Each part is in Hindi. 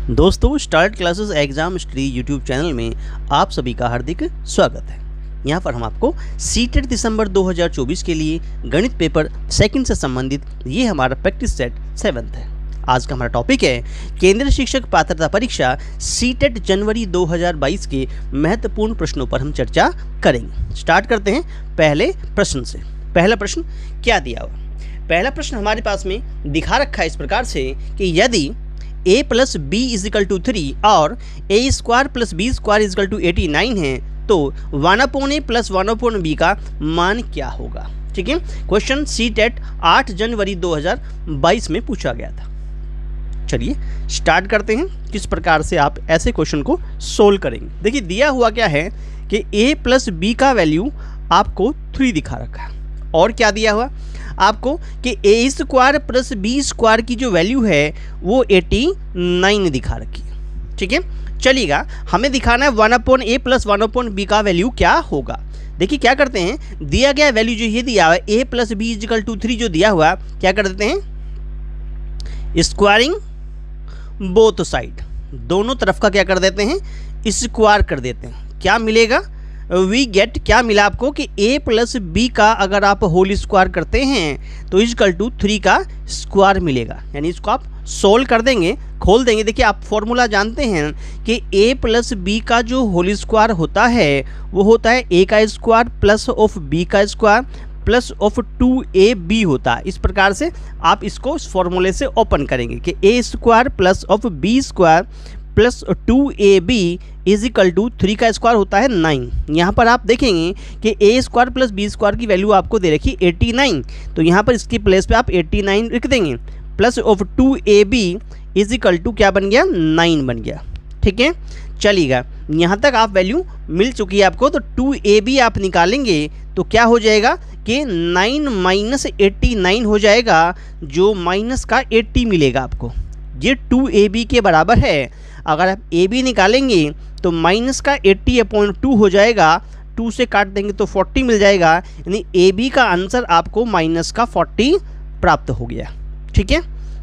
दोस्तों, start classes exam study YouTube channel में आप सभी का हार्दिक स्वागत है। यहाँ पर हम आपको सीटेट दिसंबर 2024 के लिए गणित पेपर सेकंड से संबंधित ये हमारा प्रैक्टिस सेट 7th है। आज का हमारा टॉपिक है केंद्रीय शिक्षक पात्रता परीक्षा सीटेट जनवरी 2022 के महत्वपूर्ण प्रश्नों पर हम चर्चा करेंगे। स्टार्ट करते हैं पहले प्रश्न से। पहला प्रश्न क्या दिया हुआ? पहला प्रश्न हमारे पास में दिखा रखा है इस प्रकार से कि यदि a plus B equal to 3 और a square plus B square equal to 89 है तो 1/a प्लस 1/b का मान क्या होगा। ठीक है, क्वेश्चन सीटेट 8 जनवरी 2022 में पूछा गया था। चलिए स्टार्ट करते हैं किस प्रकार से आप ऐसे क्वेश्चन को सोल्व करेंगे। देखिए दिया हुआ क्या है कि a प्लस बी का वैल्यू आपको 3 दिखा रखा है और क्या दिया हुआ आपको कि a square plus B square की जो वैल्यू है वो 89 दिखा रखी है। ठीक है, चलिएगा हमें दिखाना है 1/a प्लस 1/b का वैल्यू क्या होगा। देखिए क्या करते हैं, दिया गया वैल्यू जो ये दिया हुआ है a plus B equal to 3 जो दिया हुआ क्या कर देते हैं, स्क्वायरिंग बोथ साइड, दोनों तरफ का क्या कर देते हैं, स्क्वायर कर देते हैं। क्या मिलेगा, वी गेट, क्या मिला आपको कि a प्लस बी का अगर आप होल स्क्वायर करते हैं तो इजकल टू 3 का स्क्वायर मिलेगा। यानी इसको आप सोल्व कर देंगे, खोल देंगे। देखिए आप फॉर्मूला जानते हैं कि a प्लस बी का जो होल स्क्वायर होता है वो होता है a का स्क्वायर प्लस ऑफ b का स्क्वायर प्लस ऑफ 2ab होता है। इस प्रकार से आप इसको इस फॉर्मूले से ओपन करेंगे कि a square plus of b square plus 2ab is equal to 3 का स्क्वायर होता है 9। यहाँ पर आप देखेंगे कि a square plus b square की वैल्यू आपको दे रखी 89, तो यहाँ पर इसकी प्लेस पे आप 89 लिख देंगे plus of 2ab is equal to क्या बन गया, 9 बन गया। ठीक है, चलिएगा यहाँ तक आप वैल्यू मिल चुकी है आपको, तो 2ab आप निकालेंगे तो क्या हो जाएगा कि 9 माइनस 89 हो जाएगा, जो माइनस का 80 मिलेगा आपको। ये 2ab के बराबर है। अगर आप ab निकालेंगे तो माइनस का 80/2 हो जाएगा, 2 से काट देंगे तो 40 मिल जाएगा, यानी ab का आंसर आपको माइनस का 40 प्राप्त हो गया। ठीक है,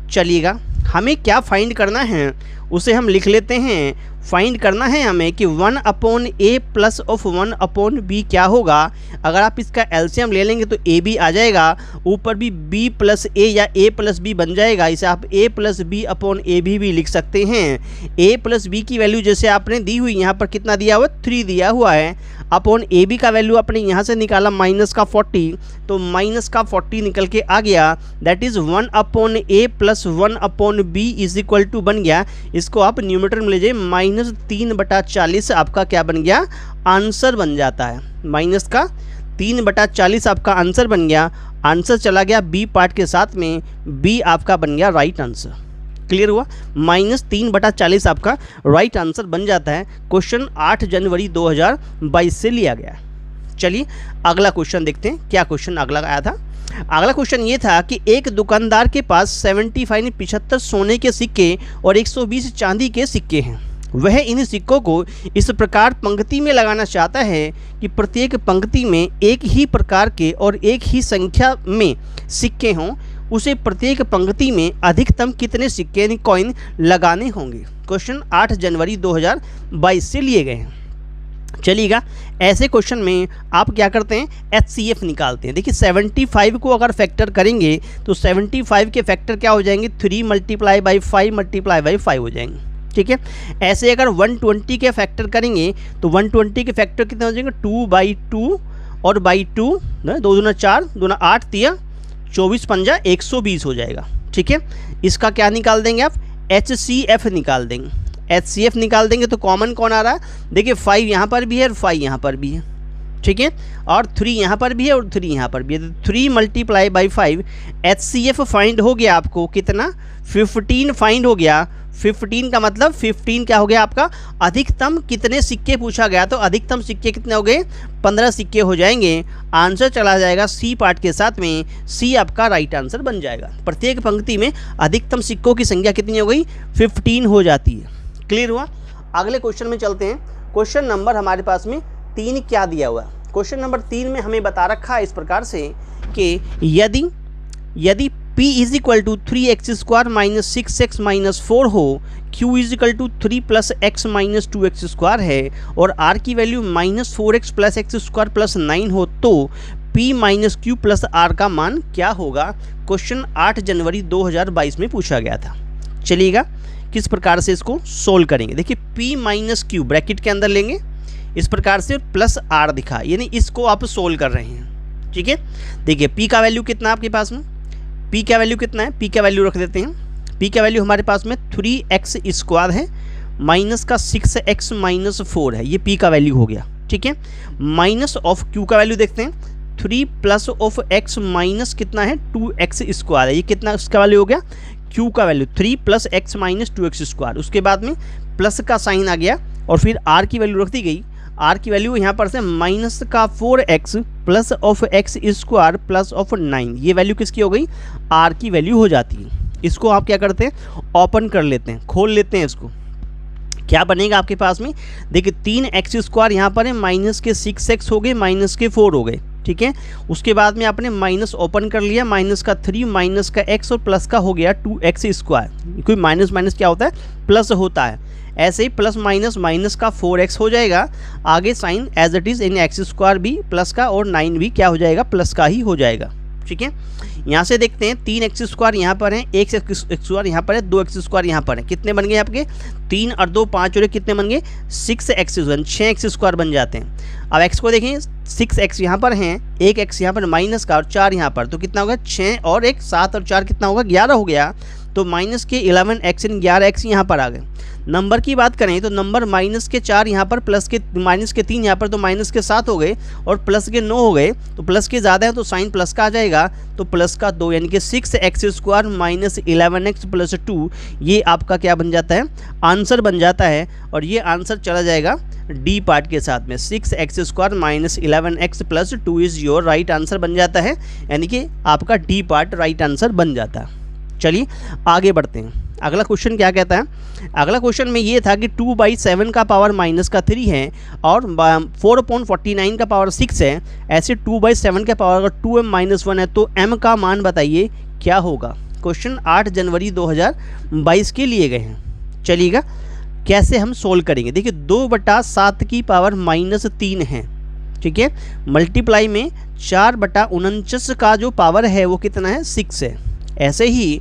चलिएगा हमें क्या फाइंड करना है उसे हम लिख लेते हैं। फाइंड करना है हमें कि 1/a प्लस ऑफ 1/b क्या होगा। अगर आप इसका एलसीएम ले लेंगे तो ab आ जाएगा, ऊपर भी b प्लस a या a प्लस b बन जाएगा। इसे आप a प्लस b/ab भी लिख सकते हैं। a प्लस b की वैल्यू जैसे आपने दी हुई, यहाँ पर कितना दिया हुआ, 3 दिया हुआ है, अपॉन ab का वैल्यू आपने यहाँ से निकाला माइनस का 40, तो माइनस का 40 निकल के आ गया। That is 1/a plus 1/b is equal to बन गया, इसको आप न्यूमरेटर में ले जाइए, -3/40 आपका क्या बन गया, आंसर बन जाता है। माइनस का 3/40 आपका आंसर बन गया। आंसर चला गया बी पार्ट के साथ में, बी आपका बन गया राइट आंसर। क्लियर हुआ, -3/40 आपका राइट आंसर बन जाता है। क्वेश्चन 8 जनवरी 2022 से लिया गया। चलिए अगला क्वेश्चन देखते हैं, क्या क्वेश्चन अगला आया था। अगला क्वेश्चन ये था कि एक दुकानदार के पास 75 सोने के सिक्के और 120 चांदी के सिक्के हैं। वह इन सिक्कों को इस प्रकार पंक्ति में लगाना चाहता है कि प्रत्येक पंक्ति में एक ही प्रकार के और एक ही संख्या में सिक्के हों। उसे प्रत्येक पंक्ति में अधिकतम कितने सिक्के यानी कॉइन लगाने होंगे। क्वेश्चन 8 जनवरी 2022 से लिए गए हैं। चलिएगा ऐसे क्वेश्चन में आप क्या करते हैं, HCF निकालते हैं। देखिए 75 को अगर फैक्टर करेंगे तो 75 के फैक्टर क्या हो जाएंगे, 3 × 5 × 5 हो जाएंगे। ठीक है, ऐसे अगर 120 के फैक्टर करेंगे तो 120 के फैक्टर कितने हो जाएंगे, 2/2 और 2 2 दूना 4 दूना 8 3 24 पंजा 120 हो जाएगा। ठीक है, इसका क्या निकाल देंगे आप, HCF निकाल देंगे। HCF निकाल देंगे तो कॉमन कौन आ रहा है, देखिए 5 यहाँ पर भी है और 5 यहाँ पर भी है। ठीक है, और 3 यहाँ पर भी है और 3 यहाँ पर भी है, 3 × 5 HCF फाइंड हो गया आपको कितना, 15 फाइंड हो गया। 15 का मतलब 15 क्या हो गया आपका, अधिकतम कितने सिक्के पूछा गया, तो अधिकतम सिक्के कितने हो गए, 15 सिक्के हो जाएंगे। आंसर चला जाएगा सी पार्ट के साथ में, सी आपका राइट आंसर बन जाएगा। प्रत्येक पंक्ति में अधिकतम सिक्कों की संख्या कितनी हो गई, 15 हो जाती है। क्लियर हुआ, अगले क्वेश्चन में चलते हैं। क्वेश्चन नंबर हमारे पास में 3 क्या दिया हुआ है। क्वेश्चन नंबर 3 में हमें बता रखा है इस प्रकार से कि यदि P is equal to 3x² minus 6x minus 4 हो, Q is equal to 3 plus x minus 2x² है और R की value minus 4x plus x² plus 9 हो, तो P minus Q plus R का मान क्या होगा? क्वेश्चन 8 जनवरी 2022 में पूछा गया था। चलिएगा किस प्रकार से इसको सोल्व करेंगे। देखिए P माइनस Q ब्रैकेट के अंदर लेंगे इस प्रकार से, प्लस R दिखा, यानी इसको आप सोल्व कर रहे हैं। ठीक है, देखिए P का वैल्यू कितना है आपके पास में? P का वैल्यू कितना है? P का वैल्यू रख देते हैं। P का वैल्यू हमारे पास में 3x² है माइनस का 6x माइनस 4 है, ये P का वैल्यू हो गया। ठीक है, माइनस ऑफ Q का वैल्यू देखते हैं, 3 प्लस ऑफ x माइनस कितना है? 2x² है, ये कितना इसका वैल्यू हो गया? Q का value 3 plus x minus 2x²। उसके बाद में प्लस का साइन आ गया और फिर R की वैल्यू रख दी गई। R की वैल्यू यहाँ पर से माइनस का 4x plus of x² plus of 9, ये वैल्यू किसकी हो गई? R की वैल्यू हो जाती है। इसको आप क्या करते हैं? ओपन कर लेते हैं, खोल लेते हैं इसको। क्या बनेगा आपके पास में? देखिए 3x² यहाँ पर है, माइनस के 6x हो गए, माइनस के 4 हो गए। ठीक है, उसके बाद में आपने माइनस ओपन कर लिया, माइनस का 3 माइनस का x और प्लस का हो गया 2x²। कोई माइनस माइनस क्या होता है? प्लस होता है। ऐसे ही प्लस माइनस माइनस का 4x हो जाएगा, आगे साइन एज इट इज़, यानी x² भी प्लस का और 9 भी क्या हो जाएगा? प्लस का ही हो जाएगा। ठीक है, यहाँ से देखते हैं 3x² यहाँ पर है, 1x² यहाँ पर है, 2x² यहाँ पर है, कितने बन गए आपके? 3 और 2 5 और कितने बन गए? 6x² बन जाते हैं। अब x को देखें, 6x यहाँ पर हैं, 1x यहाँ पर माइनस का और 4 यहाँ पर, तो कितना होगा? 6 और 1 7 और 4 कितना होगा? 11 हो गया। तो माइनस के 11x एंड 11x यहाँ पर आ गए। नंबर की बात करें तो नंबर माइनस के 4 यहाँ पर, प्लस के माइनस के 3 यहाँ पर, तो माइनस के 7 हो गए और प्लस के 9 हो गए। तो प्लस के ज़्यादा है तो साइन प्लस का आ जाएगा, तो प्लस का 2 यानी कि 6x² माइनस 11x प्लस 2, ये आपका क्या बन जाता है? आंसर बन जाता है। और ये आंसर चला जाएगा डी पार्ट के साथ में, 6x² minus 11x plus 2 is your right answer बन जाता है, यानी कि आपका डी पार्ट राइट आंसर बन जाता है। चलिए आगे बढ़ते हैं। अगला क्वेश्चन क्या कहता है? अगला क्वेश्चन में ये था कि 2/7 का पावर माइनस का 3 है और 4/49 का पावर 6 है। ऐसे 2/7 का पावर अगर 2m-1 है तो m का मान बताइए क्या होगा? क्वेश्चन 8 जनवरी 2022 के लिए गए हैं। चलिएगा कैसे हम सोल्व करेंगे। देखिए 2/7 की पावर -3 है। ठीक है, मल्टीप्लाई में 4/49 का जो पावर है वो कितना है? 6 है। ऐसे ही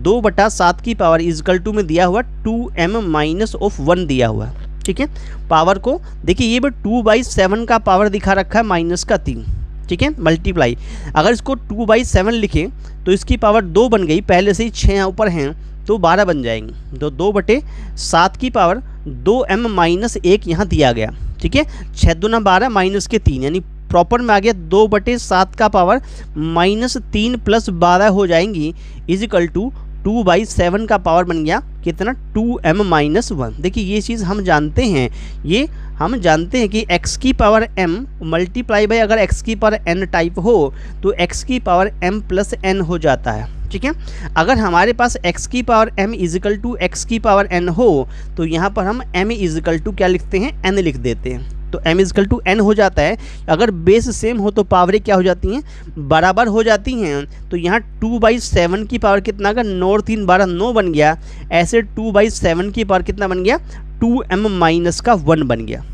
2/7 की पावर इजकल टू में दिया हुआ 2m-1 दिया हुआ। ठीक है, पावर को देखिए ये भी 2/7 का पावर दिखा रखा है -3। ठीक है, मल्टीप्लाई अगर इसको 2/7 लिखें तो इसकी पावर 2 बन गई, पहले से ही 6 ऊपर हैं तो 12 बन जाएंगे। तो 2/7 की पावर 2m-1 यहाँ दिया गया। ठीक है, 6 दूना 12 माइनस के 3, यानी प्रॉपर में आ गया 2/7 का पावर -3 प्लस 12 हो जाएंगी इजिकल टू 2/7 का पावर बन गया कितना? 2m-1। देखिए ये चीज़ हम जानते हैं, ये हम जानते हैं कि x की पावर m मल्टीप्लाई बाय अगर x की पावर n टाइप हो तो x की पावर m प्लस n हो जाता है। ठीक है, अगर हमारे पास x की power m is equal to x की पावर n हो तो यहाँ पर हम m इजिकल टू क्या लिखते हैं? n लिख देते हैं। तो m इजिकल टू n हो जाता है। अगर बेस सेम हो तो पावरें क्या हो जाती हैं? बराबर हो जाती हैं। तो यहाँ 2/7 की पावर कितना का 9 3 12 9 बन गया। ऐसे 2/7 की पावर कितना बन गया? 2m-1 बन गया।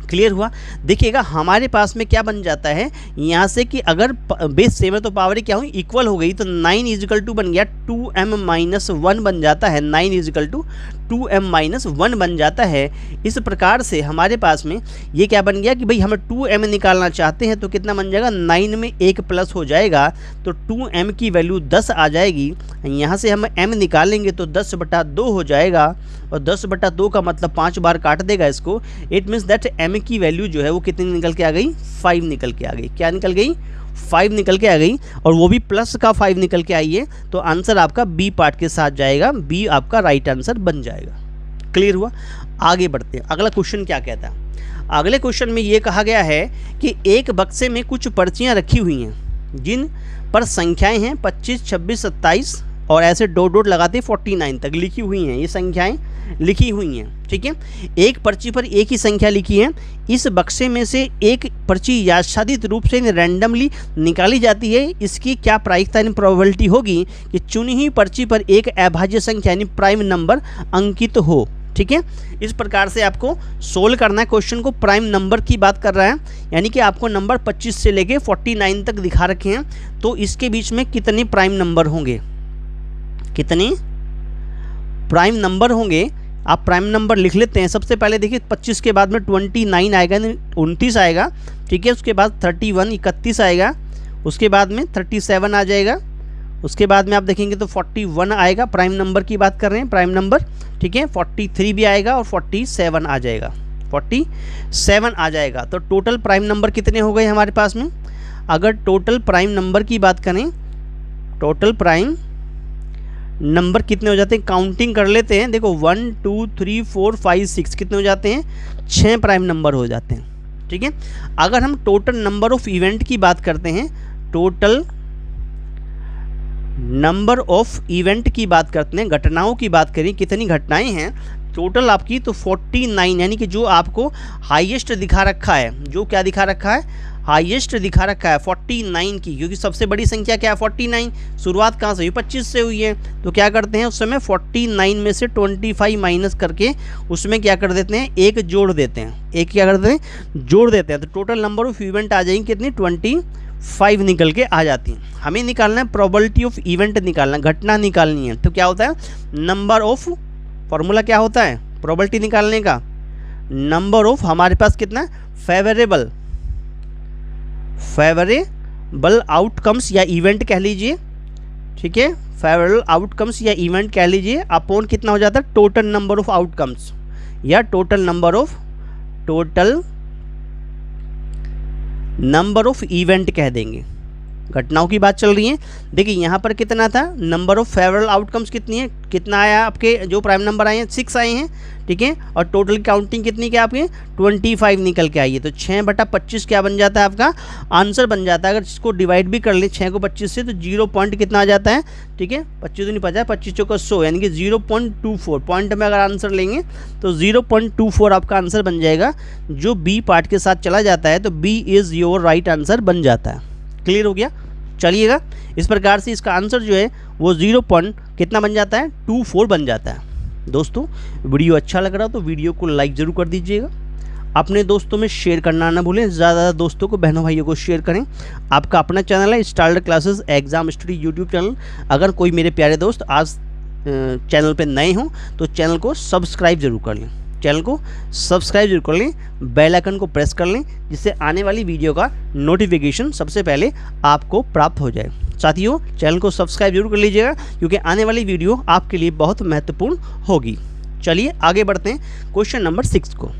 क्लियर हुआ? देखिएगा हमारे पास में क्या बन जाता है यहाँ से कि अगर बेस सेम है तो पावर क्या हुई? इक्वल हो गई। तो 9 इजिकल टू बन गया 2m-1 बन जाता है। 9 इजिकल टू 2m-1 बन जाता है। इस प्रकार से हमारे पास में ये क्या बन गया कि भाई हमें 2m निकालना चाहते हैं तो कितना बन जाएगा? 9 में 1 प्लस हो जाएगा तो 2m की वैल्यू 10 आ जाएगी। यहाँ से हम m निकालेंगे तो 10/2 हो जाएगा और 10/2 का मतलब 5 बार काट देगा इसको। इट मीन्स दैट m की वैल्यू जो है वो कितनी निकल के आ गई? 5 निकल के आ गई। क्या निकल गई? 5 निकल के आ गई, और वो भी प्लस का 5 निकल के आई है। तो आंसर आपका बी पार्ट के साथ जाएगा, बी आपका राइट आंसर बन जाएगा। क्लियर हुआ? आगे बढ़ते हैं। अगला क्वेश्चन क्या कहता है? अगले क्वेश्चन में ये कहा गया है कि एक बक्से में कुछ पर्चियाँ रखी हुई हैं जिन पर संख्याएं हैं 25, 26, 27 और ऐसे डॉट डॉट लगाते 49 तक लिखी हुई हैं, ये संख्याएं लिखी हुई हैं। ठीक है, एक पर्ची पर एक ही संख्या लिखी है। इस बक्से में से एक पर्ची यादृच्छिक रूप से रैंडमली निकाली जाती है। इसकी क्या प्रायिकता यानी प्रोबेबिलिटी होगी कि चुनी हुई पर्ची पर एक अभाज्य संख्या यानी प्राइम नंबर अंकित हो। ठीक है, इस प्रकार से आपको सोल्व करना है क्वेश्चन को। प्राइम नंबर की बात कर रहा है, यानी कि आपको नंबर 25 से लेके 49 तक दिखा रखे हैं, तो इसके बीच में कितने प्राइम नंबर होंगे, कितने प्राइम नंबर होंगे। आप प्राइम नंबर लिख लेते हैं। सबसे पहले देखिए 25 के बाद में 29 आएगा, 29 आएगा। ठीक है, उसके बाद 31 31 आएगा, उसके बाद में 37 आ जाएगा, उसके बाद में आप देखेंगे तो 41 आएगा। प्राइम नंबर की बात कर रहे हैं, प्राइम नंबर। ठीक है, 43 भी आएगा और 47 आ जाएगा, 47 आ जाएगा। तो टोटल प्राइम नंबर कितने हो गए हमारे पास में। अगर टोटल प्राइम नंबर की बात करें, टोटल प्राइम नंबर कितने हो जाते हैं, काउंटिंग कर लेते हैं। देखो 1 2 3 4 5 6 कितने हो जाते हैं, 6 प्राइम नंबर हो जाते हैं। ठीक है, अगर हम टोटल नंबर ऑफ इवेंट की बात करते हैं, टोटल नंबर ऑफ इवेंट की बात करते हैं, घटनाओं की बात करें, कितनी घटनाएं हैं टोटल आपकी, तो 49, यानी कि जो आपको हाईएस्ट दिखा रखा है, जो क्या दिखा रखा है, हाईएस्ट दिखा रखा है 49 की, क्योंकि सबसे बड़ी संख्या क्या है 49। शुरुआत कहाँ से हुई, 25 से हुई है। तो क्या करते हैं उस समय 49 में से 25 माइनस करके उसमें क्या कर देते हैं, एक जोड़ देते हैं, एक क्या करते हैं, जोड़ देते हैं। तो टोटल नंबर ऑफ इवेंट आ जाएंगे कितनी, 25 निकल के आ जाती हैं। हमें निकालना है प्रोबेबिलिटी ऑफ इवेंट निकालना, घटना निकालनी है। तो क्या होता है, नंबर ऑफ, फॉर्मूला क्या होता है प्रोबेबिलिटी निकालने का, नंबर ऑफ हमारे पास कितना है, फेवरेबल आउटकम्स या इवेंट कह लीजिए। ठीक है, फेवरेबल आउटकम्स या इवेंट कह लीजिए, अपॉन कितना हो जाता है, टोटल नंबर ऑफ आउटकम्स या टोटल नंबर ऑफ इवेंट कह देंगे। घटनाओं की बात चल रही है। देखिए यहाँ पर कितना था, नंबर ऑफ फेवरेबल आउटकम्स कितनी है, कितना आया आपके जो प्राइम नंबर आए हैं 6 आए हैं। ठीक है, और टोटल काउंटिंग कितनी क्या आपके 25 निकल के आई है। तो 6/25 क्या बन जाता है आपका आंसर बन जाता है। अगर इसको डिवाइड भी कर ले 6 को 25 से, तो 0 पॉइंट कितना आ जाता है। ठीक है, 25 नहीं 50, 25 चौका 100, यानी कि 0.24 पॉइंट में अगर आंसर लेंगे तो 0.24 आपका आंसर बन जाएगा, जो बी पार्ट के साथ चला जाता है। तो B is your right answer बन जाता है। क्लियर हो गया, चलिएगा। इस प्रकार से इसका आंसर जो है वो 0 पॉइंट कितना बन जाता है, 24 बन जाता है। दोस्तों वीडियो अच्छा लग रहा तो वीडियो को लाइक ज़रूर कर दीजिएगा, अपने दोस्तों में शेयर करना ना भूलें, ज़्यादा दोस्तों को, बहनों भाइयों को शेयर करें। आपका अपना चैनल है स्टारडर classes exam study YouTube channel. अगर कोई मेरे प्यारे दोस्त आज चैनल पे नए हों तो चैनल को सब्सक्राइब जरूर कर लें, चैनल को सब्सक्राइब जरूर कर लें, बेल आइकन को प्रेस कर लें, जिससे आने वाली वीडियो का नोटिफिकेशन सबसे पहले आपको प्राप्त हो जाए। साथियों चैनल को सब्सक्राइब जरूर कर लीजिएगा, क्योंकि आने वाली वीडियो आपके लिए बहुत महत्वपूर्ण होगी। चलिए आगे बढ़ते हैं क्वेश्चन नंबर 6 को।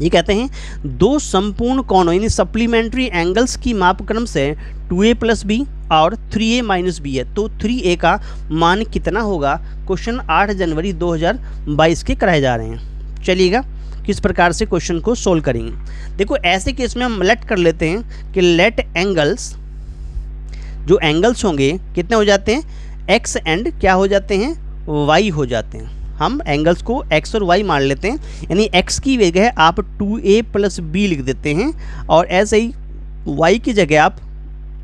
ये कहते हैं दो संपूर्ण कोणों यानी सप्लीमेंट्री एंगल्स की मापक्रम से 2a + b और 3a - b है, तो 3a का मान कितना होगा। क्वेश्चन 8 जनवरी 2022 के कराए जा रहे हैं। चलिएगा किस प्रकार से क्वेश्चन को सोल्व करेंगे। देखो ऐसे केस में हम लेट कर लेते हैं कि लेट एंगल्स, जो एंगल्स होंगे कितने हो जाते हैं, x एंड क्या हो जाते हैं, y हो जाते हैं। हम एंगल्स को x और y मान लेते हैं, यानी x की जगह आप 2a + b लिख देते हैं, और ऐसे ही y की जगह आप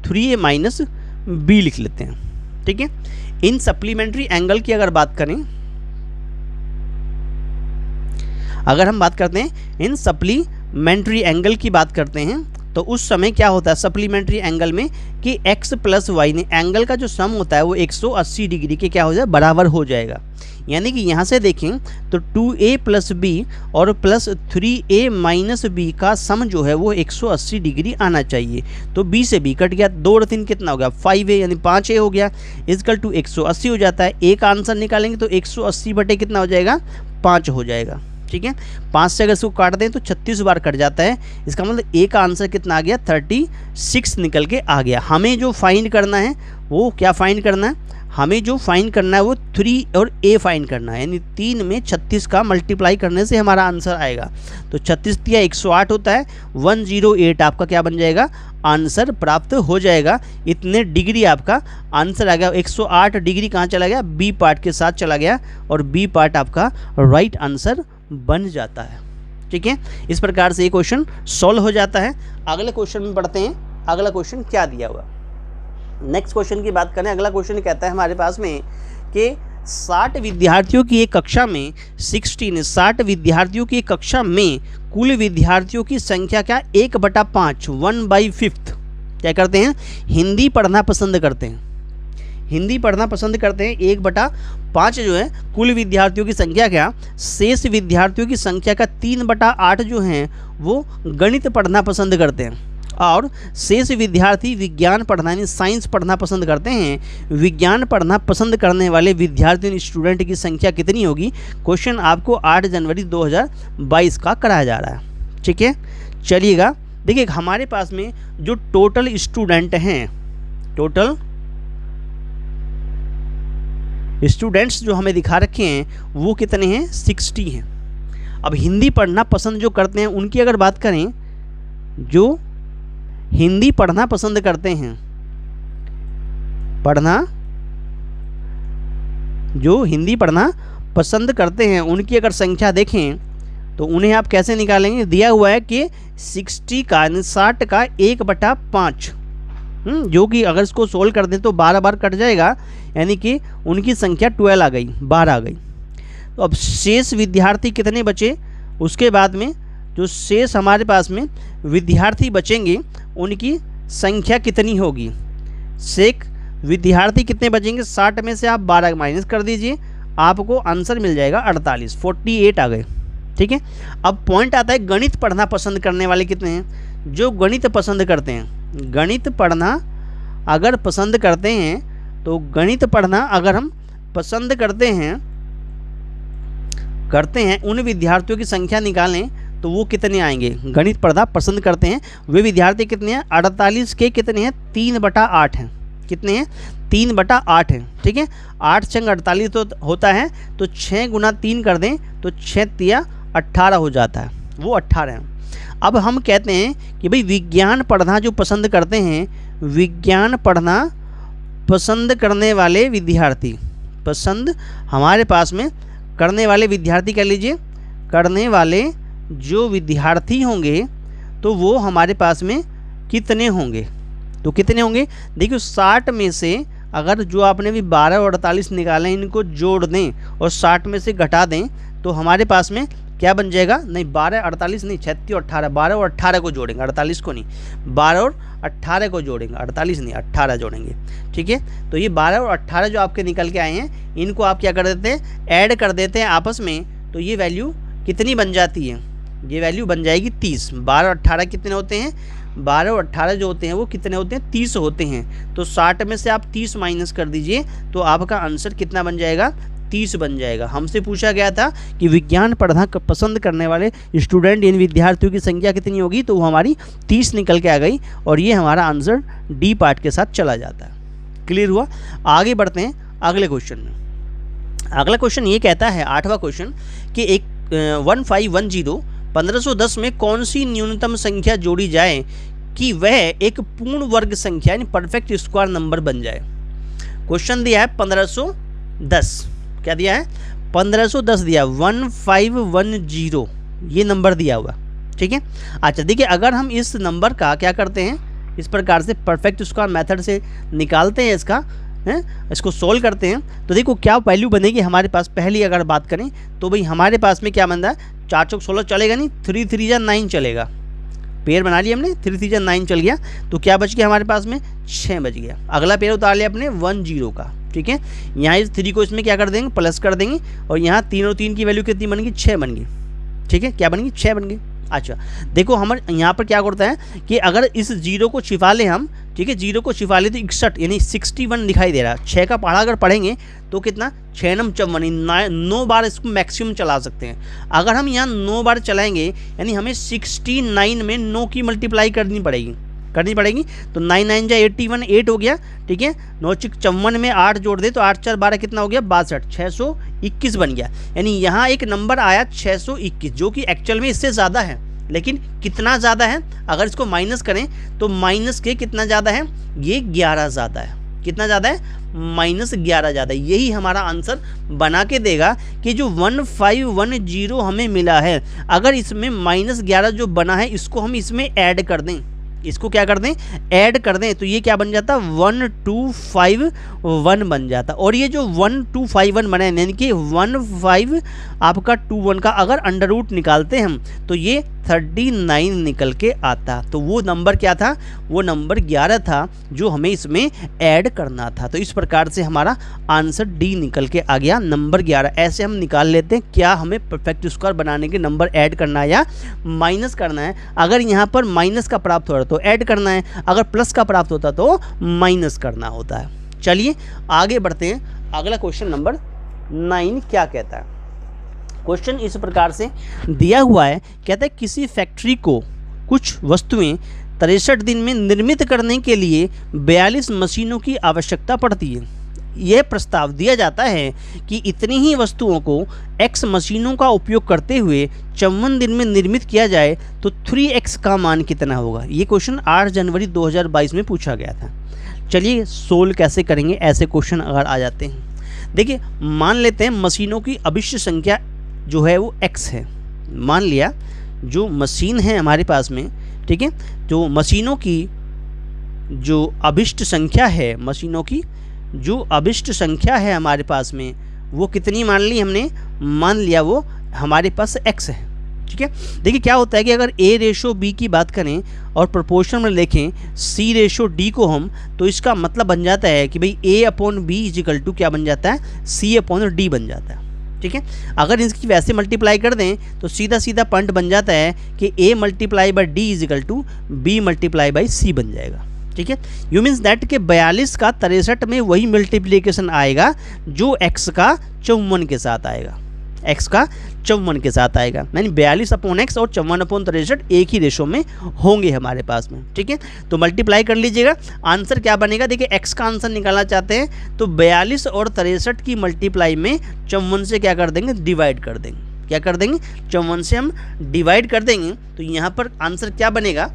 3a - b लिख लेते हैं। ठीक है, इन सप्लीमेंट्री एंगल की अगर बात करें, अगर हम बात करते हैं इन सप्लीमेंट्री एंगल की बात करते हैं, तो उस समय क्या होता है सप्लीमेंट्री एंगल में कि x + y ने एंगल का जो सम होता है वो 180 डिग्री के क्या हो जाए, बराबर हो जाएगा। यानी कि यहाँ से देखें तो 2a + b और प्लस 3a - b का सम जो है वो 180 डिग्री आना चाहिए। तो b से b कट गया, 2 और 3 कितना हो गया 5a, यानी 5a हो गया, इक्वल टू 180 हो जाता है। a का आंसर निकालेंगे तो 180 बटे कितना हो जाएगा, 5 हो जाएगा। ठीक है, 5 से अगर इसको काट दें तो 36 बार कट जाता है। इसका मतलब a का आंसर कितना आ गया, 36 निकल के आ गया। हमें जो फाइंड करना है वो क्या फाइंड करना है, हमें जो फाइंड करना है वो 3 और a फाइंड करना है, यानी 3 में 36 का मल्टीप्लाई करने से हमारा आंसर आएगा। तो 36 × 108 होता है, 108 आपका क्या बन जाएगा, आंसर प्राप्त हो जाएगा। इतने डिग्री आपका आंसर आ गया। 108 डिग्री कहाँ चला गया? बी पार्ट के साथ चला गया और बी पार्ट आपका राइट आंसर बन जाता है। ठीक है, इस प्रकार से ये क्वेश्चन सॉल्व हो जाता है। अगले क्वेश्चन में पढ़ते हैं। अगला क्वेश्चन क्या दिया हुआ? नेक्स्ट क्वेश्चन की बात करें। अगला क्वेश्चन कहता है हमारे पास में कि 60 विद्यार्थियों की एक कक्षा में 60 विद्यार्थियों की एक कक्षा में कुल विद्यार्थियों की संख्या क्या? 1/5 1/5 क्या करते हैं? हिंदी पढ़ना पसंद करते हैं। हिंदी पढ़ना पसंद करते हैं। 1/5 जो है कुल विद्यार्थियों की संख्या क्या? शेष विद्यार्थियों की संख्या का 3/8 जो हैं वो गणित पढ़ना पसंद करते हैं और शेष विद्यार्थी विज्ञान पढ़ना यानी साइंस पढ़ना पसंद करते हैं। विज्ञान पढ़ना पसंद करने वाले विद्यार्थियों स्टूडेंट की संख्या कितनी होगी? क्वेश्चन आपको 8 जनवरी 2022 का कराया जा रहा है। ठीक है, चलिएगा देखिए हमारे पास में जो टोटल स्टूडेंट हैं, टोटल स्टूडेंट्स जो हमें दिखा रखे हैं वो कितने हैं? 60 हैं। अब हिंदी पढ़ना पसंद जो करते हैं उनकी अगर बात करें, जो हिंदी पढ़ना पसंद करते हैं, जो हिंदी पढ़ना पसंद करते हैं उनकी अगर संख्या देखें तो उन्हें आप कैसे निकालेंगे? दिया हुआ है कि 60 का 1/5 जो कि अगर इसको सोल्व कर दें तो 12 बार कट जाएगा, यानी कि उनकी संख्या 12 आ गई, 12 आ गई। तो अब शेष विद्यार्थी कितने बचे? उसके बाद में जो शेष हमारे पास में विद्यार्थी बचेंगे उनकी संख्या कितनी होगी? शेष विद्यार्थी कितने बचेंगे? 60 में से आप 12 माइनस कर दीजिए, आपको आंसर मिल जाएगा 48, 48 आ गए। ठीक है, अब पॉइंट आता है गणित पढ़ना पसंद करने वाले कितने हैं? जो गणित पसंद करते हैं, गणित पढ़ना अगर पसंद करते हैं तो गणित पढ़ना अगर हम पसंद करते हैं उन विद्यार्थियों की संख्या निकालें तो वो कितने आएंगे? गणित पढ़ना पसंद करते हैं वे विद्यार्थी कितने हैं? 48 के कितने हैं? 3/8 हैं। कितने हैं? 3/8 हैं। ठीक है, 8 छंग 48 तो होता है, तो 6 गुना 3 कर दें तो 6 तिया 18 हो जाता है, वो 18 हैं। अब हम कहते हैं कि भाई विज्ञान पढ़ना जो पसंद करते हैं, विज्ञान पढ़ना पसंद करने वाले विद्यार्थी, पसंद हमारे पास में करने वाले विद्यार्थी कह लीजिए, करने वाले जो विद्यार्थी होंगे तो वो हमारे पास में कितने होंगे? तो कितने होंगे? देखिए 60 में से अगर जो आपने भी 12 और 48 निकाले इनको जोड़ दें और 60 में से घटा दें तो हमारे पास में क्या बन जाएगा? नहीं 12 48 नहीं, 36 और 18, 12 और 18 को जोड़ेंगे, 48 को नहीं, 12 और 18 को जोड़ेंगे, 48 नहीं 18 जोड़ेंगे। ठीक है, तो ये 12 और 18 जो आपके निकल के आए हैं इनको आप क्या कर देते हैं? ऐड कर देते हैं आपस में, तो ये वैल्यू कितनी बन जाती है? ये वैल्यू बन जाएगी 30। 12 और 18 कितने होते हैं? 12 और 18 जो होते हैं वो कितने होते हैं? 30 होते हैं। तो 60 में से आप 30 माइनस कर दीजिए तो आपका आंसर कितना बन जाएगा? 30 बन जाएगा। हमसे पूछा गया था कि विज्ञान पढ़ना पसंद करने वाले स्टूडेंट इन विद्यार्थियों की संख्या कितनी होगी, तो वो हमारी 30 निकल के आ गई और ये हमारा आंसर डी पार्ट के साथ चला जाता है। क्लियर हुआ? आगे बढ़ते हैं अगले क्वेश्चन में। अगला क्वेश्चन ये कहता है 8वां क्वेश्चन कि एक 1510 में कौन सी न्यूनतम संख्या जोड़ी जाए कि वह एक पूर्ण वर्ग संख्या यानी परफेक्ट स्क्वायर नंबर बन जाए। क्वेश्चन दिया है 1510, क्या दिया है? 1510 दिया, 1510 ये नंबर दिया हुआ। ठीक है, अच्छा देखिए अगर हम इस नंबर का क्या करते हैं, इस प्रकार से परफेक्ट स्क्वायर मेथड से निकालते हैं इसका, इसको सोल्व करते हैं तो देखो क्या वैल्यू बनेगी हमारे पास। पहली अगर बात करें तो भाई हमारे पास में क्या बन रहा है? 4 चौक 16 चलेगा नहीं, 3 3 जा 9 चलेगा। पेयर बना लिया हमने, 3 3 जा 9 चल गया, तो क्या बच गया हमारे पास में? 6 बच गया। अगला पेयर उतार लिया अपने 10 का। ठीक है, यहाँ इस 3 को इसमें क्या कर देंगे? प्लस कर देंगे और यहाँ 3 और 3 की वैल्यू कितनी बन गई? 6 बन गई। ठीक है, क्या बन गई? 6 बन गई। अच्छा देखो हम यहाँ पर क्या करता है कि अगर इस 0 को छिपा लें हम, ठीक है 0 को छिपा ले तो 61 यानी 61 दिखाई दे रहा है। 6 का पढ़ा अगर पढ़ेंगे तो कितना? 6 नम 54, 9 बार इसको मैक्सिमम चला सकते हैं। अगर हम यहाँ 9 बार चलाएंगे यानी हमें 69 में 9 की मल्टीप्लाई करनी पड़ेगी तो 9 9 जा 81, 8 हो गया। ठीक है, 9 6 54 में 8 जोड़ दे तो 8 4 12 कितना हो गया? 62, 621 बन गया। यानी यहाँ एक नंबर आया 621 जो कि एक्चुअल में इससे ज़्यादा है, लेकिन कितना ज़्यादा है, अगर इसको माइनस करें तो माइनस के कितना ज़्यादा है, ये 11 ज़्यादा है। कितना ज़्यादा है, -11 ज़्यादा है। यही हमारा आंसर बना के देगा कि जो 1510 हमें मिला है, अगर इसमें -11 जो बना है इसको हम इसमें ऐड कर दें, इसको क्या कर दें, ऐड कर दें, तो ये क्या बन जाता, 1251 बन जाता। और ये जो 1251 बना है, यानी कि 15 आपका 21 का अगर अंडर रूट निकालते हम तो ये 39 निकल के आता। तो वो नंबर क्या था, वो नंबर 11 था जो हमें इसमें ऐड करना था। तो इस प्रकार से हमारा आंसर डी निकल के आ गया, नंबर 11। ऐसे हम निकाल लेते हैं क्या हमें परफेक्ट स्क्वायर बनाने के नंबर ऐड करना है या माइनस करना है। अगर यहाँ पर माइनस का प्राप्त हो रहा तो ऐड करना है, अगर प्लस का प्राप्त होता तो माइनस करना होता है। चलिए आगे बढ़ते हैं। अगला क्वेश्चन नंबर 9 क्या कहता है। क्वेश्चन इस प्रकार से दिया हुआ है, कहता है किसी फैक्ट्री को कुछ वस्तुएं 63 दिन में निर्मित करने के लिए 42 मशीनों की आवश्यकता पड़ती है। यह प्रस्ताव दिया जाता है कि इतनी ही वस्तुओं को x मशीनों का उपयोग करते हुए 54 दिन में निर्मित किया जाए तो 3x का मान कितना होगा। ये क्वेश्चन 8 जनवरी 2022 में पूछा गया था। चलिए सोल्व कैसे करेंगे ऐसे क्वेश्चन अगर आ जाते हैं। देखिए मान लेते हैं मशीनों की अभिष्ट संख्या जो है वो x है। मान लिया जो मशीन है हमारे पास में, ठीक है, जो मशीनों की जो अभिष्ट संख्या है, मशीनों की जो अभिष्ट संख्या है हमारे पास में वो कितनी मान ली हमने, मान लिया वो हमारे पास x है। ठीक है, देखिए क्या होता है कि अगर A/B की बात करें और प्रोपोर्शन में लिखें C/D को हम, तो इसका मतलब बन जाता है कि भाई A/B क्या बन जाता है, C/D बन जाता है। ठीक है, अगर इसकी वैसे मल्टीप्लाई कर दें तो सीधा सीधा पॉइंट बन जाता है कि A × D B × C बन जाएगा। ठीक है, यू मीन्स दैट के 42 का 63 में वही मल्टीप्लिकेशन आएगा जो x का 54 के साथ आएगा, x का 54 के साथ आएगा, यानी 42/x और 54/63 एक ही रेशो में होंगे हमारे पास में। ठीक है, तो मल्टीप्लाई कर लीजिएगा, आंसर क्या बनेगा। देखिए x का आंसर निकालना चाहते हैं तो 42 और 63 की मल्टीप्लाई में 54 से क्या कर देंगे, डिवाइड कर देंगे। क्या कर देंगे, 54 से हम डिवाइड कर देंगे। तो यहाँ पर आंसर क्या बनेगा,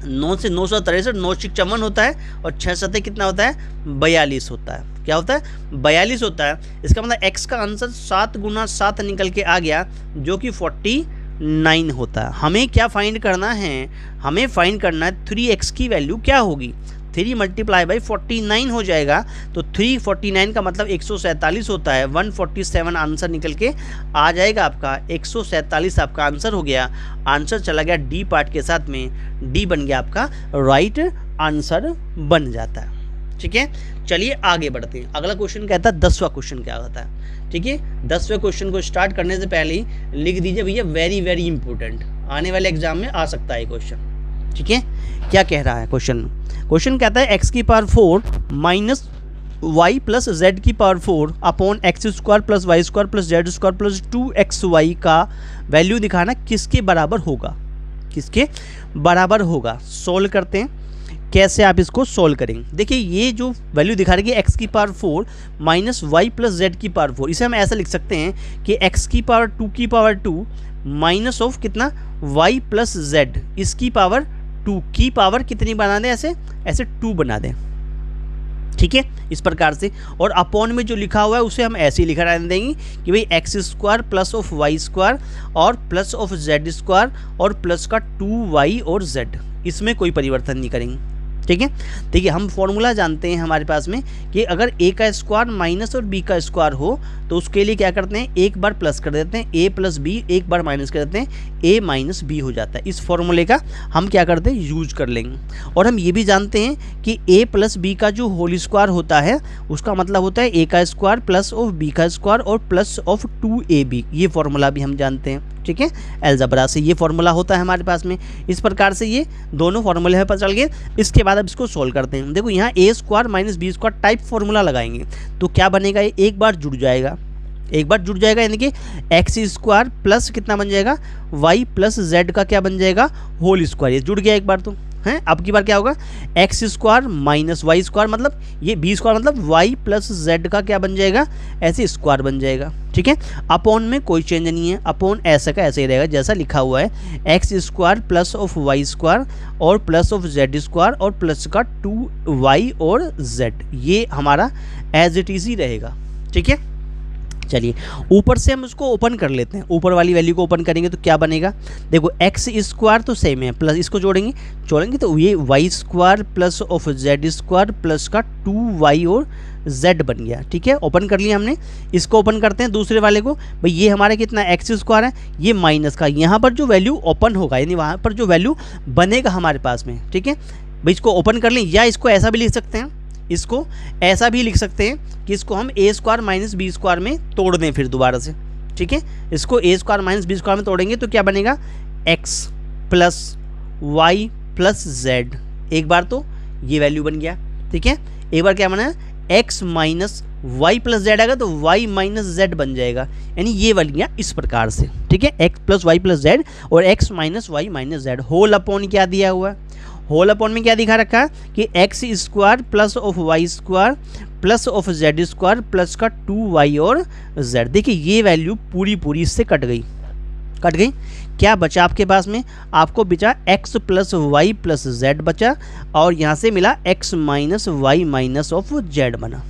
9 से 963, 9 से 54 होता है और 6 7 कितना होता है, 42 होता है। क्या होता है, 42 होता है। इसका मतलब x का आंसर 7 × 7 निकल के आ गया जो कि 49 होता है। हमें क्या फाइंड करना है, हमें फाइंड करना है 3x की वैल्यू क्या होगी। 3 × 49 हो जाएगा, तो 349 का मतलब 147 होता है। 147 आंसर निकल के आ जाएगा आपका, 147 आपका आंसर हो गया। आंसर चला गया डी पार्ट के साथ में, डी बन गया आपका राइट आंसर बन जाता है। ठीक है, चलिए आगे बढ़ते हैं। अगला क्वेश्चन कहता है 10वां क्वेश्चन क्या होता है। ठीक है, 10वें क्वेश्चन को स्टार्ट करने से पहले ही लिख दीजिए भैया वेरी वेरी इंपॉर्टेंट, आने वाले एग्जाम में आ सकता है क्वेश्चन। ठीक है, क्या कह रहा है क्वेश्चन, क्वेश्चन कहता है x⁴ minus y plus z⁴ upon x² plus y² plus z² plus 2xy का वैल्यू दिखाना किसके बराबर होगा, किसके बराबर होगा। सोल्व करते हैं, कैसे आप इसको सोल्व करेंगे। देखिए ये जो वैल्यू दिखा रही है x⁴ minus y plus z⁴, इसे हम ऐसा लिख सकते हैं कि x⁴ माइनस ऑफ कितना y प्लस z, इसकी पावर 2 की पावर कितनी बना दें, ऐसे 2 बना दें। ठीक है, इस प्रकार से। और अपॉन में जो लिखा हुआ है उसे हम ऐसे ही लिखा देंगे कि भाई x² प्लस ऑफ y² और प्लस ऑफ z² और प्लस का 2y और z, इसमें कोई परिवर्तन नहीं करेंगे। ठीक है, देखिए हम फॉर्मूला जानते हैं हमारे पास में कि अगर a का स्क्वायर माइनस और b का स्क्वायर हो तो उसके लिए क्या करते हैं, एक बार प्लस कर देते हैं, a प्लस b, एक बार माइनस कर देते हैं, a माइनस b हो जाता है। इस फॉर्मूले का हम क्या करते हैं, यूज कर लेंगे। और हम ये भी जानते हैं कि a प्लस b का जो होल स्क्वायर होता है उसका मतलब होता है a का स्क्वायर प्लस ऑफ b का स्क्वायर और प्लस ऑफ 2ab, ये फॉर्मूला भी हम जानते हैं। ठीक है, अलजेब्रा से ये फॉर्मूला होता है हमारे पास में। इस प्रकार से ये दोनों फॉर्मूले हमें पता चल गए। इसके बाद अब इसको सोल्व करते हैं। देखो यहाँ a² minus b² type formula लगाएंगे तो क्या बनेगा, ये एक बार जुड़ जाएगा, एक बार जुड़ जाएगा, यानी कि x² प्लस कितना बन जाएगा, y प्लस z का क्या बन जाएगा, होल स्क्वायर। ये जुड़ गया एक बार, तो हैं। अब की बार क्या होगा, X square minus Y square, मतलब ये बी स्क्वायर मतलब वाई प्लस जेड का क्या बन जाएगा, ऐसे स्क्वायर बन जाएगा। ठीक है, अपॉन में कोई चेंज नहीं है, अपॉन ऐसा का ऐसे ही रहेगा जैसा लिखा हुआ है, X square plus of Y square और प्लस ऑफ जेड स्क्वायर और प्लस का 2y और z, ये हमारा एज इट इज ही रहेगा। ठीक है, चलिए ऊपर से हम उसको ओपन कर लेते हैं, ऊपर वाली वैल्यू को ओपन करेंगे तो क्या बनेगा, देखो एक्स स्क्वायर तो सेम है, प्लस इसको जोड़ेंगे तो ये Y square plus of Z square plus का 2y और z बन गया। ठीक है, ओपन कर लिया हमने, इसको ओपन करते हैं दूसरे वाले को, भाई ये हमारे कितना एक्स स्क्वायर है, ये माइनस का, यहाँ पर जो वैल्यू ओपन होगा यानी वहाँ पर जो वैल्यू बनेगा हमारे पास में। ठीक है, भाई इसको ओपन कर लें, या इसको ऐसा भी लिख सकते हैं, इसको ऐसा भी लिख सकते हैं कि इसको हम A square minus B square में तोड़ दें फिर दोबारा से। ठीक है, इसको A square minus B square में तोड़ेंगे तो क्या बनेगा, X plus Y plus Z, एक बार तो ये वैल्यू बन गया। ठीक है, एक बार क्या बना, X minus Y plus Z आएगा तो वाई माइनस जेड बन जाएगा, यानी ये वैल्यूयाँ इस प्रकार से। ठीक है, x plus Y plus z और x minus Y minus z, whole upon क्या दिया हुआ है, होल अपॉन में क्या दिखा रखा है कि X square plus of Y square plus of Z square plus का 2y और z। देखिए ये वैल्यू पूरी इससे कट गई, क्या बचा आपके पास में, आपको बचा x plus Y plus Z बचा, और यहाँ से मिला x minus Y minus of Z बना।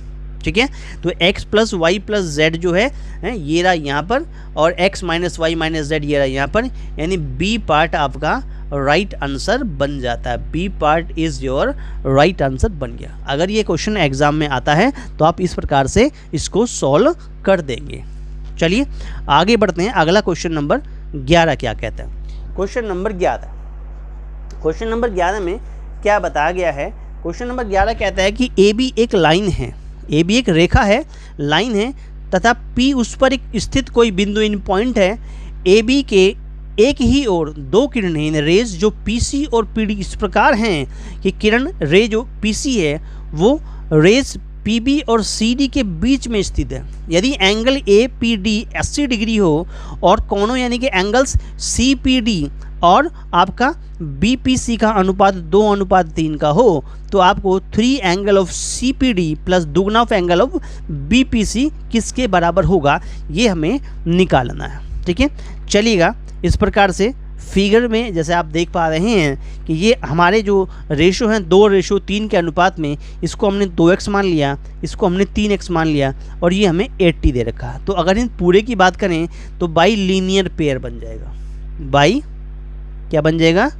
ठीक है, तो x plus Y plus Z जो है ये रहा यहाँ पर, और x minus Y minus Z ये रहा यहाँ पर, यानी बी पार्ट आपका राइट आंसर बन जाता है, B part is your right answer बन गया। अगर ये क्वेश्चन एग्जाम में आता है तो आप इस प्रकार से इसको सॉल्व कर देंगे। चलिए आगे बढ़ते हैं, अगला क्वेश्चन नंबर 11 क्या कहता है। क्वेश्चन नंबर 11 में क्या बताया गया है, क्वेश्चन नंबर 11 कहता है कि ए बी एक लाइन है, ए बी एक रेखा है, लाइन है, तथा पी उस पर एक स्थित कोई बिंदु इन पॉइंट है। ए बी के एक ही ओर दो किरणें रेज जो पीसी और पीडी इस प्रकार हैं कि किरण रे जो पीसी है वो रेज पीबी और सीडी के बीच में स्थित है। यदि angle A P D 80 degree हो और कोणों यानी कि एंगल्स सी पी डी और आपका बी पी सी का अनुपात 2:3 का हो तो आपको 3 angle of C P D plus दुगना of angle of B P C किसके बराबर होगा, ये हमें निकालना है। ठीक है, चलिएगा इस प्रकार से फिगर में जैसे आप देख पा रहे हैं कि ये हमारे जो रेशो हैं 2:3 के अनुपात में, इसको हमने 2x मान लिया, इसको हमने 3x मान लिया और ये हमें 80 दे रखा है। तो अगर इन पूरे की बात करें तो बाई लीनियर पेयर बन जाएगा, बाई क्या बन जाएगा,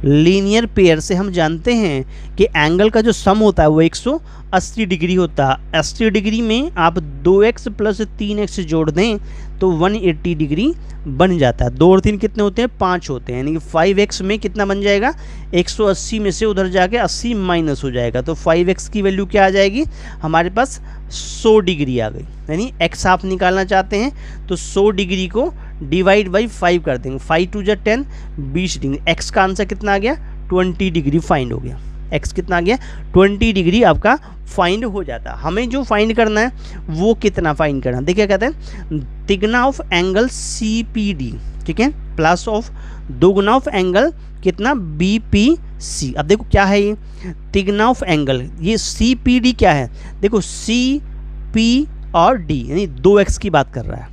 लीनियर पेयर से हम जानते हैं कि एंगल का जो सम होता है वो 180 डिग्री होता है। 80 डिग्री में आप 2x प्लस 3x जोड़ दें तो 180 डिग्री बन जाता है। 2 और 3 कितने होते हैं, 5 होते हैं, यानी कि 5x में कितना बन जाएगा, 180 में से उधर जाके 80 माइनस हो जाएगा तो 5x की वैल्यू क्या आ जाएगी, हमारे पास 100 डिग्री आ गई। यानी x आप निकालना चाहते हैं तो 100 डिग्री को डिवाइड बाई 5 कर देंगे, 5 2 जा 10, 20 डिग्री। x का आंसर कितना आ गया, 20 डिग्री फाइंड हो गया। x कितना आ गया, 20 डिग्री आपका फाइंड हो जाता है। हमें जो फाइंड करना है वो कितना फाइंड करना है, देखिए कहते हैं तिगना of angle C P D, ठीक है, प्लस ऑफ दोगुना ऑफ एंगल कितना बी पी सी। अब देखो क्या है ये तिगना ऑफ एंगल, ये सी पी डी क्या है, देखो सी पी और डी यानी 2x की बात कर रहा है,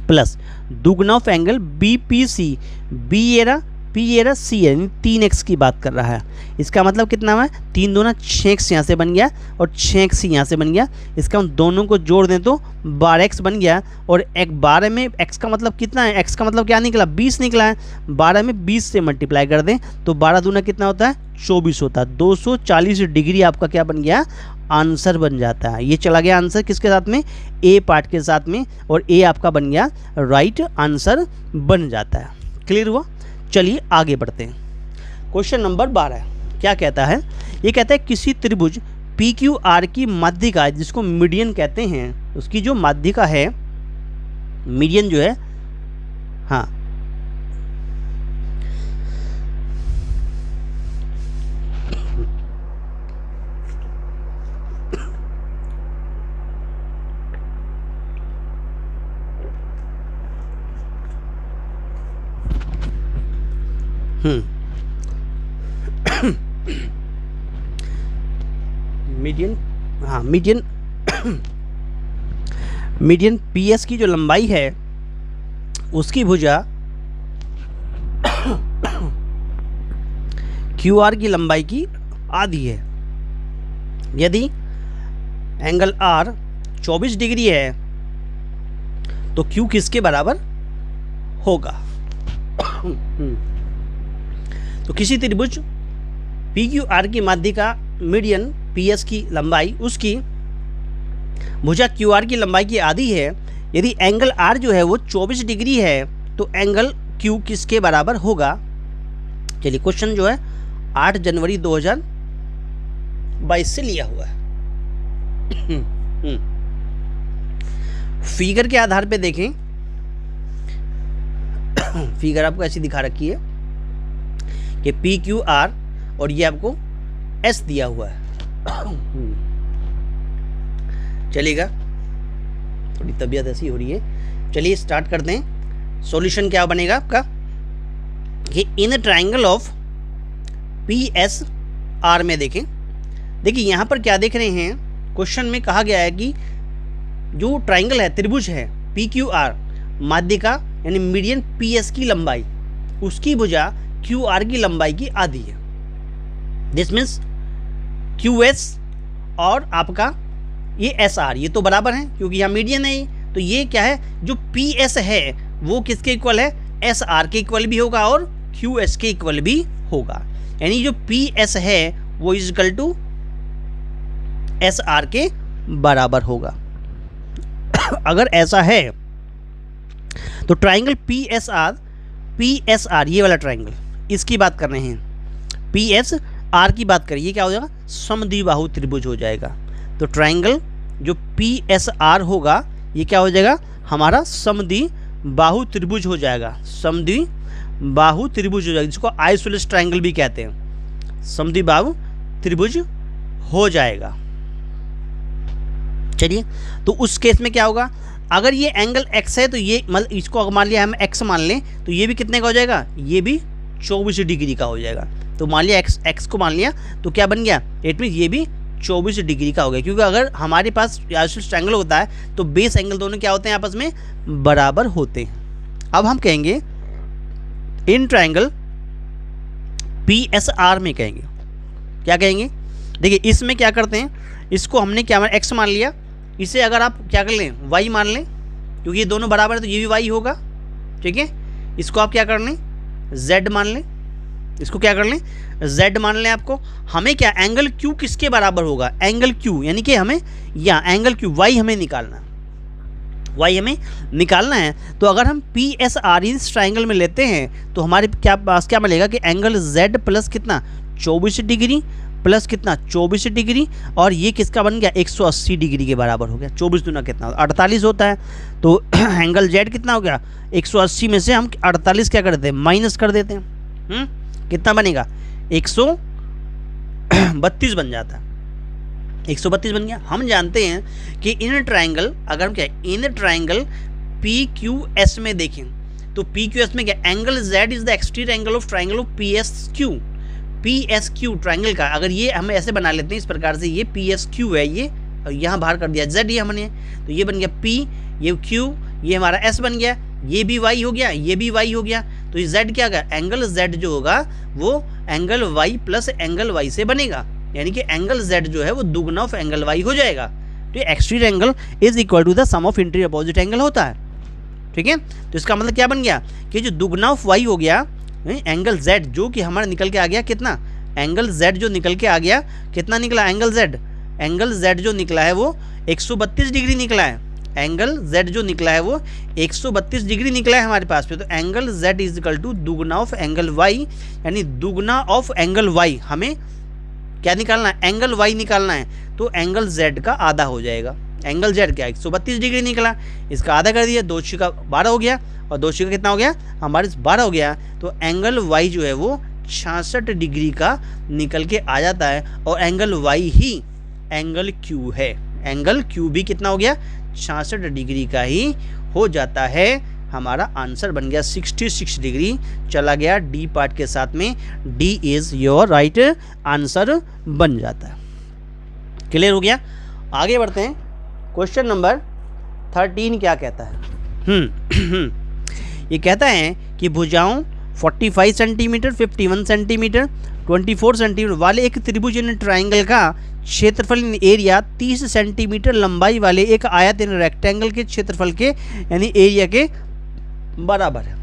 प्लस दुगना of angle B P C, B ये रहा, पी ये रहा, सी यानी 3x की बात कर रहा है। इसका मतलब कितना हुआ, 3 दूना 6x यहाँ से बन गया और 6x यहाँ से बन गया। इसका हम दोनों को जोड़ दें तो 12x बन गया और 12 में x का मतलब कितना है, x का मतलब क्या निकला, 20 निकला है। 12 में 20 से मल्टीप्लाई कर दें तो 12 दूना कितना होता है, 24 होता है। 240 डिग्री आपका क्या बन गया, आंसर बन जाता है। ये चला गया आंसर किसके साथ में, ए पार्ट के साथ में, और ए आपका बन गया राइट आंसर बन जाता है। क्लियर हुआ, चलिए आगे बढ़ते हैं। क्वेश्चन नंबर 12 क्या कहता है, ये कहता है किसी त्रिभुज पी क्यू आर की माध्यिका जिसको मीडियन कहते हैं, उसकी जो माध्यिका है, मीडियन जो है, हाँ मीडियन, हाँ मीडियन मीडियन पीएस की जो लंबाई है उसकी भुजा क्यूआर की लंबाई की आधी है। यदि एंगल आर 24 डिग्री है तो क्यू किसके बराबर होगा? तो किसी त्रिभुज पी क्यू आर की माध्यिका मीडियन पीएस की लंबाई उसकी भुजा क्यू आर की लंबाई की आधी है। यदि एंगल आर जो है वो 24 डिग्री है तो एंगल क्यू किसके बराबर होगा? चलिए क्वेश्चन जो है 8 जनवरी 2022 से लिया हुआ है। फिगर के आधार पे देखें, फिगर आपको ऐसी दिखा रखी है कि पी क्यू आर और ये आपको एस दिया हुआ है। चलेगा, थोड़ी तबीयत ऐसी हो रही है। चलिए स्टार्ट करते हैं। सॉल्यूशन क्या बनेगा आपका कि in triangle of P S R में देखें, देखिए यहाँ पर क्या देख रहे हैं, क्वेश्चन में कहा गया है कि जो ट्राइंगल है, त्रिभुज है पी क्यू आर, माध्यिका यानी मीडियन पी एस की लंबाई उसकी भुजा क्यू आर की लंबाई की आधी है। दिस मीन्स क्यू एस और आपका ये एस आर ये तो बराबर हैं क्योंकि यहाँ मीडियन है। तो ये क्या है, जो पी एस है वो किसके इक्वल है? एस आर के इक्वल भी होगा और क्यू एस के इक्वल भी होगा। यानी जो पी एस है वो is equal to S R के बराबर होगा। अगर ऐसा है तो ट्राइंगल पी एस आर ये वाला ट्राइंगल, इसकी बात कर रहे हैं, पी एस आर की बात करिए, क्या हो जाएगा? समद्विबाहु त्रिभुज हो जाएगा। तो ट्राइंगल जो पी एस आर होगा ये क्या हो जाएगा? हमारा समद्विबाहु त्रिभुज हो जाएगा। समद्विबाहु त्रिभुज हो जाएगा, जिसको आइसोसेलेस ट्राइंगल भी कहते हैं। समद्विबाहु त्रिभुज हो जाएगा। चलिए, तो उस केस में क्या होगा? अगर ये एंगल x है तो ये मतलब इसको अगर मान लिया हम x मान लें तो ये भी कितने का हो जाएगा? ये भी 24 डिग्री का हो जाएगा। तो मान लिया x को मान लिया तो क्या बन गया? इट मीन ये भी 24 डिग्री का हो गया, क्योंकि अगर हमारे पास आइसोसेलेस ट्रायंगल होता है तो बेस एंगल दोनों क्या होते हैं? आपस में बराबर होते हैं। अब हम कहेंगे इन ट्रायंगल PSR में कहेंगे, क्या कहेंगे? देखिए इसमें क्या करते हैं, इसको हमने क्या मान x मान लिया, इसे अगर आप क्या कर लें y मान लें, क्योंकि ये दोनों बराबर है तो ये भी y होगा। ठीक है, इसको आप क्या कर लें z मान लें, इसको क्या कर लें z मान लें। आपको हमें क्या एंगल q किसके बराबर होगा? एंगल q, यानी कि हमें यहाँ एंगल q y हमें निकालना है, y हमें निकालना है। तो अगर हम PSR इस ट्राइंगल में लेते हैं तो हमारे क्या पास क्या मिलेगा कि एंगल z प्लस कितना 24 डिग्री प्लस कितना 24 डिग्री, और ये किसका बन गया 180 डिग्री के बराबर हो गया। 24 दूना कितना 48 होता है, तो एंगल z कितना हो गया 180 में से हम 48 क्या कर देते हैं माइनस कर देते हैं। कितना बनेगा 132 बन जाता है, 132 बन गया। हम जानते हैं कि इन ट्राइंगल अगर हम क्या इन ट्राइंगल PQS में देखें तो PQS में क्या angle z is the exterior angle of triangle of PSQ triangle का। अगर ये हम ऐसे बना लेते हैं इस प्रकार से, ये PSQ है, ये यहाँ बाहर कर दिया z, ये हमने तो ये बन गया P, ये Q, ये हमारा S बन गया, ये भी y हो गया, ये भी y हो गया। तो ये z क्या होगा एंगल z जो होगा वो angle y plus angle y से बनेगा, यानी कि एंगल z जो है वो दुगना ऑफ एंगल y हो जाएगा। तो exterior angle is equal to the sum of interior opposite angle होता है। ठीक है, तो इसका मतलब क्या बन गया कि जो दुगना ऑफ y हो गया एंगल z जो कि हमारा निकल के आ गया कितना, एंगल z जो निकल के आ गया कितना निकला एंगल z जो निकला है वो 132 डिग्री निकला है। एंगल z जो निकला है वो 132 डिग्री निकला है हमारे पास पे। तो angle z is equal to दुगना ऑफ एंगल y, यानी दुगना ऑफ एंगल y। हमें क्या निकालना है एंगल y निकालना है, तो एंगल z का आधा हो जाएगा। एंगल z क्या 132 डिग्री निकला, इसका आधा कर दिया, 2 का 12 हो गया, और 2 का कितना हो गया हमारे 12 हो गया। तो एंगल y जो है वो 66 डिग्री का निकल के आ जाता है, और एंगल y ही एंगल q है। एंगल q भी कितना हो गया 66 डिग्री का ही हो जाता है। हमारा आंसर बन गया 66 डिग्री, चला गया डी पार्ट के साथ में, D is your right answer बन जाता है। क्लियर हो गया। आगे बढ़ते हैं, क्वेश्चन नंबर 13 क्या कहता है? ये कहता है कि भुजाओं 45 सेंटीमीटर, 51 सेंटीमीटर, 24 सेंटीमीटर वाले एक त्रिभुज यानी ट्राइंगल का क्षेत्रफल एरिया 30 सेंटीमीटर लंबाई वाले एक आयत यानी रेक्टेंगल के क्षेत्रफल के यानी एरिया के बराबर है।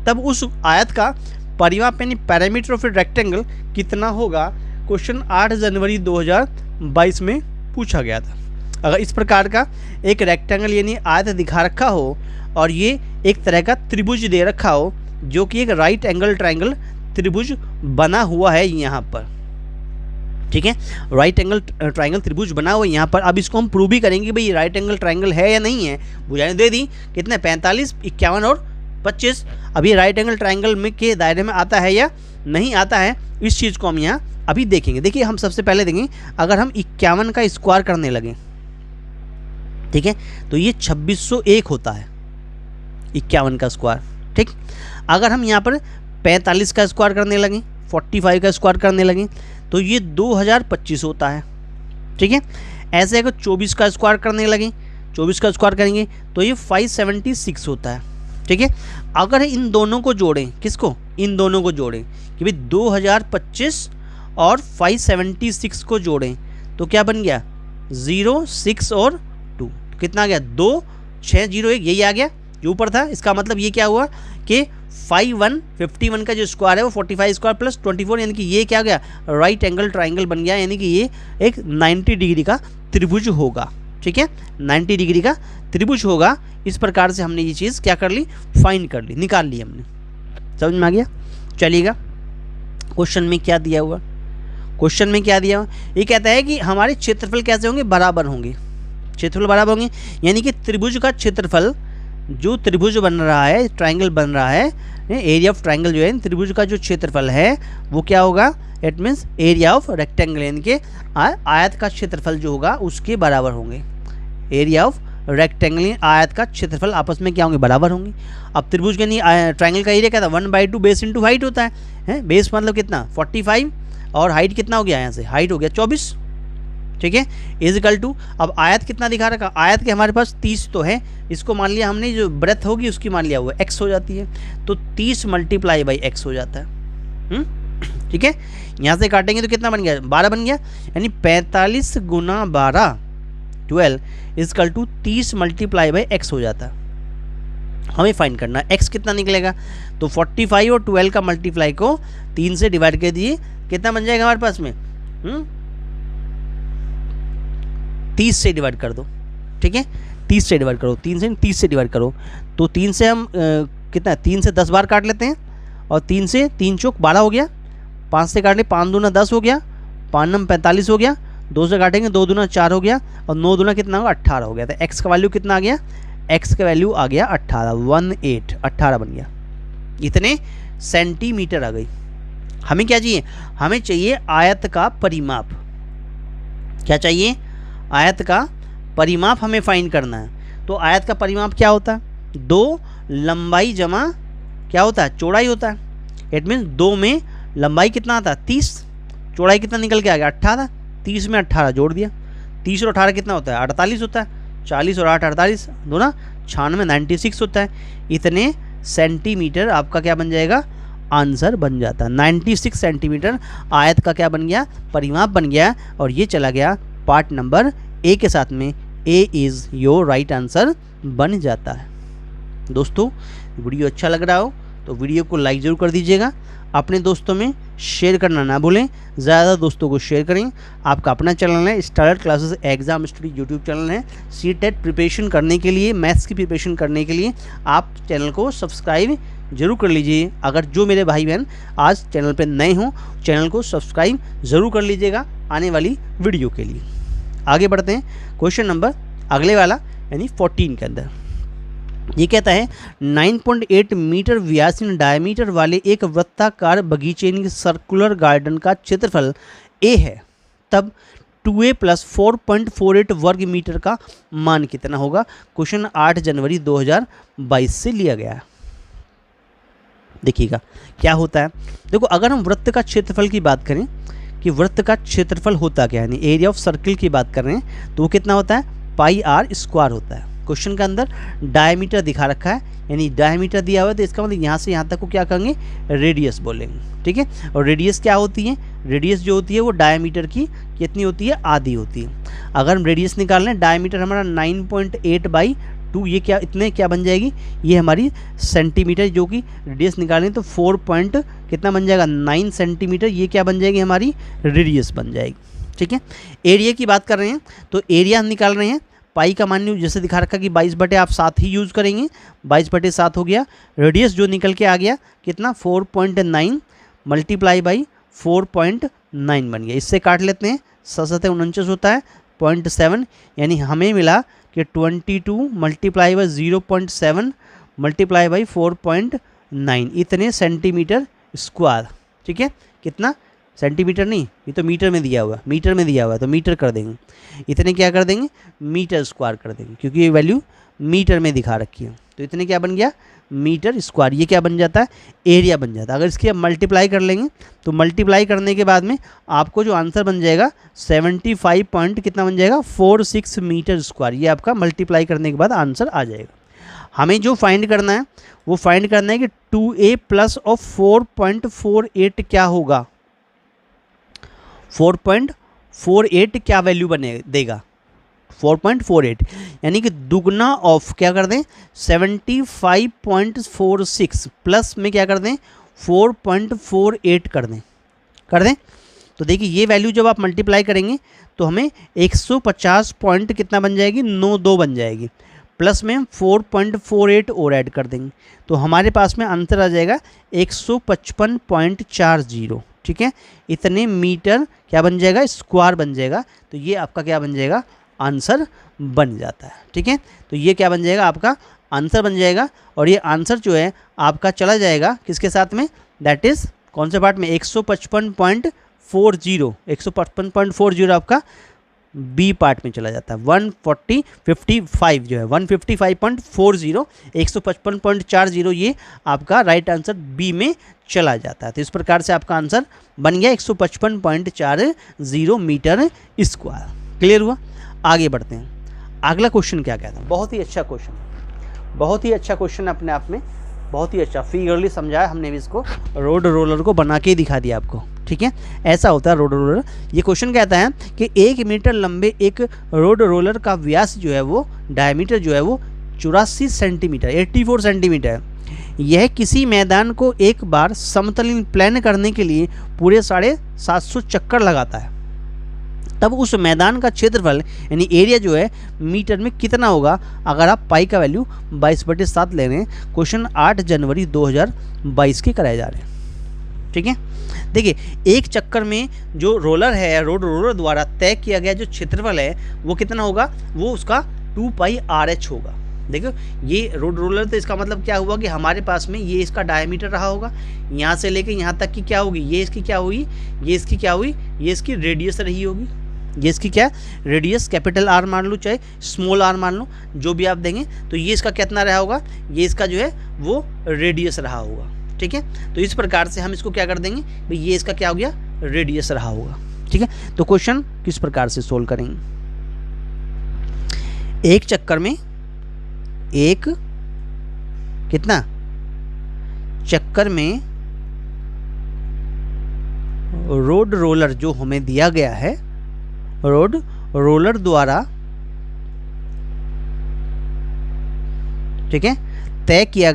तब उस आयत का परिमाप यानी पैरामीटर ऑफ रेक्टेंगल कितना होगा? क्वेश्चन 8 जनवरी 2022 में पूछा गया था। अगर इस प्रकार का एक रेक्टेंगल यानी आयत दिखा रखा हो और ये एक तरह का त्रिभुज दे रखा हो जो कि एक राइट एंगल ट्राइंगल त्रिभुज बना हुआ है यहाँ पर, ठीक है, राइट एंगल ट्राइंगल त्रिभुज बना हुआ है यहाँ पर। अब इसको हम प्रूव भी करेंगे भाई राइट एंगल ट्राइंगल है या नहीं है। भुजाएं दे दी कितने, 45, 51 और 25। अब ये राइट एंगल ट्राइंगल में के दायरे में आता है या नहीं आता है, इस चीज़ को हम यहाँ अभी देखेंगे। देखिए हम सबसे पहले देखेंगे, अगर हम 51 का स्क्वायर करने लगे, ठीक है, तो ये 2601 होता है 51 का स्क्वायर, ठीक। अगर हम यहाँ पर 45 का स्क्वायर करने लगे, 45 का स्क्वायर करने लगे, तो ये 2025 होता है, ठीक है। ऐसे अगर 24 का स्क्वायर करने लगे, 24 का स्क्वायर करेंगे तो ये 576 होता है, ठीक है। अगर इन दोनों को जोड़ें, किसको, इन दोनों को जोड़ें कि भाई 2025 और 576 को जोड़ें तो क्या बन गया, 0, 6 और 2, कितना आ गया, 2, 6, 0, 1, यही आ गया जो ऊपर था। इसका मतलब ये क्या हुआ कि 51 का जो स्क्वायर है वो 45 स्क्वायर प्लस 24, यानी कि ये क्या गया, राइट एंगल ट्राइंगल बन गया, यानी कि ये एक 90 डिग्री का त्रिभुज होगा, ठीक है, 90 डिग्री का त्रिभुज होगा। इस प्रकार से हमने ये चीज़ क्या कर ली, फाइंड कर ली, निकाल ली हमने। समझ में आ गया? चलिएगा, क्वेश्चन में क्या दिया हुआ, क्वेश्चन में क्या दिया हुआ, ये कहता है कि हमारे क्षेत्रफल कैसे होंगे, बराबर होंगे, क्षेत्रफल बराबर होंगे, यानी कि त्रिभुज का क्षेत्रफल, जो त्रिभुज बन रहा है, ट्राइंगल बन रहा है, एरिया ऑफ ट्राइंगल जो है त्रिभुज का जो क्षेत्रफल है वो क्या होगा, it means area of rectangle, यानी कि आयत का क्षेत्रफल जो होगा उसके बराबर होंगे। एरिया ऑफ रेक्टेंगल आयत का क्षेत्रफल आपस में क्या होंगे, बराबर होंगे। अब त्रिभुज के नहीं ट्राइंगल का एरिया क्या था, 1/2 बेस इंटू हाइट होता है, बेस मतलब कितना 45 और हाइट कितना हो गया, यहाँ से हाइट हो गया 24, ठीक है, इजिकल टू। अब आयत कितना दिखा रखा, आयत के हमारे पास 30 तो है, इसको मान लिया हमने, जो ब्रेथ होगी उसकी मान लिया हुआ x हो जाती है, तो 30 मल्टीप्लाई बाई x हो जाता है, ठीक है। यहाँ से काटेंगे तो कितना बन गया, 12 बन गया, यानी 45 गुना 12 12 is equal to 30 multiply by x हो जाता है। हमें फाइंड करना है x कितना निकलेगा, तो 45 और 12 का मल्टीप्लाई को 3 से डिवाइड कर दिए, कितना बन जाएगा हमारे पास में, 30 से डिवाइड कर दो, ठीक है, 30 से डिवाइड करो, 3 से 30 से डिवाइड करो, तो 3 से हम कितना, 3 से 10 बार काट लेते हैं, और 3 से 3 चौक 12 हो गया, 5 से काट ले 5 दूना 10 हो गया, 5 नम 45 हो गया, 2 से काटेंगे 2 दूना 4 हो गया, और 9 दूना कितना होगा, 18 हो गया। तो x का वैल्यू कितना आ गया, x का वैल्यू आ गया 18, 18 बन गया, इतने सेंटीमीटर आ गई। हमें क्या चाहिए, हमें चाहिए आयत का परिमाप, क्या चाहिए, आयत का परिमाप हमें फाइंड करना है। तो आयत का परिमाप क्या होता है, 2 लंबाई जमा क्या होता है, चौड़ाई होता है। इट मीन्स 2 में लंबाई कितना आता है 30, चौड़ाई कितना निकल के आ गया 18, 30 में 18 जोड़ दिया, 30 और 18 कितना होता है 48 होता है, 40 और 8 48, दो ना 96, 96 होता है। इतने सेंटीमीटर आपका क्या बन जाएगा, आंसर बन जाता है। 96 सेंटीमीटर आयत का क्या बन गया, परिमाप बन गया, और ये चला गया पार्ट नंबर ए के साथ में। A is your right answer बन जाता है। दोस्तों वीडियो अच्छा लग रहा हो तो वीडियो को लाइक ज़रूर कर दीजिएगा, अपने दोस्तों में शेयर करना ना भूलें, ज़्यादा दोस्तों को शेयर करें। आपका अपना चैनल है start classes exam study YouTube channel है। सीटेट प्रिपरेशन करने के लिए, मैथ्स की प्रिपरेशन करने के लिए आप चैनल को सब्सक्राइब ज़रूर कर लीजिए। अगर जो मेरे भाई बहन आज चैनल पर नए हों, चैनल को सब्सक्राइब ज़रूर कर लीजिएगा आने वाली वीडियो के लिए। आगे बढ़ते हैं, क्वेश्चन नंबर अगले वाला यानी 14 के अंदर ये कहता है 9.8 मीटर व्यासीन डायमीटर वाले एक वृत्ताकार बगीचे यानी सर्कुलर गार्डन का क्षेत्रफल ए है, तब 2a + 4.48 वर्ग मीटर का मान कितना होगा। क्वेश्चन 8 जनवरी 2022 से लिया गया है। देखिएगा क्या होता है, देखो अगर हम वृत्त का क्षेत्रफल की बात करें, कि वृत्त का क्षेत्रफल होता क्या है, यानी एरिया ऑफ सर्किल की बात कर रहे हैं, तो वो कितना होता है, पाई आर स्क्वायर होता है। क्वेश्चन के अंदर डायमीटर दिखा रखा है, यानी डायमीटर दिया हुआ है, तो इसका मतलब यहाँ से यहाँ तक को क्या कहेंगे, रेडियस बोलेंगे, ठीक है। और रेडियस क्या होती है, रेडियस जो होती है वो डायमीटर की कितनी होती है, आधी होती है। अगर हम रेडियस निकाल लें, डायमीटर हमारा 9.8/2, ये क्या इतने क्या बन जाएगी, ये हमारी सेंटीमीटर, जो कि रेडियस निकालें तो 4 पॉइंट कितना बन जाएगा, 9 सेंटीमीटर, ये क्या बन जाएगी, हमारी रेडियस बन जाएगी, ठीक है। एरिया की बात कर रहे हैं, तो एरिया हम निकाल रहे हैं, पाई का मान जैसे दिखा रखा कि 22/7 ही यूज़ करेंगे, 22/7 हो गया। रेडियस जो निकल के आ गया कितना, 4.9 मल्टीप्लाई बाई 4.9 बन गया। इससे काट लेते हैं, 7×7 होता है 0.7, यानी हमें मिला कि 22 मल्टीप्लाई बाई 0.7 मल्टीप्लाई बाई 4.9, इतने सेंटीमीटर स्क्वायर, ठीक है। कितना, सेंटीमीटर नहीं, ये तो मीटर में दिया हुआ है, मीटर में दिया हुआ है तो मीटर कर देंगे, इतने क्या कर देंगे, मीटर स्क्वायर कर देंगे, क्योंकि ये वैल्यू मीटर में दिखा रखी है, तो इतने क्या बन गया, मीटर स्क्वायर। ये क्या बन जाता है, एरिया बन जाता है। अगर इसकी अब मल्टीप्लाई कर लेंगे, तो मल्टीप्लाई करने के बाद में आपको जो आंसर बन जाएगा 75 पॉइंट कितना बन जाएगा, 46 मीटर स्क्वायर। ये आपका मल्टीप्लाई करने के बाद आंसर आ जाएगा। हमें जो फाइंड करना है वो फाइंड करना है कि 2a प्लस ऑफ 4.48 क्या होगा, 4.48 क्या वैल्यू बने देगा, 4.48, यानी कि दुगना ऑफ क्या कर दें, 75.46 प्लस में क्या कर दें, 4.48 कर दें। तो देखिए ये वैल्यू जब आप मल्टीप्लाई करेंगे तो हमें 150 पॉइंट कितना बन जाएगी, 92 बन जाएगी, प्लस में 4.48 और ऐड कर देंगे, तो हमारे पास में आंसर आ जाएगा 155.40, ठीक है। इतने मीटर क्या बन जाएगा, स्क्वायर बन जाएगा। तो ये आपका क्या बन जाएगा, आंसर बन जाता है, ठीक है। तो ये क्या बन जाएगा, आपका आंसर बन जाएगा। और ये आंसर जो है आपका चला जाएगा किसके साथ में, दैट इज़ कौन से पार्ट में, 155.40, 155.40 आपका बी पार्ट में चला जाता है। 155 जो है 155.40, 155.40 ये आपका राइट आंसर बी में चला जाता है। तो इस प्रकार से आपका आंसर बन गया 155.40 मीटर स्क्वायर। क्लियर हुआ। आगे बढ़ते हैं। अगला क्वेश्चन क्या कहता है, बहुत ही अच्छा क्वेश्चन, बहुत ही अच्छा क्वेश्चन अपने आप में, बहुत ही अच्छा फिगरली समझाया हमने भी इसको, रोड रोलर को बना के दिखा दिया आपको, ठीक है। ऐसा होता है रोड रोलर। ये क्वेश्चन कहता है कि 1 मीटर लंबे एक रोड रोलर का व्यास जो है वो, डायमीटर जो है वो 84 सेंटीमीटर 84 सेंटीमीटर है। यह किसी मैदान को एक बार समतलीन प्लान करने के लिए पूरे 750 चक्कर लगाता है, तब उस मैदान का क्षेत्रफल यानी एरिया जो है मीटर में कितना होगा, अगर आप पाई का वैल्यू 22/7 ले रहे हैं। क्वेश्चन 8 जनवरी 2022 के कराए जा रहे हैं, ठीक है। देखिए एक चक्कर में जो रोलर है, रोड रोलर द्वारा तय किया गया जो क्षेत्रफल है वो कितना होगा, वो उसका 2πRH होगा। देखो ये रोड रोलर, तो इसका मतलब क्या हुआ कि हमारे पास में ये इसका डायमीटर रहा होगा, यहाँ से लेके यहाँ तक की क्या होगी, ये इसकी क्या हुई, ये इसकी क्या हुई, ये इसकी रेडियस रही होगी। ये इसकी क्या रेडियस, कैपिटल आर मान लो चाहे स्मॉल आर मान लो, जो भी आप देंगे, तो ये इसका कितना रहा होगा, ये इसका जो है वो रेडियस रहा होगा, ठीक है। तो इस प्रकार से हम इसको क्या कर देंगे भाई, ये इसका क्या हो गया, रेडियस रहा होगा, ठीक है। तो क्वेश्चन किस प्रकार से सोल्व करेंगे, एक चक्कर में एक कितना चक्कर में रोड रोलर जो हमें दिया गया है, रोड रोलर द्वारा, ठीक है, तय किया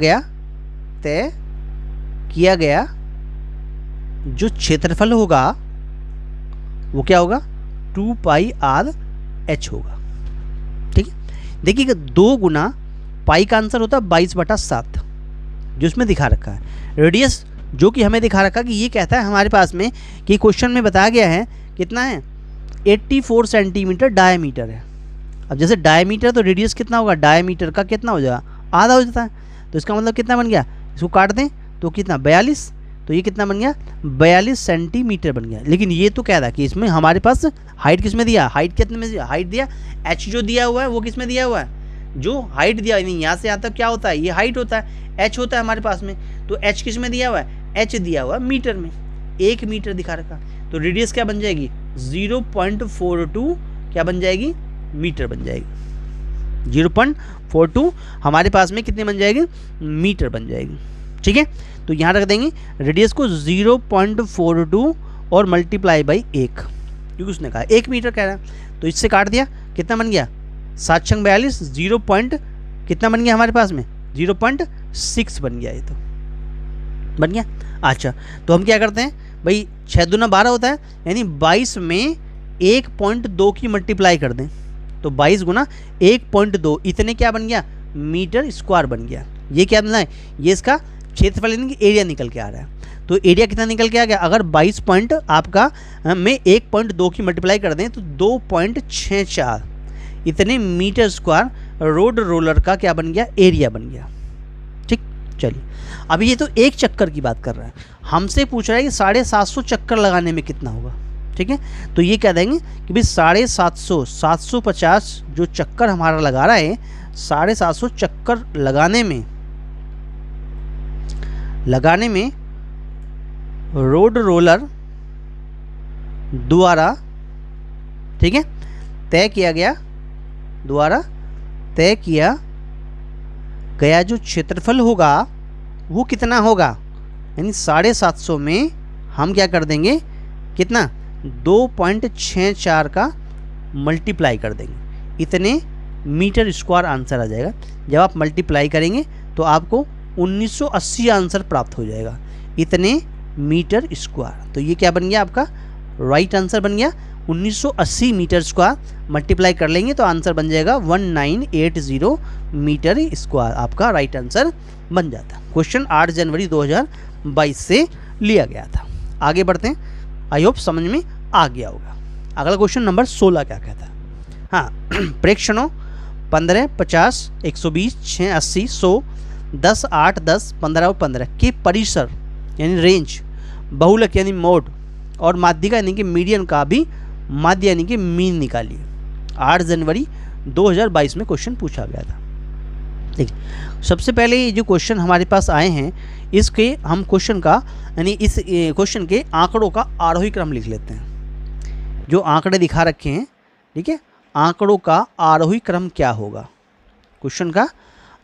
गया जो क्षेत्रफल होगा वो क्या होगा, 2πRH होगा, ठीक है। देखिएगा 2 गुना पाई का आंसर होता है 22/7 जो इसमें दिखा रखा है। रेडियस जो कि हमें दिखा रखा कि ये कहता है हमारे पास में कि क्वेश्चन में बताया गया है कितना है, 84 सेंटीमीटर डायमीटर है। अब जैसे डायमीटर तो रेडियस कितना होगा, डायमीटर का कितना हो जाएगा, आधा हो जाता है। तो इसका मतलब कितना बन गया, इसको काट दें तो कितना 42, तो ये कितना बन गया 42 सेंटीमीटर बन गया। लेकिन ये तो कह रहा कि इसमें हमारे पास हाइट किस में दिया, हाइट कितने में दिया, हाइट दिया h जो दिया हुआ है वो किस में दिया हुआ है, जो हाइट दिया है, यहाँ से यहाँ तक क्या होता है, ये हाइट होता है, h होता है हमारे पास में। तो h किस में दिया हुआ है, h दिया हुआ है मीटर में, 1 मीटर दिखा रखा। तो रेडियस क्या बन जाएगी 0.42 क्या बन जाएगी मीटर बन जाएगी। 0.42 हमारे पास में कितने बन जाएगी मीटर बन जाएगी। ठीक है, तो यहाँ रख देंगे रेडियस को 0.42 और मल्टीप्लाई बाई 1, क्योंकि उसने कहा 1 मीटर कह रहा है, तो इससे काट दिया, कितना बन गया 7 छंग 42, 0 पॉइंट कितना बन गया हमारे पास में 0.6 बन गया, ये तो बन गया। अच्छा, तो हम क्या करते हैं भाई 6 दूना 12 होता है, यानी 22 में 1.2 की मल्टीप्लाई कर दें, तो 22 गुना 1.2 इतने क्या बन गया मीटर स्क्वायर बन गया। ये क्या बना है, ये इसका क्षेत्रफल यानी कि एरिया निकल के आ रहा है। तो एरिया कितना निकल के आ गया, अगर 22 पॉइंट आपका में 1.2 की मल्टीप्लाई कर दें तो 2.64 इतने मीटर स्क्वायर रोड रोलर का क्या बन गया एरिया बन गया। ठीक, चलिए अभी ये तो एक चक्कर की बात कर रहा है, हमसे पूछ रहा है कि 750 चक्कर लगाने में कितना होगा। ठीक है, तो ये कह देंगे कि भाई 750 750 जो चक्कर हमारा लगा रहा है, 750 चक्कर लगाने में रोड रोलर द्वारा, ठीक है, तय किया गया जो क्षेत्रफल होगा वो कितना होगा, यानी 750 में हम क्या कर देंगे कितना 2.64 का मल्टीप्लाई कर देंगे, इतने मीटर स्क्वायर आंसर आ जाएगा। जब आप मल्टीप्लाई करेंगे तो आपको 1980 आंसर प्राप्त हो जाएगा, इतने मीटर स्क्वायर। तो ये क्या बन गया आपका राइट आंसर बन गया 1980 मीटर स्क्वायर। मल्टीप्लाई कर लेंगे तो आंसर बन जाएगा 1980 मीटर स्क्वायर, आपका राइट आंसर बन जाता। क्वेश्चन 8 जनवरी 2022 से लिया गया था। आगे बढ़ते हैं, आई होप समझ में आ गया होगा। अगला क्वेश्चन नंबर 16 क्या कहता है। हाँ, प्रेक्षणों 15, 50, 120, 6, 80, 100, 10, 8, 10, 15 और 15 के परिसर यानी रेंज, बहुलक यानी मोड और माध्यिका यानी कि मीडियन का भी माध्य यानी कि मीन निकालिए। 8 जनवरी 2022 में क्वेश्चन पूछा गया था। देखिए, सबसे पहले ये जो क्वेश्चन हमारे पास आए हैं, इसके हम क्वेश्चन का यानी इस क्वेश्चन के आंकड़ों का आरोही क्रम लिख लेते हैं। जो आंकड़े दिखा रखे हैं, ठीक है, आंकड़ों का आरोही क्रम क्या होगा, क्वेश्चन का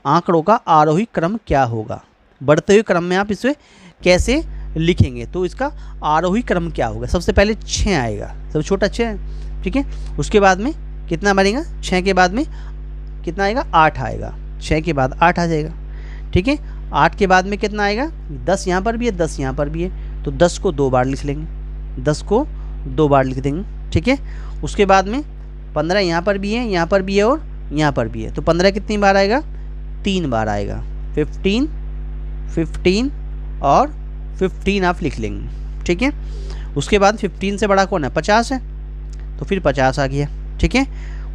आंकड़ों का आरोही क्रम क्या होगा, बढ़ते हुए क्रम में आप इसे कैसे लिखेंगे, तो इसका आरोही क्रम क्या होगा। सबसे पहले 6 आएगा, सबसे छोटा 6 है, ठीक है। उसके बाद में कितना बनेगा, 6 के बाद में कितना आएगा 8 आएगा, 6 के बाद 8 आ जाएगा, ठीक है। 8 के बाद में कितना आएगा 10, यहाँ पर भी है 10 यहाँ पर भी है, तो 10 को 2 बार लिख लेंगे, 10 को 2 बार लिख देंगे, ठीक है। उसके बाद में 15 यहाँ पर भी है, यहाँ पर भी है और यहाँ पर भी है, तो 15 कितनी बार आएगा 3 बार आएगा। 15 15 और 15 आप लिख लेंगे, ठीक है। उसके बाद 15 से बड़ा कौन है 50 है, तो फिर 50 आ गया, ठीक है।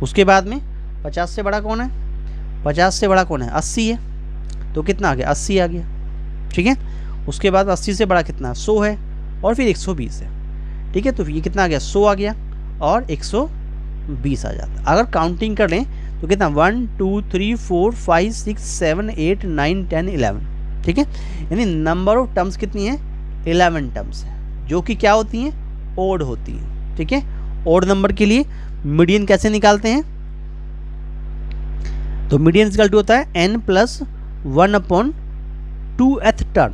उसके बाद में 50 से बड़ा कौन है, 50 से बड़ा कौन है 80 है, तो कितना आ गया 80 आ गया, ठीक है। उसके बाद 80 से बड़ा कितना 100 है और फिर 120 है, ठीक है। तो ये कितना आ गया 100 आ गया और 120 आ जाता। अगर काउंटिंग कर लें तो कितना 1 2 3 4 5 6 7 8 9 10 11, ठीक है। यानी नंबर ऑफ टर्म्स कितनी है 11 टर्म्स है, जो कि क्या होती हैं ओड होती हैं, ठीक है। ओड नंबर के लिए मीडियन कैसे निकालते हैं, तो मीडियन इक्वल टू होता है n+1/2th टर्म,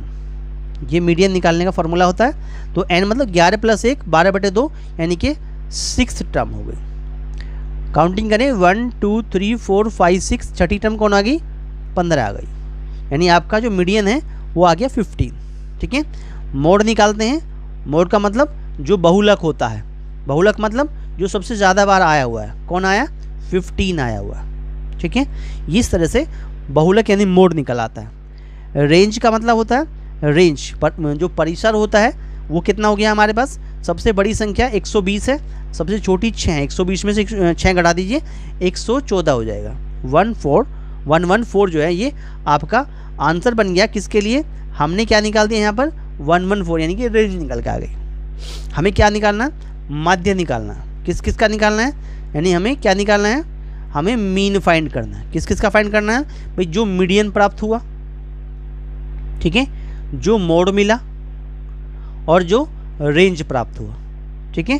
ये मीडियन निकालने का फॉर्मूला होता है। तो n मतलब 11 + 1 12/2 यानी कि 6 टर्म हो गई। काउंटिंग करें 1 2 3 4 5 6, छठी टर्म कौन आ गई 15 आ गई, यानी आपका जो मीडियन है वो आ गया 15, ठीक है। मोड निकालते हैं, मोड का मतलब जो बहुलक होता है, बहुलक मतलब जो सबसे ज़्यादा बार आया हुआ है, कौन आया 15 आया हुआ है, ठीक है। इस तरह से बहुलक यानी मोड निकल आता है। रेंज का मतलब होता है रेंज पर जो परिसर होता है वो कितना हो गया हमारे पास, सबसे बड़ी संख्या 120 है, सबसे छोटी 6 है, 120 में से 6 घटा दीजिए 114 हो जाएगा। 114 जो है ये आपका आंसर बन गया। किसके लिए हमने क्या निकाल दिया यहाँ पर 114, यानी कि रेंज निकल के आ गई। हमें क्या निकालना, माध्य निकालना। किस किस का निकालना है, यानी हमें क्या निकालना है, हमें मीन फाइंड करना है। किस किस का फाइंड करना है भाई, जो मीडियन प्राप्त हुआ, ठीक है, जो मोड मिला और जो रेंज प्राप्त हुआ, ठीक है,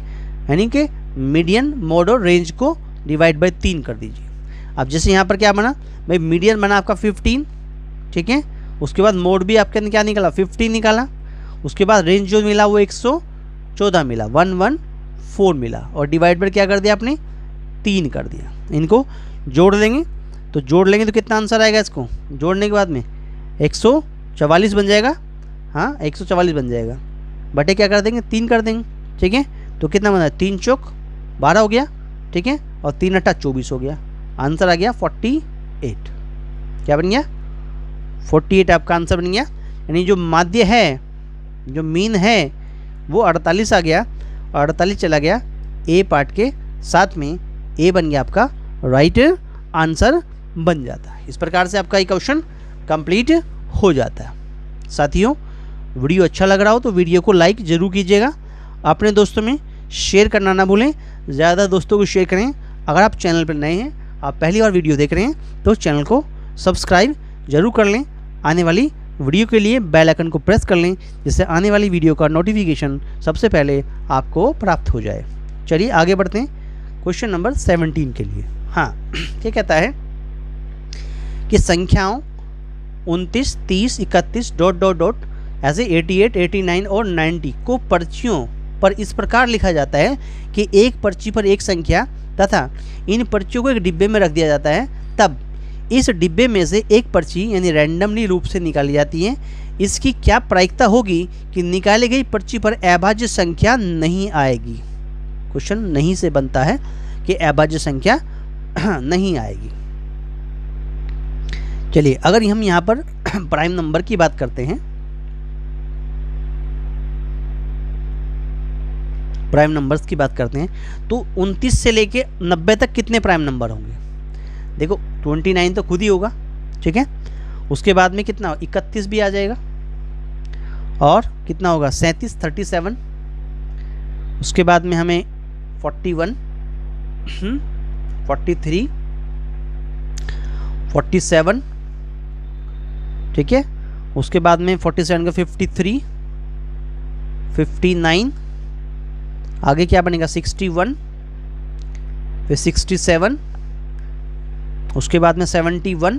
यानी कि मीडियन, मोड और रेंज को डिवाइड बाय 3 कर दीजिए। अब जैसे यहाँ पर क्या बना भाई, मीडियन बना आपका 15, ठीक है, उसके बाद मोड भी आपके क्या निकला 15 निकाला, उसके बाद रेंज जो मिला वो 114 मिला, 114 मिला, और डिवाइड बाय क्या कर दिया आपने 3 कर दिया। इनको जोड़ लेंगे तो कितना आंसर आएगा, इसको जोड़ने के बाद में 144 बन जाएगा। हाँ 144 बन जाएगा, बटे क्या कर देंगे 3 कर देंगे, ठीक है। तो कितना बना, 3 चौक 12 हो गया, ठीक है, और 3 अट्ठा 24 हो गया। आंसर आ गया 48। क्या बन गया 48 आपका आंसर बन गया। यानी जो माध्य है, जो मीन है वो 48 आ गया, और 48 चला गया ए पार्ट के साथ में, ए बन गया आपका राइट आंसर बन जाता है। इस प्रकार से आपका ये क्वेश्चन कंप्लीट हो जाता है। साथियों, वीडियो अच्छा लग रहा हो तो वीडियो को लाइक ज़रूर कीजिएगा, अपने दोस्तों में शेयर करना ना भूलें, ज़्यादा दोस्तों को शेयर करें। अगर आप चैनल पर नए हैं, आप पहली बार वीडियो देख रहे हैं, तो चैनल को सब्सक्राइब जरूर कर लें। आने वाली वीडियो के लिए बेल आइकन को प्रेस कर लें, जिससे आने वाली वीडियो का नोटिफिकेशन सबसे पहले आपको प्राप्त हो जाए। चलिए आगे बढ़ते हैं क्वेश्चन नंबर 17 के लिए। हाँ, क्या कहता है कि संख्याओं 29, 30, 31 ... ऐसे 88, 89 और 90 को पर्चियों पर इस प्रकार लिखा जाता है कि एक पर्ची पर एक संख्या तथा इन पर्चियों को एक डिब्बे में रख दिया जाता है। तब इस डिब्बे में से एक पर्ची यानी रैंडमली रूप से निकाली जाती है। इसकी क्या प्रायिकता होगी कि निकाली गई पर्ची पर अभाज्य संख्या नहीं आएगी। क्वेश्चन नहीं से बनता है कि अभाज्य संख्या नहीं आएगी। चलिए अगर हम यहाँ पर प्राइम नंबर की बात करते हैं, प्राइम नंबर्स की बात करते हैं, तो 29 से लेके 90 तक कितने प्राइम नंबर होंगे। देखो 29 तो खुद ही होगा, ठीक है, उसके बाद में कितना 31 भी आ जाएगा, और कितना होगा 37, 37, उसके बाद में हमें 41, 43, 47, ठीक है, उसके बाद में 47 का 53, 59, आगे क्या बनेगा 61, फिर 67, उसके बाद में 71,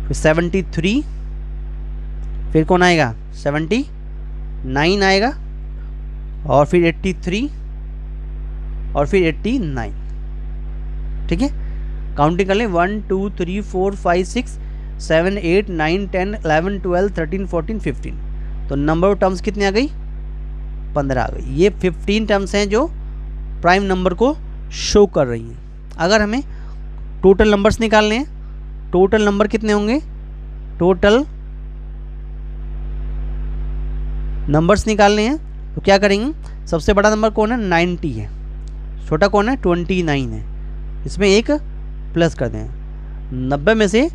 फिर 73, फिर कौन आएगा 79 आएगा, और फिर 83, और फिर 89, ठीक है। काउंटिंग कर लें 1 2 3 4 5 6 7 8 9 10 11 12 13 14 15। तो नंबर ऑफ टर्म्स कितने आ गई 15 आ गई। ये 15 टर्म्स हैं जो प्राइम नंबर को शो कर रही हैं। अगर हमें टोटल नंबर्स निकालने हैं, टोटल नंबर कितने होंगे, टोटल नंबर्स निकालने हैं तो क्या करेंगे, सबसे बड़ा नंबर कौन है 90 है, छोटा कौन है 29 है, इसमें एक प्लस कर दें। 90 में से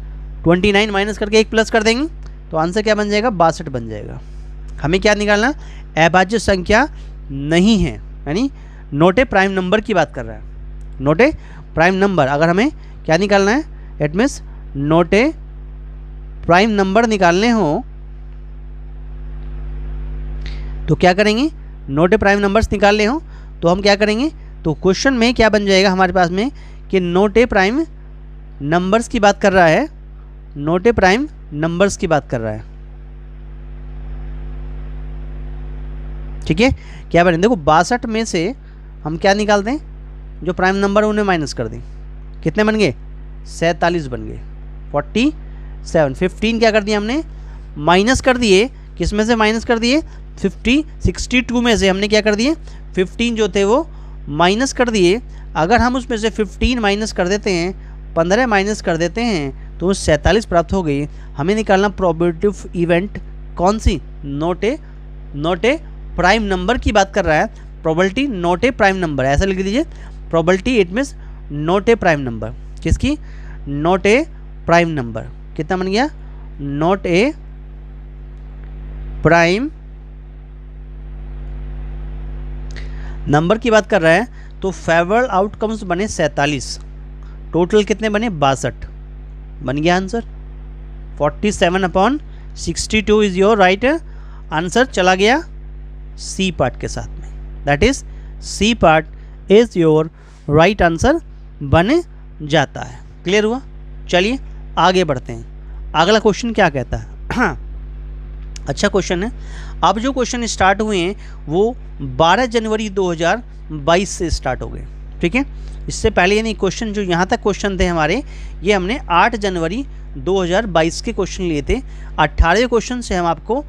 29 माइनस करके एक प्लस कर देंगे तो आंसर क्या बन जाएगा 62 बन जाएगा। हमें क्या निकालना, अभाज्य संख्या नहीं है, यानी नोट ए प्राइम नंबर की बात कर रहा है, नोट ए प्राइम नंबर। अगर हमें क्या निकालना है, it means note A prime number निकालने हो तो क्या करेंगे, नोट ए प्राइम नंबर्स निकालने हो तो हम क्या करेंगे, तो क्वेश्चन में क्या बन जाएगा हमारे पास में कि नोट ए प्राइम नंबर्स की बात कर रहा है, नोट ए प्राइम नंबर्स की बात कर रहा है, ठीक है। क्या बने, देखो 62 में से हम क्या निकालते हैं, जो प्राइम नंबर है उन्हें माइनस कर दें, कितने बन गए 47 बन गए, 47। 15 क्या कर दिया हमने माइनस कर दिए, किस में से माइनस कर दिए 62 में से हमने क्या कर दिए 15 जो थे वो माइनस कर दिए। अगर हम उसमें से 15 माइनस कर देते हैं, 15 माइनस कर देते हैं तो 47 प्राप्त हो गई। हमें निकालना प्रोबेबिलिटी इवेंट कौन सी, नोट ए प्राइम नंबर की बात कर रहा है, प्रोबेबिलिटी नोट ए प्राइम नंबर, ऐसा लिख दीजिए probability it means note A prime number, किसकी नोट ए प्राइम नंबर, कितना बन गया नोट ए प्राइम नंबर की बात कर रहा है। तो फेवरेबल आउटकम्स बने 47, टोटल कितने बने 62, बन गया answer 47/62 is your right answer, चला गया सी पार्ट के साथ में। That is C part is your right answer बन जाता है। क्लियर हुआ? चलिए आगे बढ़ते हैं। अगला क्वेश्चन क्या कहता है? अच्छा क्वेश्चन है। अब जो क्वेश्चन स्टार्ट हुए हैं वो 12 जनवरी 2022 से स्टार्ट हो गए, ठीक है। इससे पहले यानी क्वेश्चन जो यहाँ तक क्वेश्चन थे हमारे, ये हमने 8 जनवरी 2022 के क्वेश्चन लिए थे। 18वें क्वेश्चन से हम आपको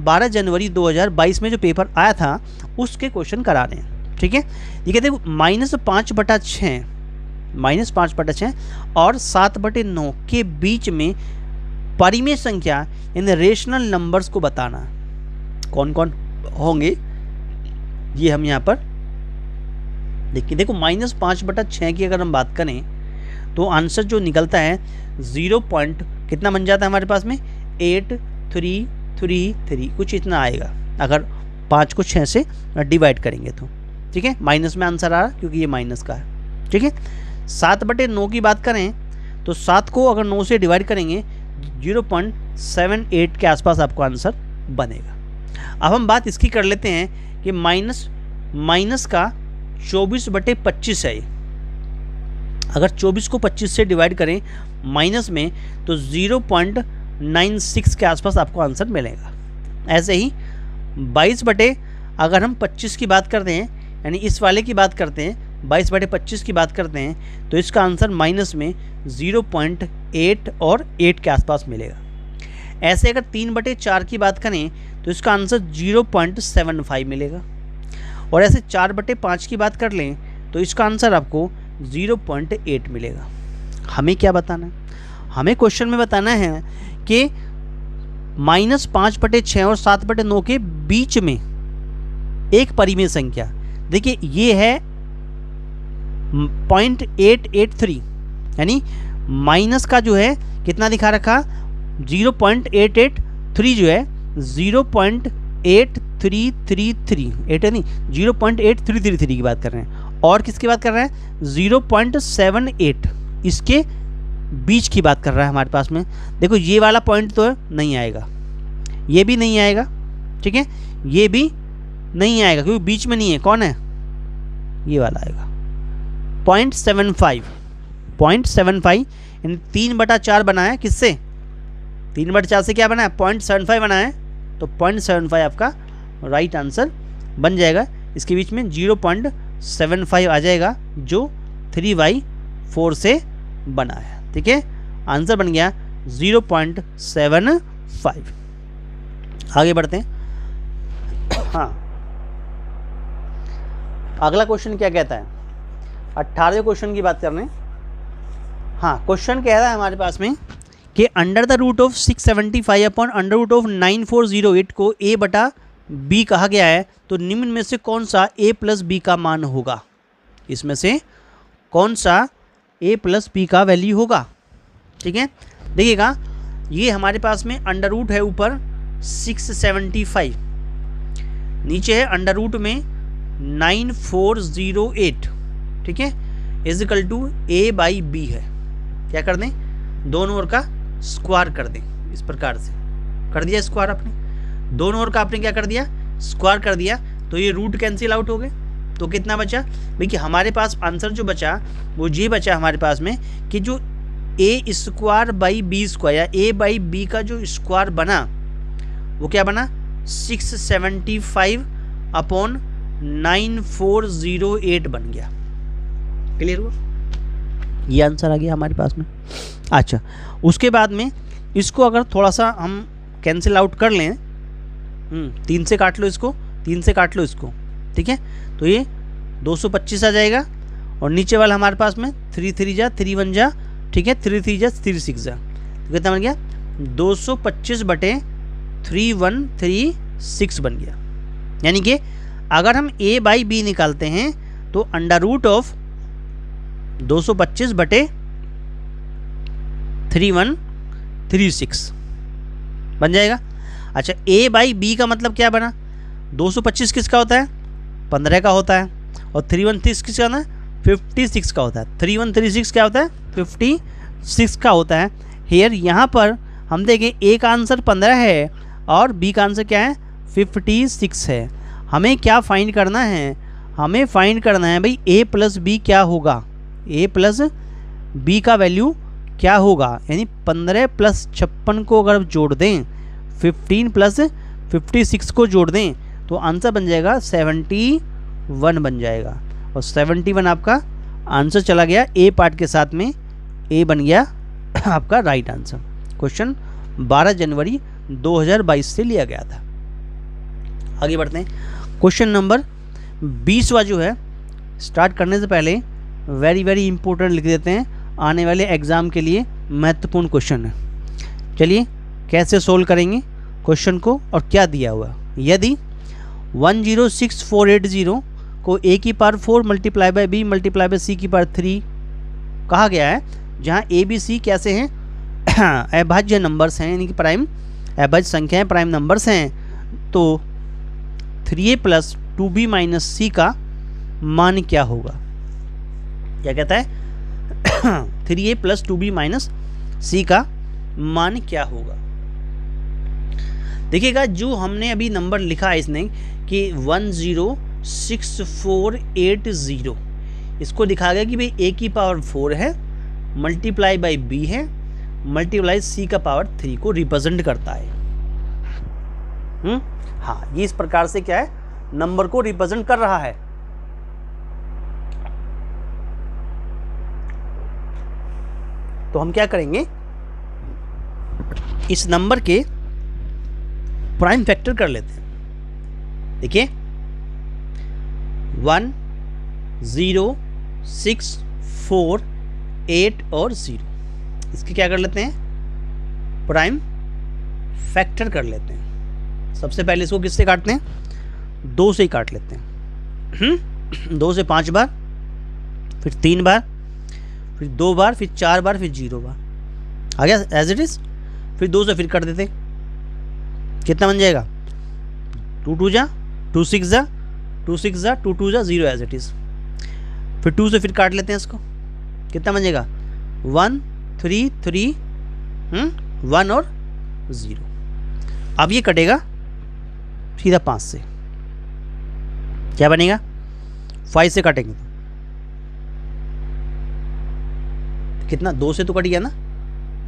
12 जनवरी 2022 में जो पेपर आया था उसके क्वेश्चन करा रहे हैं, ठीक है। ये कहते हैं -5/6 -5/6 और 7/9 के बीच में परिमेय संख्या इन रेशनल नंबर्स को बताना। कौन कौन होंगे ये हम यहाँ पर देखिए। देखो -5/6 की अगर हम बात करें तो आंसर जो निकलता है 0 पॉइंट कितना बन जाता है हमारे पास में 8333 कुछ इतना आएगा अगर 5 को 6 से डिवाइड करेंगे तो, ठीक है। माइनस में आंसर आ रहा क्योंकि ये माइनस का है, ठीक है। 7/9 की बात करें तो 7 को अगर 9 से डिवाइड करेंगे 0.78 के आसपास आपको आंसर बनेगा। अब हम बात इसकी कर लेते हैं कि माइनस का 24/25 है। अगर 24 को 25 से डिवाइड करें माइनस में तो 0.96 के आसपास आपको आंसर मिलेगा। ऐसे ही 22 अगर हम 25 की बात करते हैं यानी इस वाले की बात करते हैं 22/25 की बात करते हैं तो इसका आंसर माइनस में 0.8 और 8 के आसपास मिलेगा। ऐसे अगर 3/4 की बात करें तो इसका आंसर 0.75 मिलेगा। और ऐसे 4/5 की बात कर लें तो इसका आंसर आपको 0.8 मिलेगा। हमें क्या बताना है? हमें क्वेश्चन में बताना है कि -5/6 और 7/9 के बीच में एक परिमेय संख्या, देखिए ये है 0.883 यानी माइनस का जो है कितना दिखा रखा 0.883 जो है 0.8333 8 नहीं 0.8333 की बात कर रहे हैं। और किसकी बात कर रहे हैं 0.78 इसके बीच की बात कर रहा है हमारे पास में। देखो ये वाला पॉइंट तो नहीं आएगा, ये भी नहीं आएगा, ठीक है, ये भी नहीं आएगा क्योंकि बीच में नहीं है। कौन है? ये वाला आएगा 0.75 यानी 3/4 बना है किससे? 3/4 से क्या बना है 0.75 बना है तो 0.75 आपका राइट आंसर बन जाएगा। इसके बीच में 0.75 आ जाएगा जो 3/4 से बना है, ठीक है। आंसर बन गया 0.75। आगे बढ़ते हैं। हाँ अगला क्वेश्चन क्या कहता है? 18वें क्वेश्चन की बात कर रहे हैं। हाँ क्वेश्चन कह रहा है हमारे पास में कि under the root of 675 upon under root of 9408 को a/b कहा गया है तो निम्न में से कौन सा a + b का मान होगा? इसमें से कौन सा a + b का वैल्यू होगा? ठीक है, देखिएगा ये हमारे पास में अंडर रूट है ऊपर 675, नीचे है अंडर रूट में 9408, ठीक है, इजिकल टू a/b है। क्या कर दें? दोनों ओर का स्क्वायर कर दें। इस प्रकार से कर दिया स्क्वायर आपने, दोनों ओर का आपने क्या कर दिया? स्क्वायर कर दिया। तो ये रूट कैंसिल आउट हो गए तो कितना बचा? देखिए हमारे पास आंसर जो बचा वो ये बचा हमारे पास में कि जो a² या a/b का जो स्क्वायर बना वो क्या बना? 675 अपॉन 9408 बन गया। क्लियर हुआ? ये आंसर आ गया हमारे पास में। अच्छा उसके बाद में इसको अगर थोड़ा सा हम कैंसिल आउट कर लें, 3 से काट लो इसको, 3 से काट लो इसको, ठीक है, तो ये 225 आ जाएगा। और नीचे वाला हमारे पास में 3 3 जा 3 1 जा, ठीक है, 3 3 जा 3 6 जा, तो कितना बन गया? 225/3136 बन गया। यानी कि अगर हम a/b निकालते हैं तो अंडर रूट ऑफ 225/3136 बन जाएगा। अच्छा a/b का मतलब क्या बना? 225 किसका होता है? 15 का होता है। और 313 किसका होता है? 56 का होता है। 3136 क्या होता है? 56 का होता है। हेयर यहाँ पर हम देखें a का आंसर 15 है और b का आंसर क्या है? 56 है। हमें क्या फाइंड करना है, हमें फाइंड करना है भाई a प्लस बी क्या होगा, a प्लस बी का वैल्यू क्या होगा, यानी 15 प्लस 56 को अगर जोड़ दें, 15 प्लस 56 को जोड़ दें तो आंसर बन जाएगा 71 बन जाएगा। और 71 आपका आंसर चला गया ए पार्ट के साथ में, ए बन गया आपका राइट आंसर। क्वेश्चन 12 जनवरी 2022 से लिया गया था। आगे बढ़ते हैं। क्वेश्चन नंबर 20वां जो है, स्टार्ट करने से पहले वेरी इंपॉर्टेंट लिख देते हैं, आने वाले एग्ज़ाम के लिए महत्वपूर्ण क्वेश्चन है। चलिए कैसे सोल्व करेंगे क्वेश्चन को और क्या दिया हुआ। यदि 106480 को a की power 4 multiply by b multiply by c की पावर 3 कहा गया है, जहाँ a b c कैसे हैं अभाज्य नंबर्स हैं, यानी कि प्राइम अभाज्य संख्याएं, प्राइम नंबर्स हैं, तो 3a plus 2b minus c का मान क्या होगा। क्या कहता है 3a plus 2b minus c का मान क्या होगा। देखिएगा जो हमने अभी नंबर लिखा है इसने कि 106480, इसको दिखा गया कि भाई a की पावर 4 है मल्टीप्लाई बाई b है मल्टीप्लाई c का पावर 3 को रिप्रेजेंट करता है। हाँ, ये इस प्रकार से क्या है, नंबर को रिप्रेजेंट कर रहा है। तो हम क्या करेंगे, इस नंबर के प्राइम फैक्टर कर लेते हैं। देखिए 1 0 6 4 8 और 0, इसके क्या कर लेते हैं, प्राइम फैक्टर कर लेते हैं। सबसे पहले इसको किससे काटते हैं, 2 से ही काट लेते हैं। 2 से 5 बार, फिर 3 बार, फिर 2 बार, फिर 4 बार, फिर 0 बार, आ गया एज इट इज। फिर 2 से फिर कर देते, कितना बन जाएगा, 2 2 जा 2 6 जा 2 6 जा 2 2 जा 0 एज इट इज। फिर 2 से फिर काट लेते हैं इसको, कितना बन जाएगा 1 3 3 1 और 0। अब ये कटेगा सीधा 5 से, क्या बनेगा 5 से काटेंगे तो कितना, 2 से तो कट गया ना,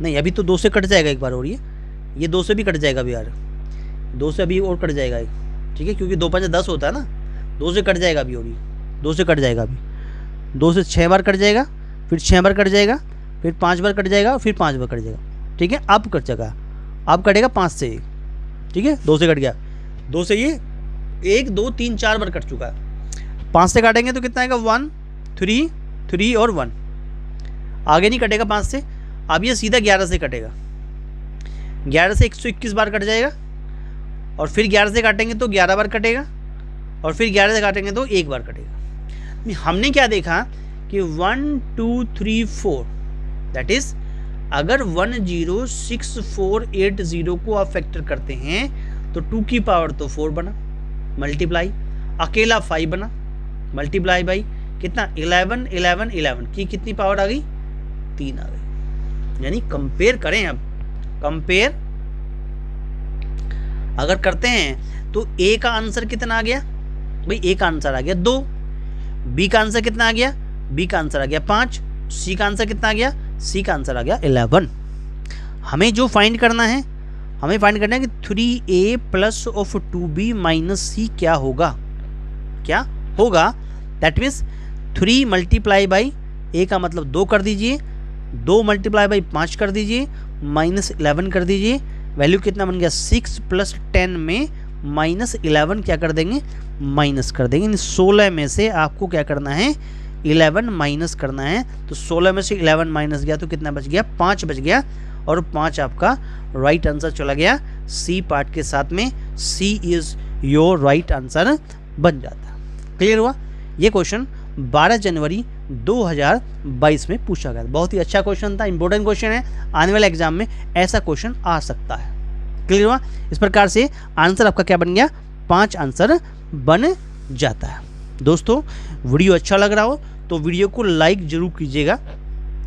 नहीं अभी तो 2 से कट जाएगा एक बार और, ये 2 से भी कट जाएगा अभी यार, 2 से अभी और कट जाएगा, ठीक है, क्योंकि 2 5 10 होता है ना, 2 से कट जाएगा अभी और ये 2 से कट जाएगा अभी, 2 से 6 बार कट जाएगा, फिर 6 बार कट जाएगा, फिर 5 बार कट जाएगा, फिर 5 बार कट जाएगा, ठीक है। अब कट जाएगा, अब कटेगा 5 से, ठीक है, 2 से कट गया, 2 से ये 1 2 3 4 बार कट चुका है, 5 से काटेंगे तो कितना आएगा 1 3 3 और 1, आगे नहीं कटेगा 5 से। अब ये सीधा 11 से कटेगा, 11 से 121 बार कट जाएगा, और फिर 11 से काटेंगे तो 11 बार कटेगा, और फिर 11 से काटेंगे तो 1 बार कटेगा। हमने क्या देखा कि 1 2 3 4, दैट इज अगर 106480 को आप फैक्टर करते हैं तो 2 की पावर तो 4 बना, मल्टीप्लाई अकेला 5 बना, मल्टीप्लाई बाई कितना 11 11 11 की कितनी पावर आ गई, 3 आ गई। यानी कंपेयर करें, अब कंपेयर अगर करते हैं तो ए का आंसर कितना आ गया भाई, ए का आंसर आ गया 2, बी का आंसर कितना आ गया, बी का आंसर आ गया 5, सी का आंसर कितना आ गया, सी का आंसर आ गया 11। हमें जो फाइंड करना है, हमें फाइंड करना है कि 3a plus of 2b minus सी क्या होगा, क्या होगा, that means 3 multiply by a का मतलब 2 कर दीजिए, 2 मल्टीप्लाई बाई 5 कर दीजिए, माइनस 11 कर दीजिए, वैल्यू कितना बन गया 6 प्लस 10 में माइनस 11 क्या कर देंगे, माइनस कर देंगे। 16 में से आपको क्या करना है 11 माइनस करना है, तो 16 में से 11 माइनस गया तो कितना बच गया, 5 बच गया, और 5 आपका राइट आंसर चला गया सी पार्ट के साथ में, सी इज योर राइट आंसर बन जाता। क्लियर हुआ। ये क्वेश्चन 12 जनवरी 2022 में पूछा गया, बहुत ही अच्छा क्वेश्चन था, इंपॉर्टेंट क्वेश्चन है, आने वाले एग्जाम में ऐसा क्वेश्चन आ सकता है। क्लियर हुआ। इस प्रकार से आंसर आपका क्या बन गया, 5 आंसर बन जाता है। दोस्तों वीडियो अच्छा लग रहा हो तो वीडियो को लाइक जरूर कीजिएगा,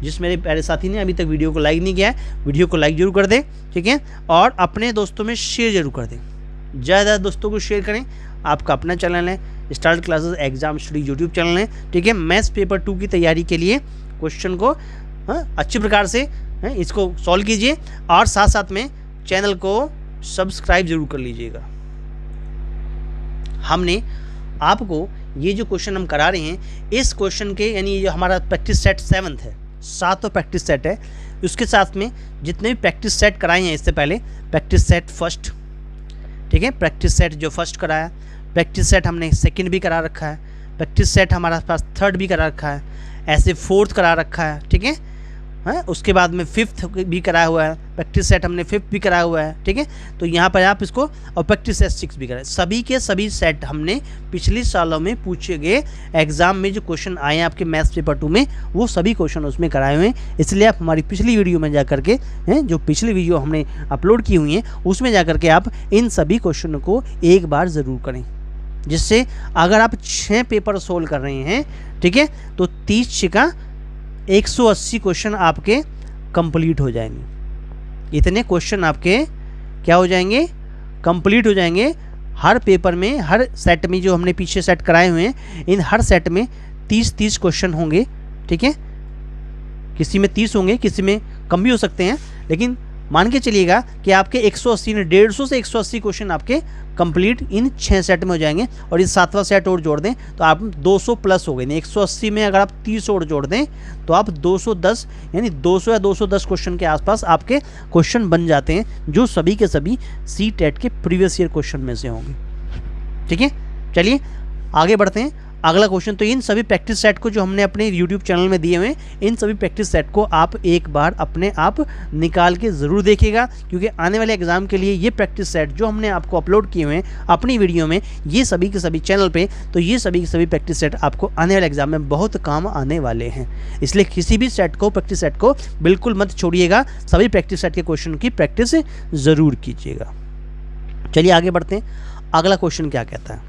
जिस मेरे प्यारे साथी ने अभी तक वीडियो को लाइक नहीं किया है, वीडियो को लाइक जरूर कर दें, ठीक है, और अपने दोस्तों में शेयर जरूर कर दें, ज़्यादा दोस्तों को शेयर करें, आपका अपना चैनल है, start classes exam study YouTube channel है, ठीक है। मैथ्स पेपर 2 की तैयारी के लिए क्वेश्चन को अच्छी प्रकार से इसको सॉल्व कीजिए और साथ साथ में चैनल को सब्सक्राइब जरूर कर लीजिएगा। हमने आपको ये जो क्वेश्चन हम करा रहे हैं, इस क्वेश्चन के यानी ये हमारा प्रैक्टिस सेट 7th है, 7वां प्रैक्टिस सेट है। उसके साथ में जितने भी प्रैक्टिस सेट कराए हैं इससे पहले, प्रैक्टिस सेट फर्स्ट, ठीक है, प्रैक्टिस सेट जो फर्स्ट कराया, प्रैक्टिस सेट हमने सेकंड भी करा रखा है, प्रैक्टिस सेट हमारे पास थर्ड भी करा रखा है, ऐसे फोर्थ करा रखा है, ठीक है। उसके बाद में फिफ्थ भी कराया हुआ है, प्रैक्टिस सेट हमने फिफ्थ भी कराया हुआ है, ठीक है। तो यहाँ पर आप इसको, और प्रैक्टिस सेट 6 भी कराए, सभी के सभी सेट हमने पिछले सालों में पूछे गए एग्जाम में जो क्वेश्चन आए हैं आपके मैथ्स पेपर 2 में, वो सभी क्वेश्चन उसमें कराए हुए हैं। इसलिए आप हमारी पिछली वीडियो में जा करके जो पिछली वीडियो हमने अपलोड की हुई हैं उसमें जा करके आप इन सभी क्वेश्चन को एक बार ज़रूर करें, जिससे अगर आप 6 पेपर सोल्व कर रहे हैं, ठीक है, तो 30 180 क्वेश्चन आपके कंप्लीट हो जाएंगे। इतने क्वेश्चन आपके क्या हो जाएंगे, कंप्लीट हो जाएंगे। हर पेपर में, हर सेट में जो हमने पीछे सेट कराए हुए हैं, इन हर सेट में 30 क्वेश्चन होंगे, ठीक है। किसी में 30 होंगे, किसी में कम भी हो सकते हैं, लेकिन मान के चलिएगा कि आपके 180 ने 150 से 180 क्वेश्चन आपके कंप्लीट इन 6 सेट में हो जाएंगे। और ये 7वां सेट और जोड़ दें तो आप 200 प्लस हो गए। 180 में अगर आप 30 और जोड़ दें तो आप 210 यानी 200 या 210 क्वेश्चन के आसपास आपके क्वेश्चन बन जाते हैं, जो सभी के सभी CTET के प्रीवियस ईयर क्वेश्चन में से होंगे, ठीक है। चलिए आगे बढ़ते हैं। अगला क्वेश्चन, तो इन सभी प्रैक्टिस सेट को जो हमने अपने YouTube चैनल में दिए हुए हैं, इन सभी प्रैक्टिस सेट को आप एक बार अपने आप निकाल के ज़रूर देखिएगा, क्योंकि आने वाले एग्जाम के लिए ये प्रैक्टिस सेट जो हमने आपको अपलोड किए हुए हैं अपनी वीडियो में, ये सभी के सभी चैनल पे, तो ये सभी के सभी प्रैक्टिस सेट आपको आने वाले एग्जाम में बहुत काम आने वाले हैं। इसलिए किसी भी सेट को, प्रैक्टिस सेट को बिल्कुल मत छोड़िएगा, सभी प्रैक्टिस सेट के क्वेश्चन की प्रैक्टिस ज़रूर कीजिएगा। चलिए आगे बढ़ते हैं। अगला क्वेश्चन क्या कहता है?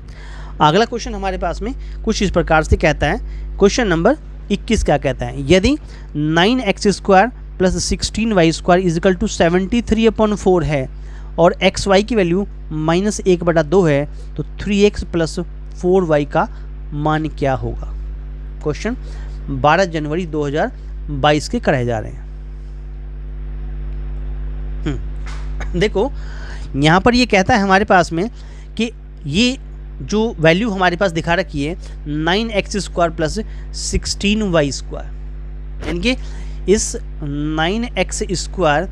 अगला क्वेश्चन हमारे पास में कुछ इस प्रकार से कहता है। क्वेश्चन नंबर 21 क्या कहता है? यदि 9x² + 16y² इजिकल टू 73/4 है और xy की वैल्यू -1/2 है, तो 3x + 4y का मान क्या होगा? क्वेश्चन 12 जनवरी 2022 के कराए जा रहे हैं। देखो यहाँ पर ये कहता है हमारे पास में कि ये जो वैल्यू हमारे पास दिखा रखी है 9x² + 16y², यानी कि इस 9x²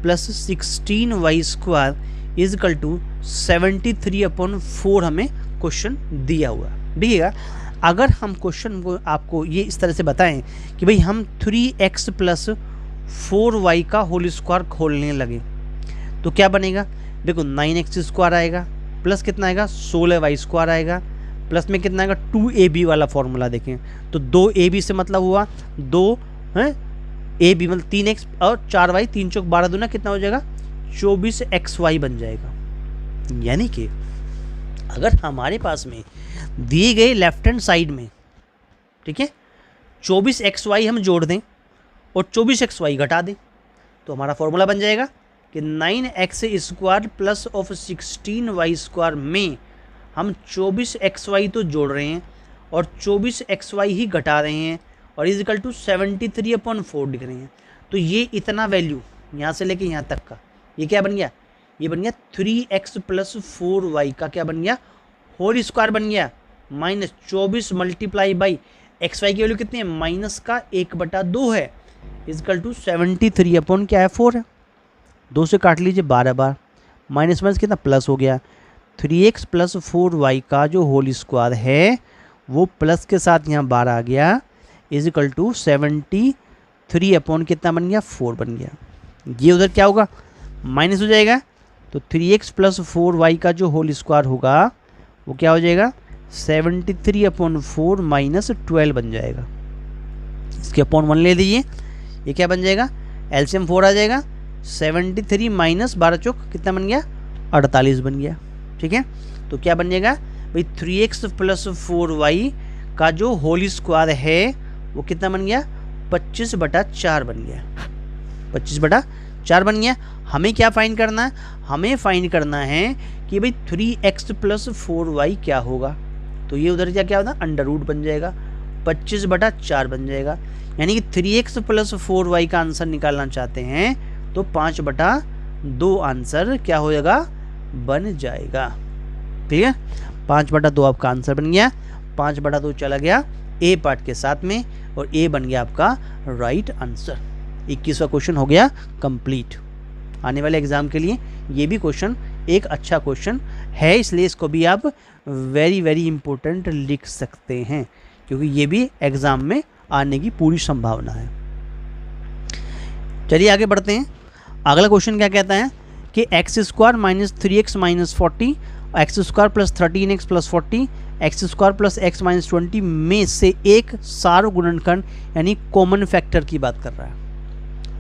+ 16y² इजिकल टू 73/4 हमें क्वेश्चन दिया हुआ। देखिएगा, अगर हम क्वेश्चन को आपको ये इस तरह से बताएं कि भाई हम 3x + 4y का होल स्क्वायर खोलने लगे, तो क्या बनेगा? देखो 9x² आएगा, प्लस कितना आएगा 16y² आएगा, प्लस में कितना आएगा 2ab वाला फॉर्मूला देखें तो 2ab से मतलब हुआ 2 ab मतलब 3x और 4y, 3 चौक 12 दूना कितना हो जाएगा 24xy बन जाएगा। यानी कि अगर हमारे पास में दिए गए लेफ्ट हैंड साइड में, ठीक है, 24xy हम जोड़ दें और 24xy घटा दें, तो हमारा फॉर्मूला बन जाएगा कि 9x² प्लस ऑफ 16y² में हम 24xy तो जोड़ रहे हैं और 24xy ही घटा रहे हैं और इजिकल टू 73/4 लिख रहे हैं। तो ये इतना वैल्यू यहाँ से लेके यहाँ तक का ये क्या बन गया? ये बन गया 3x + 4y का क्या बन गया? होल स्क्वायर बन गया, -24 मल्टीप्लाई बाई xy की वैल्यू कितनी है? -1/2 है, इजिकल टू 73/4 है। 2 से काट लीजिए 12 बार, माइनस माइनस कितना प्लस हो गया। 3x + 4y का जो होल स्क्वायर है वो प्लस के साथ यहाँ 12 आ गया, इजिकल टू 73 कितना बन गया? 4 बन गया। ये उधर क्या होगा? माइनस हो जाएगा, तो 3x + 4y का जो होल स्क्वायर होगा वो क्या हो जाएगा? 73/4 - 12 बन जाएगा। इसके अपॉन 1 ले दीजिए, ये क्या बन जाएगा? एलसीएम 4 आ जाएगा, 73 - 12 चौक कितना बन गया? 48 बन गया। ठीक है, तो क्या बन जाएगा भाई? 3x + 4y का जो होल स्क्वायर है वो कितना बन गया? 25/4 बन गया। 25/4 4 बन गया। हमें क्या फाइंड करना है, हमें फाइंड करना है कि भाई 3x + 4y क्या होगा। तो ये उधर क्या होगा, अंडर रूट बन जाएगा, 25/4 बन जाएगा। यानी कि 3x + 4y का आंसर निकालना चाहते हैं तो 5/2 आंसर क्या हो जाएगा, बन जाएगा। ठीक है, 5/2 आपका आंसर बन गया। 5/2 चला गया ए पार्ट के साथ में और ए बन गया आपका राइट आंसर। 21वां क्वेश्चन हो गया कंप्लीट। आने वाले एग्जाम के लिए ये भी क्वेश्चन एक अच्छा क्वेश्चन है, इसलिए इसको भी आप वेरी वेरी इंपॉर्टेंट लिख सकते हैं, क्योंकि ये भी एग्जाम में आने की पूरी संभावना है। चलिए आगे बढ़ते हैं। अगला क्वेश्चन क्या कहता है कि x² - 3x - 40, x² + 13x + 40, x² + x - 20 में से एक सार्वगुणनखंड यानी कॉमन फैक्टर की बात कर रहा है।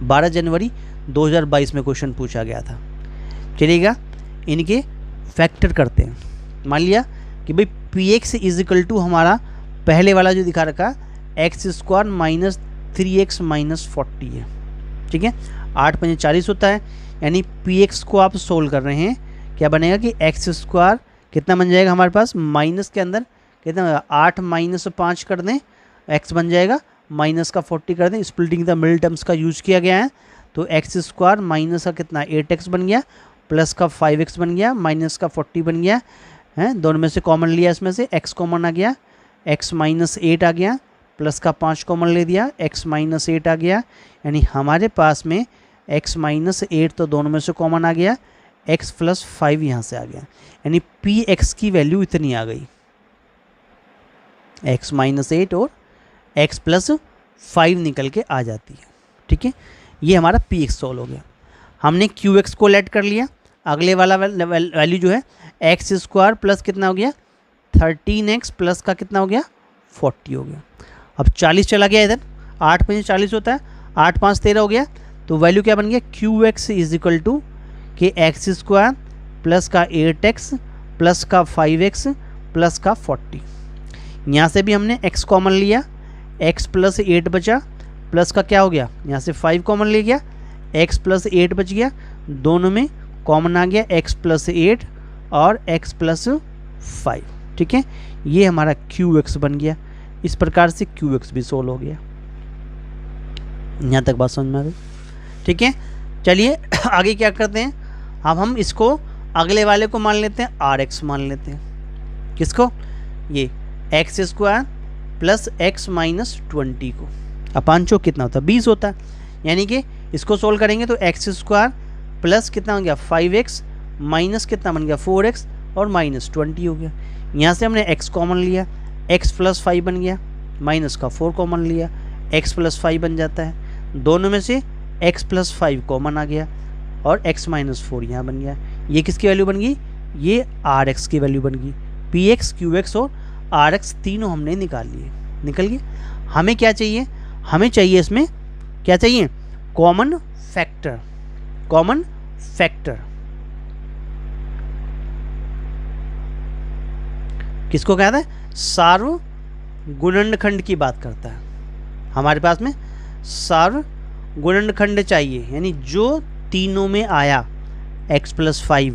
12 जनवरी 2022 में क्वेश्चन पूछा गया था। चलिएगा इनके फैक्टर करते हैं। मान लिया कि भाई px = हमारा पहले वाला जो दिखा रखा x² - 3x - 40 है। ठीक है, 8 × 5 = 40 होता है। यानी px को आप सोल्व कर रहे हैं, क्या बनेगा कि x² कितना बन जाएगा हमारे पास, माइनस के अंदर कितना होगा, 8 - 5 कर दें, x बन जाएगा, माइनस का 40 कर दें। स्प्लिटिंग द मिडिल टर्म्स का यूज किया गया है, तो x² माइनस का कितना 8x बन गया, प्लस का 5x बन गया, माइनस का 40 बन गया है। दोनों में से कॉमन लिया, इसमें से x कॉमन आ गया, x - 8 आ गया, प्लस का 5 कॉमन ले दिया, x - 8 आ गया। यानी हमारे पास में x - 8 तो दोनों में से कॉमन आ गया, x + 5 यहाँ से आ गया। यानी px की वैल्यू इतनी आ गई, x - 8 और x + 5 निकल के आ जाती है। ठीक है, ये हमारा px सॉल्व हो गया। हमने qx को लेट कर लिया। अगले वाला वैल्यू जो है x² प्लस कितना हो गया 13x प्लस का कितना हो गया 40 हो गया। अब 40 चला गया इधर, 8 × 5 = 40 होता है, 8 × 5 = 13 हो गया। तो वैल्यू क्या बन गया, qx = कि x² प्लस का 8x प्लस का 5x प्लस का 40। यहाँ से भी हमने x कॉमन लिया, x + 8 बचा, प्लस का क्या हो गया, यहाँ से 5 कॉमन ले गया, x + 8 बच गया, दोनों में कॉमन आ गया x + 8 और x + 5। ठीक है, ये हमारा qx बन गया। इस प्रकार से qx भी सोल्व हो गया। यहाँ तक बात समझ में आ गई। ठीक है, चलिए आगे क्या करते हैं, अब हम इसको अगले वाले को मान लेते हैं rx मान लेते हैं। किसको, ये x² प्लस x - 20 को। अपान चौक कितना होता है 20 होता है। यानी कि इसको सोल्व करेंगे तो x² प्लस कितना हो गया 5x माइनस कितना बन गया 4x और -20 हो गया। यहाँ से हमने x कॉमन लिया, x + 5 बन गया, माइनस का 4 कॉमन लिया, x + 5 बन जाता है। दोनों में से x + 5 कॉमन आ गया और x - 4 यहाँ बन गया। ये किसकी वैल्यू बन गई, ये rx की वैल्यू बन गई। px, qx और rx तीनों हमने निकाल लिए, निकल गए। हमें क्या चाहिए, हमें चाहिए इसमें क्या चाहिए, कॉमन फैक्टर। कॉमन फैक्टर किसको कहता है, सार्वगुणनखंड की बात करता है। हमारे पास में सार्वगुणनखंड चाहिए, यानी जो तीनों में आया x + 5,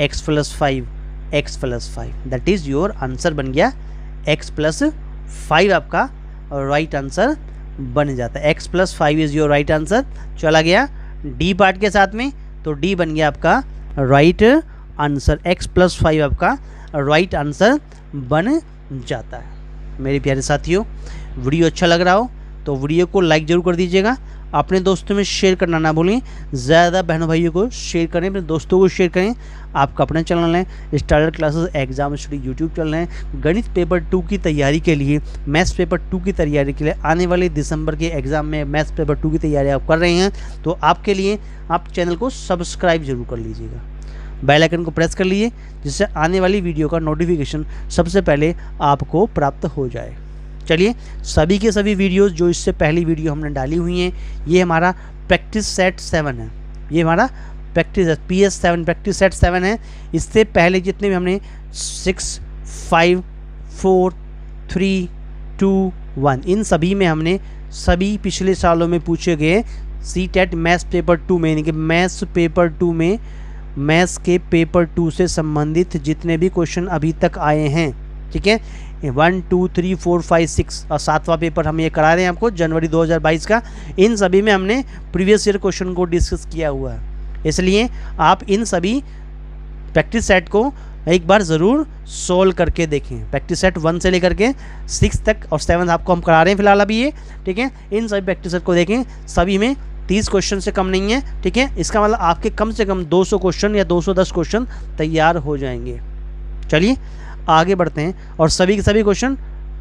x + 5, x + 5, that is your answer बन गया। x + 5 आपका राइट आंसर बन जाता है। x + 5 is your right answer. चला गया डी पार्ट के साथ में, तो डी बन गया आपका राइट आंसर। x + 5 आपका राइट आंसर बन जाता है। मेरे प्यारे साथियों, वीडियो अच्छा लग रहा हो तो वीडियो को लाइक ज़रूर कर दीजिएगा, अपने दोस्तों में शेयर करना ना भूलें, ज़्यादा बहनों भाइयों को शेयर करें, अपने दोस्तों को शेयर करें। आपका अपना चैनल है starrer classes exam study YouTube channel है। गणित पेपर 2 की तैयारी के लिए, मैथ्स पेपर 2 की तैयारी के लिए, आने वाले दिसंबर के एग्ज़ाम में मैथ्स पेपर 2 की तैयारी आप कर रहे हैं तो आपके लिए आप चैनल को सब्सक्राइब जरूर कर लीजिएगा, बेल आइकन को प्रेस कर लीजिए, जिससे आने वाली वीडियो का नोटिफिकेशन सबसे पहले आपको प्राप्त हो जाए। चलिए, सभी के सभी वीडियोस जो इससे पहली वीडियो हमने डाली हुई हैं, ये हमारा प्रैक्टिस सेट 7 है। ये हमारा प्रैक्टिस PS7 प्रैक्टिस सेट 7 है। इससे पहले जितने भी हमने 6, 5, 4, 3, 2, 1 इन सभी में हमने सभी पिछले सालों में पूछे गए CTET मैथ्स पेपर 2 में, यानी कि मैथ्स पेपर 2 में मैथ्स के पेपर 2 से संबंधित जितने भी क्वेश्चन अभी तक आए हैं, ठीक है, 1 2 3 4 5 6 और 7वां पेपर हम ये करा रहे हैं आपको जनवरी 2022 का। इन सभी में हमने प्रीवियस ईयर क्वेश्चन को डिस्कस किया हुआ है, इसलिए आप इन सभी प्रैक्टिस सेट को एक बार ज़रूर सोल्व करके देखें। प्रैक्टिस सेट 1 से लेकर के 6 तक और 7 आपको हम करा रहे हैं फिलहाल अभी ये, ठीक है। इन सभी प्रैक्टिस सेट को देखें, सभी में 30 क्वेश्चन से कम नहीं है, ठीक है। इसका मतलब आपके कम से कम 200 क्वेश्चन या 210 क्वेश्चन तैयार हो जाएंगे। चलिए आगे बढ़ते हैं, और सभी के सभी क्वेश्चन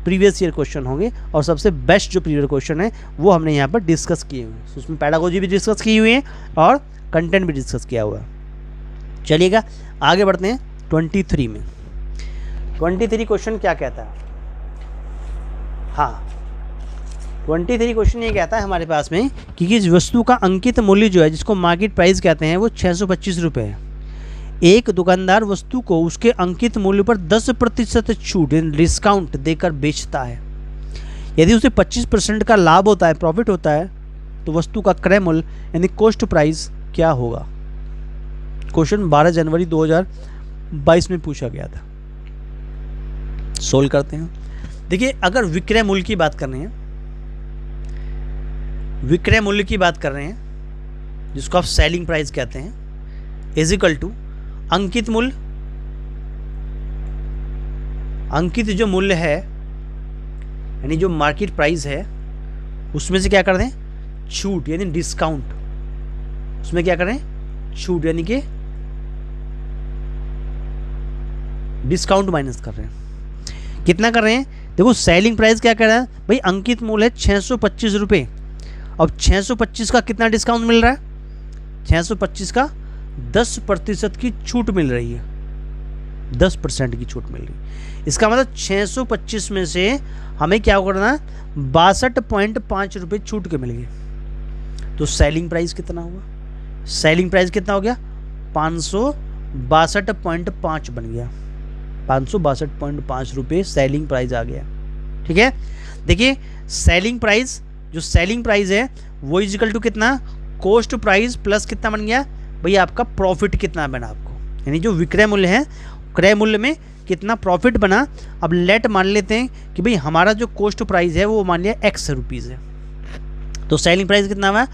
प्रीवियस ईयर क्वेश्चन होंगे, और सबसे बेस्ट जो प्रीवियस क्वेश्चन है वो हमने यहाँ पर डिस्कस किए हुए हैं। उसमें पैडागोजी भी डिस्कस की हुई है और कंटेंट भी डिस्कस किया हुआ है। चलिएगा आगे बढ़ते हैं 23 में। 23 क्वेश्चन क्या कहता है? हाँ, 23 क्वेश्चन ये कहता है हमारे पास में कि इस वस्तु का अंकित मूल्य जो है, जिसको मार्केट प्राइस कहते हैं, वो 625 रुपये है। एक दुकानदार वस्तु को उसके अंकित मूल्य पर 10% छूट डिस्काउंट देकर बेचता है। यदि उसे 25% का लाभ होता है, प्रॉफिट होता है, तो वस्तु का क्रय मूल्य यानी कॉस्ट प्राइस क्या होगा? क्वेश्चन 12 जनवरी 2022 में पूछा गया था। सोल्व करते हैं। देखिए, अगर विक्रय मूल्य की बात कर रहे हैं, विक्रय मूल्य की बात कर रहे हैं, जिसको आप सेलिंग प्राइस कहते हैं, इज इक्वल टू अंकित मूल्य। अंकित जो मूल्य है यानी जो मार्केट प्राइस है, उसमें से क्या कर दें? छूट यानी डिस्काउंट। उसमें क्या करें? छूट यानी कि डिस्काउंट माइनस कर रहे हैं। कितना कर रहे हैं? देखो, सेलिंग प्राइस क्या कर रहा है भाई? अंकित मूल्य है 625 रुपये। अब 625 का कितना डिस्काउंट मिल रहा है? 625 का 10% की छूट मिल रही है। 10% की छूट मिल रही है। इसका मतलब 625 में से हमें क्या करना है? 62.5 रुपये छूट के मिल गए। तो सेलिंग प्राइस कितना हुआ? सेलिंग प्राइस कितना हो गया? 562.5 बन गया। 562.5 रुपये सेलिंग प्राइस आ गया, ठीक है। देखिए, सेलिंग प्राइस, जो सेलिंग प्राइस है वो इक्वल टू कितना? कॉस्ट प्राइस प्लस कितना बन गया भैया? आपका प्रॉफिट कितना बना आपको, यानी जो विक्रय मूल्य है, क्रय मूल्य में कितना प्रॉफिट बना। अब लेट मान लेते हैं कि भाई हमारा जो कॉस्ट प्राइस है वो मान लिया X रुपीज़ है, तो सेलिंग प्राइस कितना हुआ?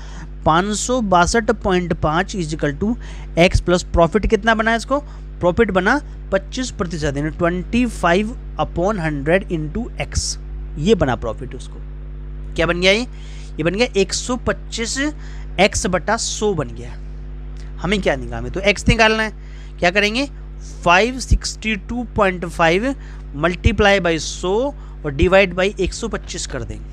562.5 is equal to X plus profit कितना बना? इसको प्रॉफिट बना 25%, यानी 25/100 इंटू X, ये बना प्रॉफिट। उसको क्या बन गया? ये बन गया 125 बटा 100 बन गया। हमें क्या निकालना है? तो X निकालना है। क्या करेंगे? 562.5 मल्टीप्लाई बाई 100 और डिवाइड बाई 125 कर देंगे।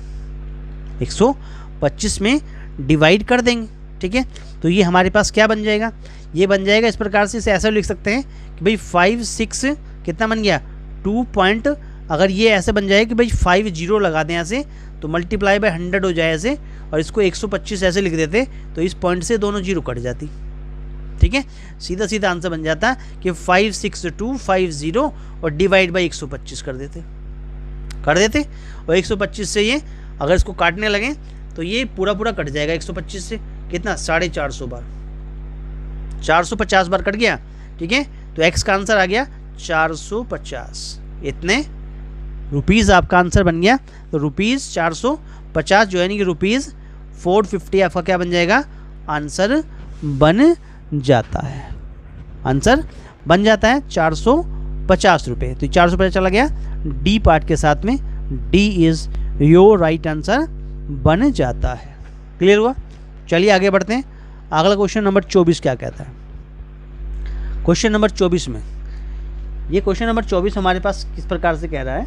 125 में डिवाइड कर देंगे, ठीक है। तो ये हमारे पास क्या बन जाएगा? ये बन जाएगा इस प्रकार से, इसे ऐसा लिख सकते हैं कि भाई 56 कितना बन गया? 2 पॉइंट, अगर ये ऐसे बन जाए कि भाई 50 लगा दें ऐसे, तो मल्टीप्लाई बाय 100 हो जाए ऐसे, और इसको 125 ऐसे लिख देते, तो इस पॉइंट से दोनों जीरो कट जाती, ठीक है। सीधा सीधा आंसर बन जाता कि 56250 और डिवाइड बाई 125 कर देते और 125 से ये अगर इसको काटने लगे तो ये पूरा कट जाएगा। 125 से कितना? 450 बार, 450 बार कट गया, ठीक है। तो X का आंसर आ गया 450। इतने रुपीज़ आपका आंसर बन गया। तो रुपीज़ 450 जो है यानी कि रुपीज़ 450 आपका क्या बन जाएगा? आंसर बन जाता है। आंसर बन जाता है 450 रुपये। तो 450 चला गया डी पार्ट के साथ में। D is your right answer बन जाता है। क्लियर हुआ? चलिए आगे बढ़ते हैं। अगला क्वेश्चन नंबर 24 क्या कहता है? क्वेश्चन नंबर 24 में, ये क्वेश्चन नंबर 24 हमारे पास किस प्रकार से कह रहा है?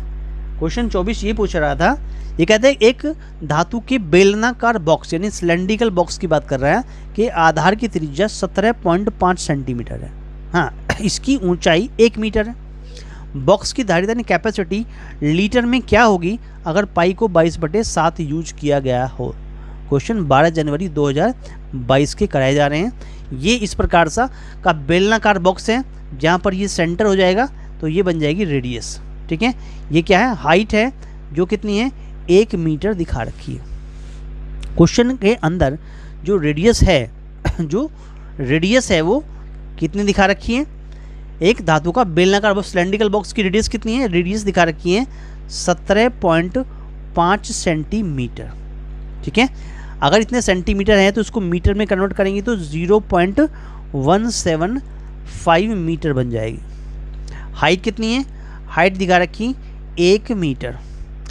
क्वेश्चन 24 ये पूछ रहा था, ये कहते हैं एक धातु के बेलनाकार बॉक्स यानी सिलेंड्रिकल बॉक्स की बात कर रहा है कि आधार की त्रिज्या 17.5 सेंटीमीटर है। हाँ, इसकी ऊंचाई 1 मीटर है। बॉक्स की धारिता यानी कैपेसिटी लीटर में क्या होगी अगर पाई को 22/7 यूज किया गया हो? क्वेश्चन 12 जनवरी 2022 के कराए जा रहे हैं। ये इस प्रकार सा का बेलनाकार बॉक्स है, जहाँ पर ये सेंटर हो जाएगा तो ये बन जाएगी रेडियस, ठीक है। ये क्या है? हाइट है, जो कितनी है? 1 मीटर दिखा रखी है। क्वेश्चन के अंदर जो रेडियस है जो रेडियस है वो कितनी दिखा रखी है, एक धातु का बेलनाकार सिलेंड्रिकल बॉक्स की रेडियस कितनी है, रेडियस दिखा रखी है 17.5 सेंटीमीटर। ठीक है, अगर इतने सेंटीमीटर है तो उसको मीटर में कन्वर्ट करेंगे तो 0.175 मीटर बन जाएगी। हाइट कितनी है, हाइट दिखा रखी 1 मीटर।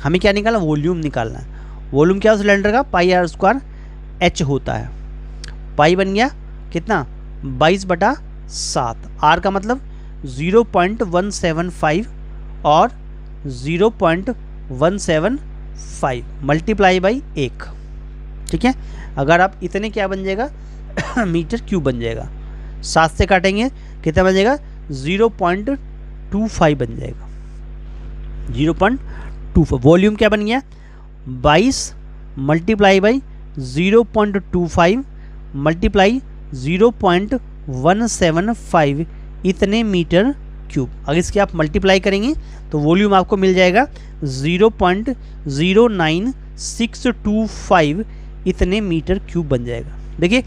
हमें क्या निकालना, वॉल्यूम निकालना है। वॉल्यूम क्या है सिलेंडर का, पाई आर स्क्वायर एच होता है। पाई बन गया कितना 22/7, आर का मतलब 0.175 और 0.175 मल्टीप्लाई बाई 1। ठीक है, अगर आप इतने क्या बन जाएगा मीटर क्यूब बन जाएगा। 7 से काटेंगे कितना बन जाएगा 0.25 बन जाएगा, 0.25। वॉल्यूम क्या बन गया 22 मल्टीप्लाई बाई 0.25 मल्टीप्लाई 0.175 इतने मीटर क्यूब। अगर इसके आप मल्टीप्लाई करेंगे तो वॉल्यूम आपको मिल जाएगा 0.09625 इतने मीटर क्यूब बन जाएगा। देखिए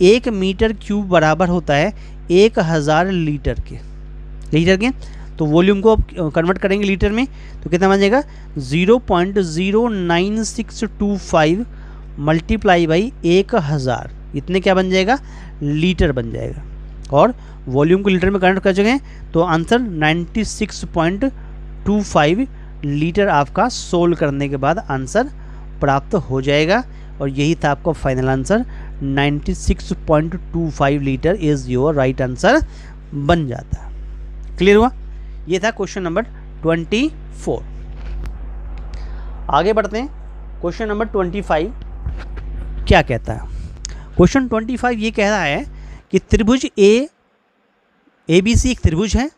1 मीटर क्यूब बराबर होता है 1000 लीटर के। तो वॉल्यूम को कन्वर्ट करेंगे लीटर में तो कितना बन जाएगा 0.09625 मल्टीप्लाई बाई 1000 इतने क्या बन जाएगा लीटर बन जाएगा। और वॉल्यूम को लीटर में कन्वर्ट कर चुके हैं तो आंसर 96.25 लीटर आपका सोल्व करने के बाद आंसर प्राप्त हो जाएगा। और यही था आपका final answer, 96.25 litre is your right answer बन जाता है। क्लियर हुआ, ये था क्वेश्चन नंबर 24। आगे बढ़ते हैं, क्वेश्चन नंबर 25 क्या कहता है। क्वेश्चन 25 ये कह रहा है कि त्रिभुज ABC एक त्रिभुज है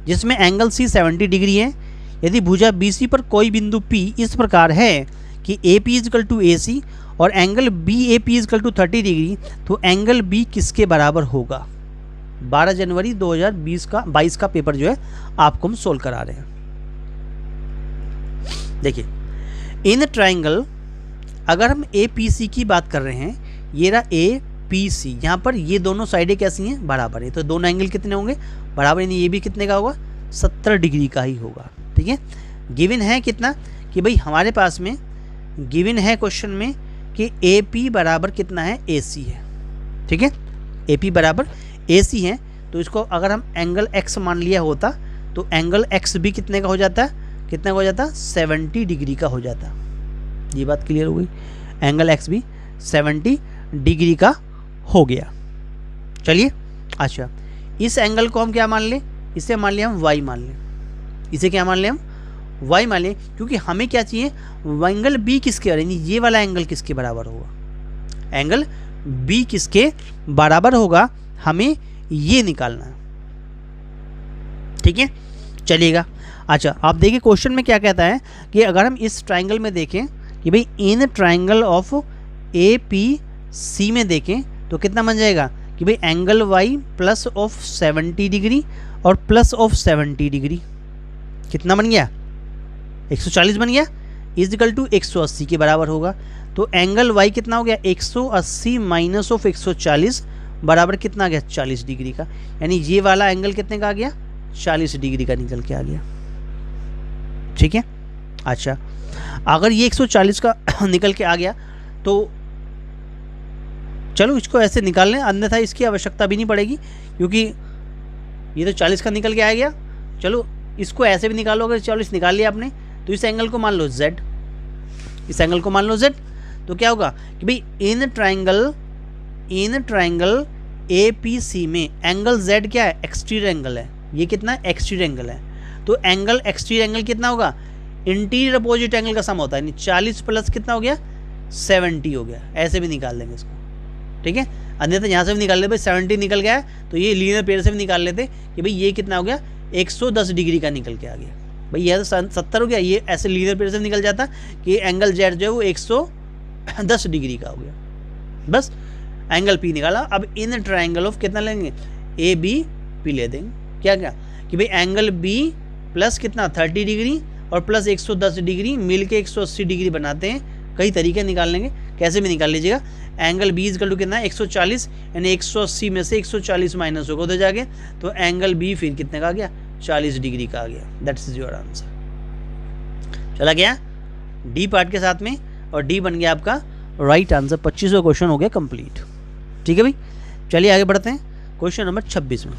जिसमें एंगल C 70 डिग्री है। यदि भुजा BC पर कोई बिंदु P इस प्रकार है कि AP = AC और एंगल BAP = 30 डिग्री, तो एंगल B किसके बराबर होगा। 12 जनवरी 2022 का पेपर जो है आपको हम सोल्व करा रहे हैं। देखिए इन ट्राइंगल, अगर हम APC की बात कर रहे हैं, ये रहा APC, यहाँ पर ये दोनों साइडें कैसी हैं बराबर है, तो दोनों एंगल कितने होंगे बराबर, यानी ये भी कितने का होगा 70 डिग्री का ही होगा। ठीक है, गिवन है कितना कि भाई हमारे पास में गिवन है क्वेश्चन में कि AP बराबर कितना है AC है। ठीक है, AP बराबर AC है, तो इसको अगर हम एंगल X मान लिया होता तो एंगल X भी कितने का हो जाता, कितने का हो जाता 70 डिग्री का हो जाता। ये बात क्लियर हो गई, एंगल X भी 70 डिग्री का हो गया। चलिए अच्छा, इस एंगल को हम क्या मान लें, इसे मान लिया हम Y मान लें, इसे क्या मान लें हम Y मान लें, क्योंकि हमें क्या चाहिए एंगल B किसके, यानी ये वाला एंगल किसके बराबर होगा, एंगल B किसके बराबर होगा, हमें ये निकालना है। ठीक है, चलिएगा। अच्छा आप देखिए क्वेश्चन में क्या कहता है कि अगर हम इस ट्राइंगल में देखें कि भाई इन ट्राइंगल ऑफ APC में देखें तो कितना बन जाएगा कि भाई angle Y plus of 70 degree और प्लस ऑफ 70 डिग्री कितना बन गया 140 बन गया, इज इक्वल टू 180 के बराबर होगा। तो एंगल Y कितना हो गया 180 माइनस ऑफ 140 बराबर कितना आ गया 40 डिग्री का, यानी ये वाला एंगल कितने का आ गया 40 डिग्री का निकल के आ गया। ठीक है, अच्छा अगर ये 140 का निकल के आ गया तो चलो इसको ऐसे निकाल लें, अन्यथा इसकी आवश्यकता भी नहीं पड़ेगी क्योंकि ये तो 40 का निकल के आ गया। चलो इसको ऐसे भी निकालो, अगर 40 निकाल लिया आपने तो इस एंगल को मान लो Z, इस एंगल को मान लो Z, तो क्या होगा कि भाई इन ट्राइंगल APC में एंगल Z क्या है एक्सटीरियर एंगल है, ये कितना है एक्सटीरियर एंगल है, तो एंगल एक्सटीरियर एंगल कितना होगा इंटीरियर अपोजिट एंगल का सम होता है, यानी 40 प्लस कितना हो गया 70 हो गया, ऐसे भी निकाल लेंगे इसको। ठीक है, अन्यथा यहाँ से भी निकाल लेते, भाई 70 निकल गया है तो ये लीनियर पेयर से भी निकाल लेते कि भाई ये कितना हो गया 110 डिग्री का निकल के आ गया। भाई यह तो 70 हो गया, ये ऐसे लीनियर पेयर से निकल जाता कि एंगल Z जो है वो 110 डिग्री का हो गया। बस एंगल P निकाला। अब इन ट्राइंगल ऑफ कितना लेंगे ABP ले देंगे, क्या क्या कि भाई एंगल B प्लस कितना 30 डिग्री और प्लस 110 डिग्री मिल के 180 डिग्री बनाते हैं। कई तरीके निकालने के कैसे भी निकाल लीजिएगा। एंगल बी इजकल टू कितना है 140, यानी 180 में से 140 माइनस होगा उधर जाके, तो एंगल बी फिर कितने का आ गया 40 डिग्री का आ गया। That's is your answer. चला गया डी पार्ट के साथ में, और डी बन गया आपका राइट आंसर। 25वां क्वेश्चन हो गया कंप्लीट। ठीक है भाई, चलिए आगे बढ़ते हैं क्वेश्चन नंबर 26 में।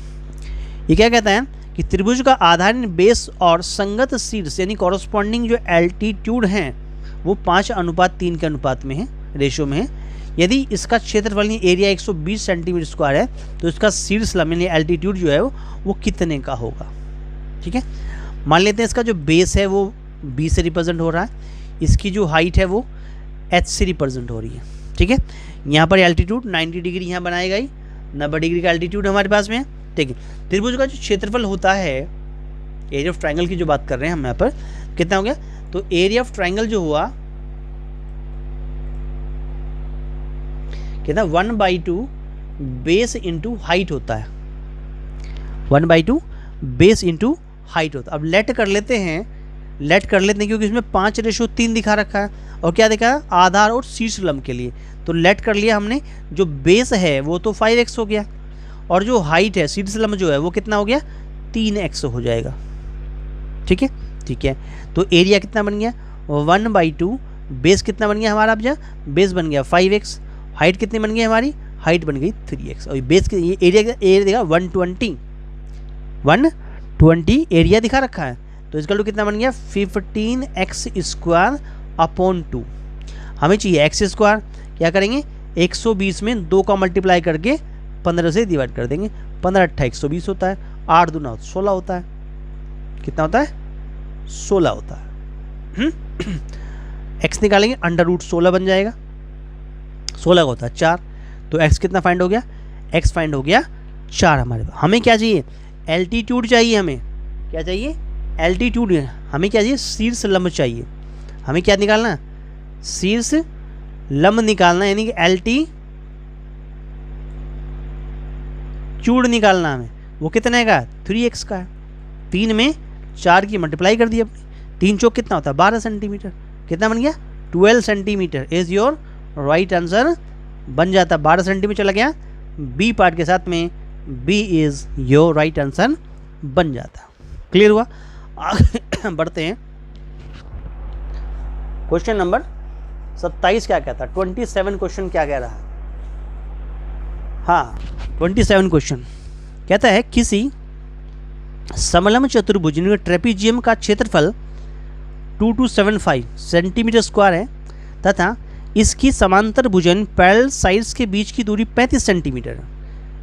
ये क्या कहता है कि त्रिभुज का आधार बेस और संगत शीर्ष यानी कॉरस्पॉन्डिंग जो एल्टीट्यूड हैं वो 5:3 के अनुपात में है, रेशो में है। यदि इसका क्षेत्रफल एरिया 120 सेंटीमीटर स्क्वायर है तो इसका शीर्ष लंब यानी एल्टीट्यूड जो है वो कितने का होगा। ठीक है, मान लेते हैं इसका जो बेस है वो बी से रिप्रेजेंट हो रहा है, इसकी जो हाइट है वो एच से रिप्रेजेंट हो रही है। ठीक है, यहाँ पर एल्टीट्यूड 90 डिग्री यहाँ बनाएगा ही, 90 डिग्री का एल्टीट्यूड हमारे पास में है। ठीक है, त्रिभुज का जो क्षेत्रफल होता है, एरिया ऑफ ट्रायंगल की जो बात कर रहे हैं हम यहाँ पर, कितना हो गया, तो एरिया ऑफ ट्रायंगल जो हुआ कितना 1/2 बेस इंटू हाइट होता है, 1/2 बेस इंटू हाइट होता है। अब लेट कर लेते हैं क्योंकि इसमें 5:3 दिखा रखा है, और क्या दिखा है आधार और शीर्ष लंब के लिए, तो लेट कर लिया हमने। जो बेस है वो तो 5x हो गया, और जो हाइट है शीर्ष लंब जो है वो कितना हो गया 3x हो जाएगा। ठीक है, ठीक है, तो एरिया कितना बन गया 1/2, बेस कितना बन गया हमारा, अब जा बेस बन गया 5x, हाइट कितनी बन गई हमारी, हाइट बन गई 3x, और बेस के ये एरिया देगा 120 एरिया दिखा रखा है, तो इसका टू कितना बन गया 15x² अपॉन 2। हमें चाहिए x², क्या करेंगे 120 में 2 का मल्टीप्लाई करके 15 से डिवाइड कर देंगे, 15×8 120 होता है, 8 दूना 16 होता है, कितना होता है 16 होता है। x निकालेंगे √16 बन जाएगा, 16 का होता है 4, तो x कितना फाइंड हो गया, x फाइंड हो गया 4 हमारे पास। हमें क्या चाहिए एल्टीट्यूड चाहिए, हमें क्या चाहिए एल्टीट्यूड, हमें क्या चाहिए शीर्ष लंब चाहिए। हमें क्या निकालना शीर्ष लंब निकालना, यानी कि एल्टीट्यूड निकालना हमें, वो कितने का 3x का है, 3 में 4 की मल्टीप्लाई कर दी अपनी, 3 चौक कितना होता है 12 सेंटीमीटर, कितना बन गया 12 centimetre is your right answer बन जाता। 12 सेंटीमीटर चला गया बी पार्ट के साथ में, B is your right answer बन जाता। क्लियर हुआ, आगे बढ़ते हैं क्वेश्चन नंबर 27 क्या कहता है, 27 क्वेश्चन क्या कह रहा है। हाँ 27 क्वेश्चन कहता है किसी समलंब चतुर्भुज ट्रेपीजियम का क्षेत्रफल 2275 सेंटीमीटर स्क्वायर है तथा इसकी समांतर भुजन पैरेलल साइड्स के बीच की दूरी 35 सेंटीमीटर है।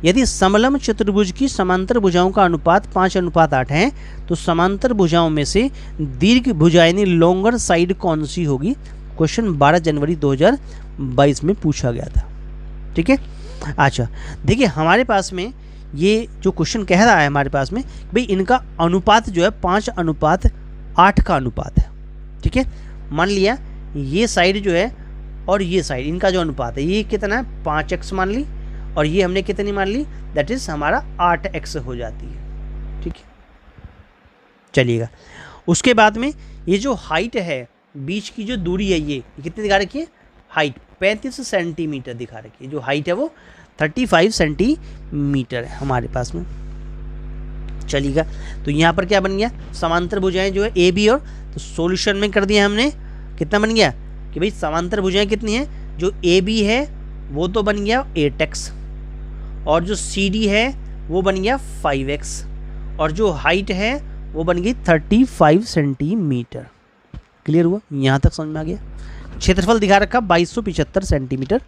यदि समलंब चतुर्भुज की समांतर भुजाओं का अनुपात 5:8 है तो समांतर भुजाओं में से दीर्घ भुजा यानी लॉन्गर साइड कौन सी होगी। क्वेश्चन 12 जनवरी 2022 में पूछा गया था। ठीक है, अच्छा देखिए हमारे पास में ये जो क्वेश्चन कह रहा है हमारे पास में भाई इनका अनुपात जो है 5:8 का अनुपात है। ठीक है, मान लिया ये साइड जो है और ये साइड इनका जो अनुपात है ये कितना है 5x मान ली, और ये हमने कितनी मान ली दैट इज हमारा 8x हो जाती है। ठीक है, चलिएगा उसके बाद में ये जो हाइट है बीच की जो दूरी है ये कितनी दिखा रखी है, हाइट 35 सेंटीमीटर दिखा रखी है, जो हाइट है वो 35 सेंटीमीटर है हमारे पास में। चलिएगा तो यहाँ पर क्या बन गया समांतर भुजाएं जो है ए बी, और तो सॉल्यूशन में कर दिया हमने, कितना बन गया कि भाई समांतर भुजाएं कितनी है, जो ए बी है वो तो बन गया 8x, और जो सी डी है वो बन गया 5x, और जो हाइट है वो बन गई 35 सेंटीमीटर। क्लियर हुआ, यहाँ तक समझ में आ गया। क्षेत्रफल दिखा रखा 2275 सेंटीमीटर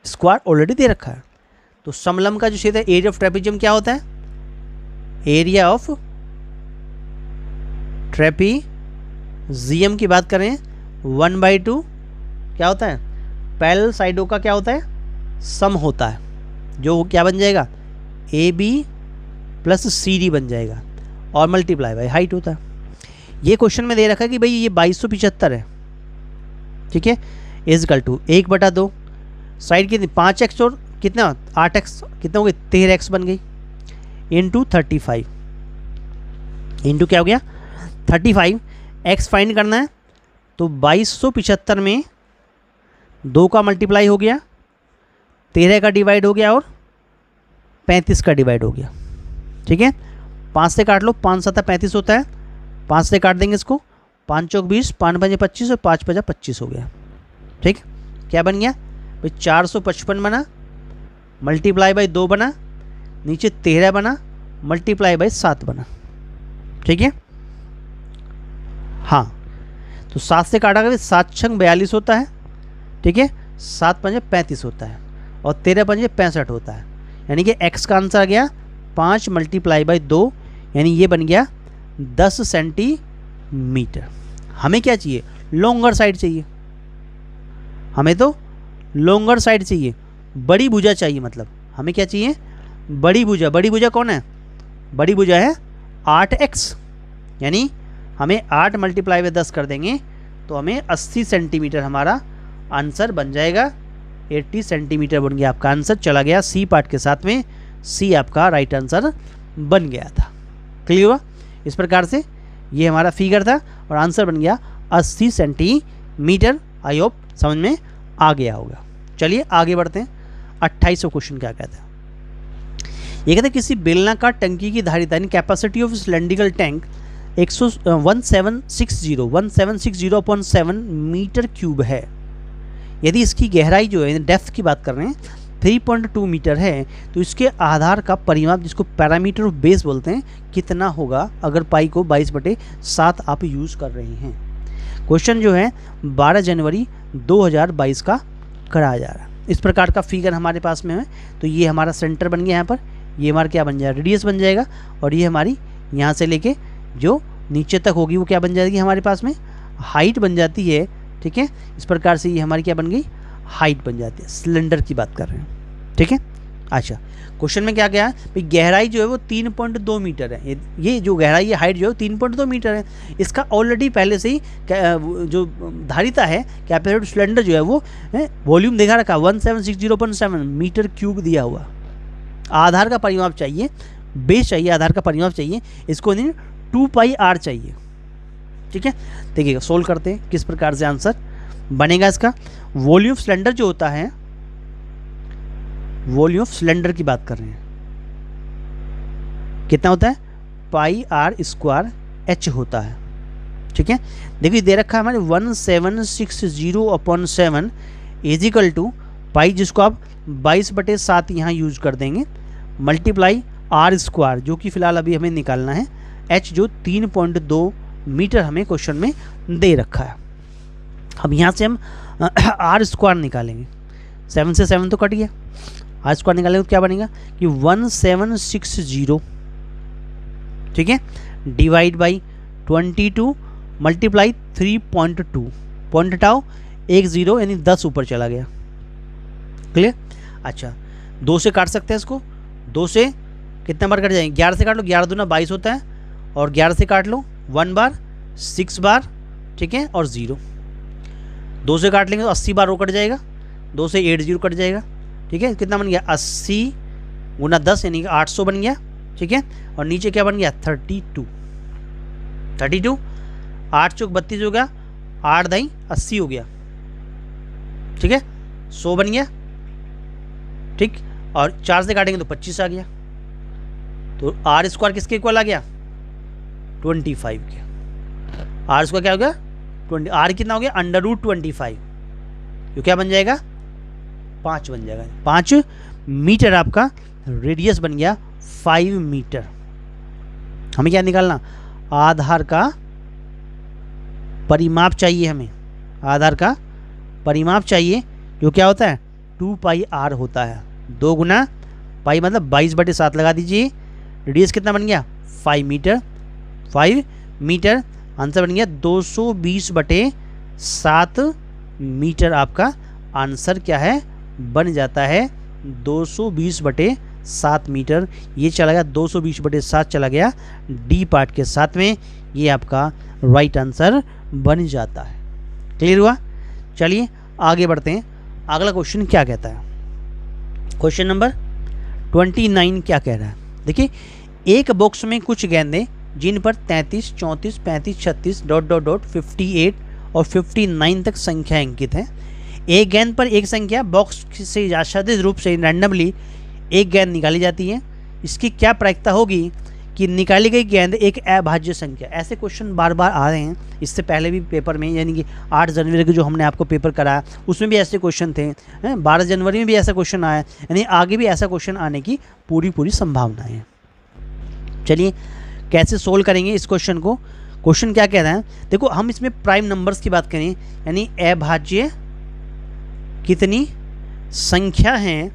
स्क्वायर ऑलरेडी दे रखा है। तो समलंब का जो क्षेत्र है एरिया ऑफ ट्रेपीजियम क्या होता है, एरिया ऑफ ट्रेपीजियम की बात करें 1/2 क्या होता है, पैरेलल साइडों का क्या होता है सम होता है, जो क्या बन जाएगा A B plus C D बन जाएगा, और मल्टीप्लाई बाई हाइट होता है। ये क्वेश्चन में दे रखा है कि भाई ये 2275 है। ठीक है, इजकल टू 1/2 साइड कितनी 5x और कितना 8x, कितना हो गई 13x बन गई, इंटू 35 इंटू क्या हो गया 35, x फाइंड करना है तो 2275 में 2 का मल्टीप्लाई हो गया, 13 का डिवाइड हो गया और 35 का डिवाइड हो गया। ठीक है, 5 से काट लो, 5 7 35 होता है, 5 से काट देंगे इसको, 5 चौक 20, 5 5 25 और 5 5 25 हो गया। ठीक, क्या बन गया भाई, 455 बना, मल्टीप्लाई बाई 2 बना, नीचे 13 बना, मल्टीप्लाई बाई 7 बना। ठीक है, हाँ, तो 7 से काटा गया, 7 छंग 42 होता है। ठीक है, 7 पंजे 35 होता है और 13 पंजे 65 होता है, यानी कि x का आंसर आ गया 5 मल्टीप्लाई बाई 2, यानी ये बन गया 10 सेंटीमीटर। हमें क्या चाहिए, लॉन्गर साइड चाहिए, हमें तो लॉन्गर साइड चाहिए, बड़ी भुजा चाहिए, मतलब हमें क्या चाहिए, बड़ी भुजा। बड़ी भुजा कौन है, बड़ी भुजा है 8x, यानी हमें 8 मल्टीप्लाई बाई 10 कर देंगे तो हमें 80 सेंटीमीटर हमारा आंसर बन जाएगा। 80 सेंटीमीटर बन गया आपका आंसर, चला गया सी पार्ट के साथ में, सी आपका राइट आंसर बन गया था। क्लियर हुआ, इस प्रकार से ये हमारा फिगर था और आंसर बन गया 80 सेंटीमीटर। आई होप समझ में आ गया होगा। चलिए आगे बढ़ते हैं। 28वां क्वेश्चन क्या कहता है, ये कहते हैं किसी बेलनाकार टंकी की धारिता यानी capacity of cylindrical tank 1760/7 metre cube है। यदि इसकी गहराई जो है, डेप्थ की बात कर रहे हैं, 3.2 मीटर है, तो इसके आधार का परिमाप, जिसको पैरामीटर ऑफ बेस बोलते हैं, कितना होगा अगर पाई को 22/7 आप यूज़ कर रहे हैं। क्वेश्चन जो है 12 जनवरी 2022 का कराया जा रहा है। इस प्रकार का फिगर हमारे पास में है, तो ये हमारा सेंटर बन गया यहाँ पर, ये हमारा क्या बन जाएगा, रेडियस बन जाएगा, और ये हमारी यहाँ से लेके जो नीचे तक होगी वो क्या बन जाएगी हमारे पास में, हाइट बन जाती है। ठीक है, इस प्रकार से ये हमारी क्या बन गई, हाइट बन जाती है। सिलेंडर की बात कर रहे हैं। ठीक है, अच्छा, क्वेश्चन में क्या क्या है भाई, गहराई जो है वो 3.2 मीटर है। ये जो गहराई है, हाइट जो है 3.2 मीटर है। इसका ऑलरेडी पहले से ही जो धारिता है, कैपेसिटी सिलेंडर जो है वो वॉल्यूम दिखा रखा, 1760.7 मीटर क्यूब दिया हुआ। आधार का परिमाप चाहिए, बेस चाहिए, आधार का परिमाप चाहिए, इसको नहीं 2πr चाहिए। ठीक है, देखिएगा सोल्व करते हैं किस प्रकार से आंसर बनेगा इसका। वॉल्यूम सिलेंडर जो होता है, वॉल्यूम ऑफ सिलेंडर की बात कर रहे हैं, कितना होता है, πr² होता है। ठीक है, देखिए दे रखा है हमारे 1760/7 इजिकल टू पाई, जिसको आप 22/7 यहाँ यूज कर देंगे, मल्टीप्लाई r², जो कि फिलहाल अभी हमें निकालना है, h जो 3.2 मीटर हमें क्वेश्चन में दे रखा है। अब यहाँ से हम r² निकालेंगे, 7 से 7 तो कट गया, r² निकालेंगे तो क्या बनेगा कि 1760, ठीक है, डिवाइड बाई 22 मल्टीप्लाई 3.2, पॉइंट हटाओ 10 यानी 10 ऊपर चला गया। क्लियर, अच्छा 2 से काट सकते हैं इसको, 2 से कितने बार कट जाएंगे, 11 से काट लो, 11 दूना 22 होता है, और 11 से काट लो 1 बार, 6 बार, ठीक है, और 0, 2 से काट लेंगे तो 80 बार वो कट जाएगा, 2 से 80 कट जाएगा। ठीक है, कितना बन गया 80 गुना 10 यानी कि 800 बन गया। ठीक है, और नीचे क्या बन गया 32, 8 चौक 32 हो गया, 8 दाई 80 हो गया। ठीक है, 100 बन गया। ठीक, और 4 से काटेंगे तो 25 आ गया, तो r² किसके इक्वल आ गया 25 के। r² क्या हो गया 20, r कितना हो गया √25, तो क्या बन जाएगा 5 बन जाएगा, 5 मीटर आपका रेडियस बन गया 5 मीटर। हमें क्या निकालना, आधार का परिमाप चाहिए, हमें आधार का परिमाप चाहिए, जो क्या होता है 2πr होता है, 2 गुना पाई मतलब 22/7 लगा दीजिए, रेडियस कितना बन गया 5 मीटर, 5 मीटर, आंसर बन गया 220/7 मीटर। आपका आंसर क्या है बन जाता है 220/7 मीटर। ये चला गया 220/7 चला गया डी पार्ट के साथ में, ये आपका राइट आंसर बन जाता है। क्लियर हुआ, चलिए आगे बढ़ते हैं। अगला क्वेश्चन क्या कहता है, क्वेश्चन नंबर 29 क्या कह रहा है, देखिए एक बॉक्स में कुछ गेंदें जिन पर 33, 34, 35, 36 ... 58 और 59 तक संख्या अंकित है, एक गेंद पर एक संख्या बॉक्स से आच्छादित रूप से रैंडमली एक गेंद निकाली जाती है, इसकी क्या प्रायिकता होगी कि निकाली गई गेंद एक अभाज्य संख्या। ऐसे क्वेश्चन बार बार आ रहे हैं, इससे पहले भी पेपर में, यानी कि 8 जनवरी को जो हमने आपको पेपर कराया उसमें भी ऐसे क्वेश्चन थे, 12 जनवरी में भी ऐसा क्वेश्चन आया, यानी आगे भी ऐसा क्वेश्चन आने की पूरी संभावनाएं हैं। चलिए कैसे सोल्व करेंगे इस क्वेश्चन को। क्वेश्चन क्या कह रहा है, देखो हम इसमें प्राइम नंबर्स की बात करें, यानी अभाज्य कितनी संख्या हैं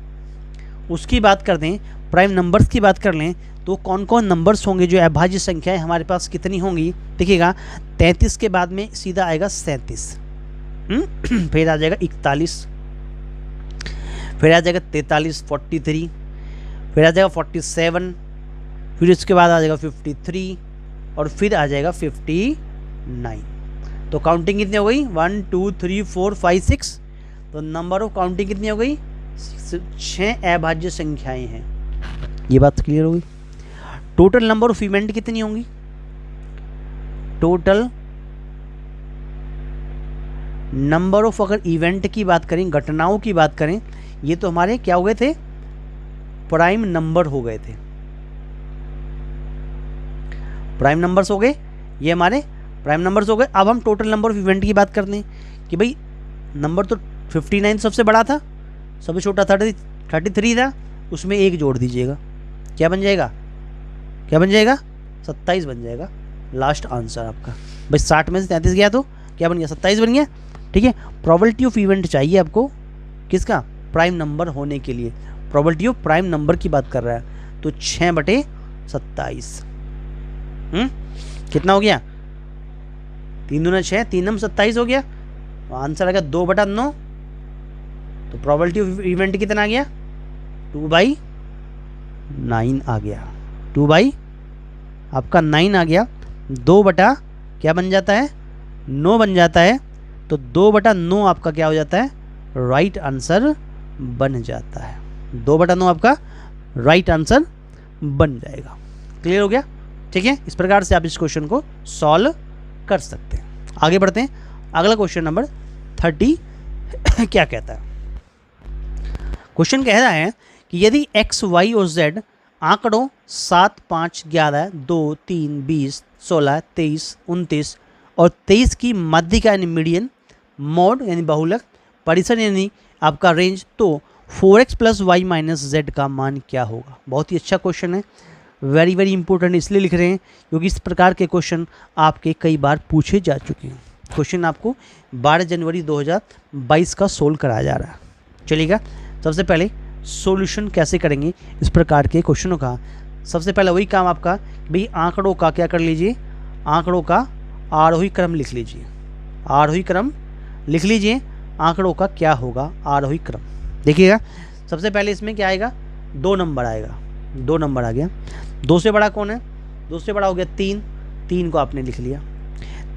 उसकी बात कर दें, प्राइम नंबर्स की बात कर लें, तो कौन कौन नंबर्स होंगे जो अभाज्य संख्याएं हमारे पास कितनी होंगी। देखिएगा 33 के बाद में सीधा आएगा 37, फिर आ जाएगा 41, फिर आ जाएगा 43, 43, फिर आ जाएगा 47, फिर उसके बाद आ जाएगा 53 और फिर आ जाएगा 59। तो काउंटिंग कितनी हो गई, 1 2 3 4 5 6। तो नंबर ऑफ काउंटिंग कितनी हो गई, 6 अभाज्य संख्याएं हैं। ये बात क्लियर हो गई। टोटल नंबर ऑफ इवेंट कितनी होंगी, टोटल नंबर ऑफ, अगर इवेंट की बात करें, घटनाओं की बात करें, ये तो हमारे क्या हो गए थे, प्राइम नंबर हो गए थे, प्राइम नंबर्स हो गए, ये हमारे प्राइम नंबर्स हो गए। अब हम टोटल नंबर ऑफ इवेंट की बात करते हैं कि भाई नंबर तो 59 सबसे बड़ा था, सबसे छोटा 33 था, उसमें एक जोड़ दीजिएगा, क्या बन जाएगा, क्या बन जाएगा, 27 बन जाएगा। लास्ट आंसर आपका भाई 60 में से 33 गया तो क्या बन गया, 27 बन गया। ठीक है, प्रोबेबिलिटी ऑफ इवेंट चाहिए आपको, किसका, प्राइम नंबर होने के लिए। प्रोबेबिलिटी ऑफ प्राइम नंबर की बात कर रहा है, तो 6/27 कितना हो गया, 3 दूना 6, 3 नम 27 हो गया। आंसर आ गया 2/9। तो प्रोबेबिलिटी ऑफ इवेंट कितना आ गया, 2/9 आ गया, 2/9 आपका 9 आ गया। 2 बटा क्या बन जाता है, 9 बन जाता है। तो 2/9 आपका क्या हो जाता है, राइट आंसर बन जाता है। 2/9 आपका राइट आंसर बन जाएगा। क्लियर हो गया। ठीक है, इस प्रकार से आप इस क्वेश्चन को सॉल्व कर सकते हैं। आगे बढ़ते हैं, अगला क्वेश्चन नंबर 30 क्या कहता है। क्वेश्चन कह रहा है कि यदि x, y और z आंकड़ों 7, 5, 11, 2, 3, 20, 16, 23, 29 और 23 की माध्यिका यानी मीडियन, मॉड यानी बहुलक, परिसर यानी आपका रेंज, तो 4x + y - z का मान क्या होगा। बहुत ही अच्छा क्वेश्चन है, वेरी इंपॉर्टेंट इसलिए लिख रहे हैं क्योंकि इस प्रकार के क्वेश्चन आपके कई बार पूछे जा चुके हैं। क्वेश्चन आपको 12 जनवरी 2022 का सोल्व कराया जा रहा है। चलिएगा, सबसे पहले सॉल्यूशन कैसे करेंगे इस प्रकार के क्वेश्चनों का। सबसे पहले वही काम आपका, भाई आंकड़ों का क्या कर लीजिए, आंकड़ों का आरोही क्रम लिख लीजिए, आरोही क्रम लिख लीजिए। आंकड़ों का क्या होगा, आरोही क्रम। देखिएगा, सबसे पहले इसमें क्या आएगा, 2 नंबर आएगा, 2 नंबर आ गया। 2 से बड़ा कौन है, 2 से बड़ा हो गया 3, 3 को आपने लिख लिया।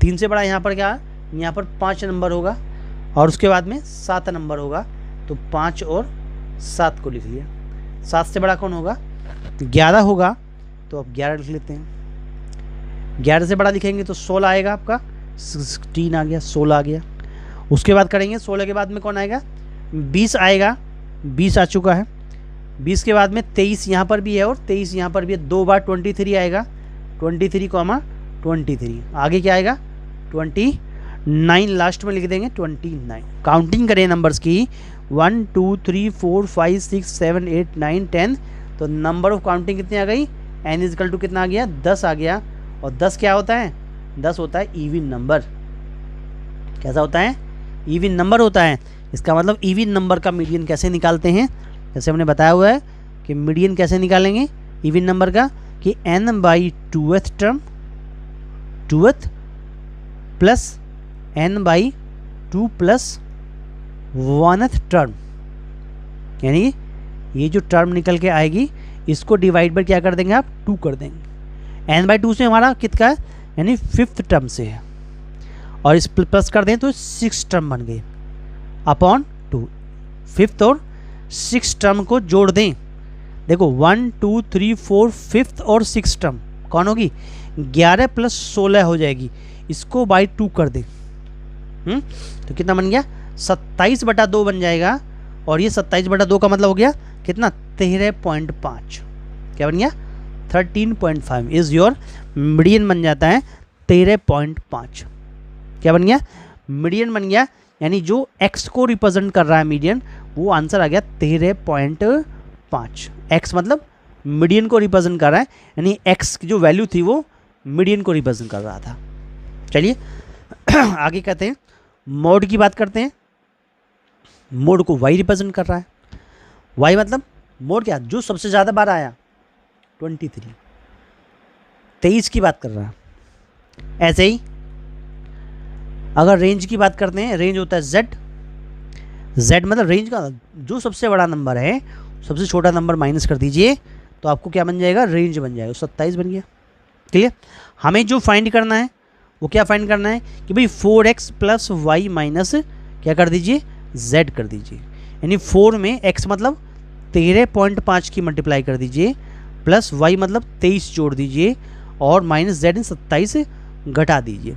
3 से बड़ा यहाँ पर क्या, यहाँ पर 5 नंबर होगा और उसके बाद में 7 नंबर होगा, तो 5 और 7 को लिख लिया। 7 से बड़ा कौन होगा, 11 होगा, तो अब 11 लिख लेते हैं। 11 से बड़ा लिखेंगे तो 16 आएगा आपका, 16 आ गया, 16 आ गया। उसके बाद करेंगे 16 के बाद में कौन आएगा, 20 आएगा, 20 आ चुका है। 20 के बाद में 23 यहाँ पर भी है और 23 यहाँ पर भी है, 2 बार 23 आएगा, 23, 23। आगे क्या आएगा, 29 लास्ट में लिख देंगे, 29। काउंटिंग करें नंबर्स की, 1 2 3 4 5 6 7 8 9 10। तो नंबर ऑफ काउंटिंग कितनी आ गई, n = कितना आ गया, 10 आ गया। और 10 क्या होता है, 10 होता है इवन नंबर। कैसा होता है, इवन नंबर होता है। इसका मतलब इवन नंबर का मीडियन कैसे निकालते हैं, जैसे हमने बताया हुआ है कि मीडियन कैसे निकालेंगे इवन नंबर का, कि n/2th term, 2th plus n/2 + 1th term, यानी ये जो टर्म निकल के आएगी इसको डिवाइड पर क्या कर देंगे आप, 2 कर देंगे। n/2 से हमारा कितना है, यानी 5th टर्म से है, और इस प्लस कर दें तो 6 टर्म बन गए, अपॉन 2। 5th और 6 टर्म को जोड़ दें, देखो 1 2 3 4 5th और 6 टर्म कौन होगी, 11 + 16 हो जाएगी। इसको बाई 2 कर दें, तो कितना बन गया, 27/2 बन जाएगा, और ये 27/2 का मतलब हो गया कितना, 13.5। क्या बन गया, 13.5 इज योर मीडियन बन जाता है 13.5। क्या बन गया, मीडियन बन गया, यानी जो x को रिप्रेजेंट कर रहा है मीडियन, वो आंसर आ गया 13.5। x मतलब मीडियन को रिप्रेजेंट कर रहा है, यानी x की जो वैल्यू थी वो मीडियन को रिप्रेजेंट कर रहा था। चलिए आगे कहते हैं, मोड की बात करते हैं। मोड को y रिप्रेजेंट कर रहा है। y मतलब मोड क्या, जो सबसे ज़्यादा बार आया 23 की बात कर रहा है। ऐसे ही अगर रेंज की बात करते हैं, रेंज होता है z मतलब रेंज का जो सबसे बड़ा नंबर है, सबसे छोटा नंबर माइनस कर दीजिए तो आपको क्या बन जाएगा, रेंज बन जाएगा, 27 बन गया। क्लियर। हमें जो फाइंड करना है वो क्या फाइंड करना है कि भाई 4x प्लस वाई माइनस क्या कर दीजिए, z कर दीजिए। यानी 4 में x मतलब 13.5 की मल्टीप्लाई कर दीजिए, प्लस y मतलब 23 जोड़ दीजिए, और माइनस z 27 घटा दीजिए।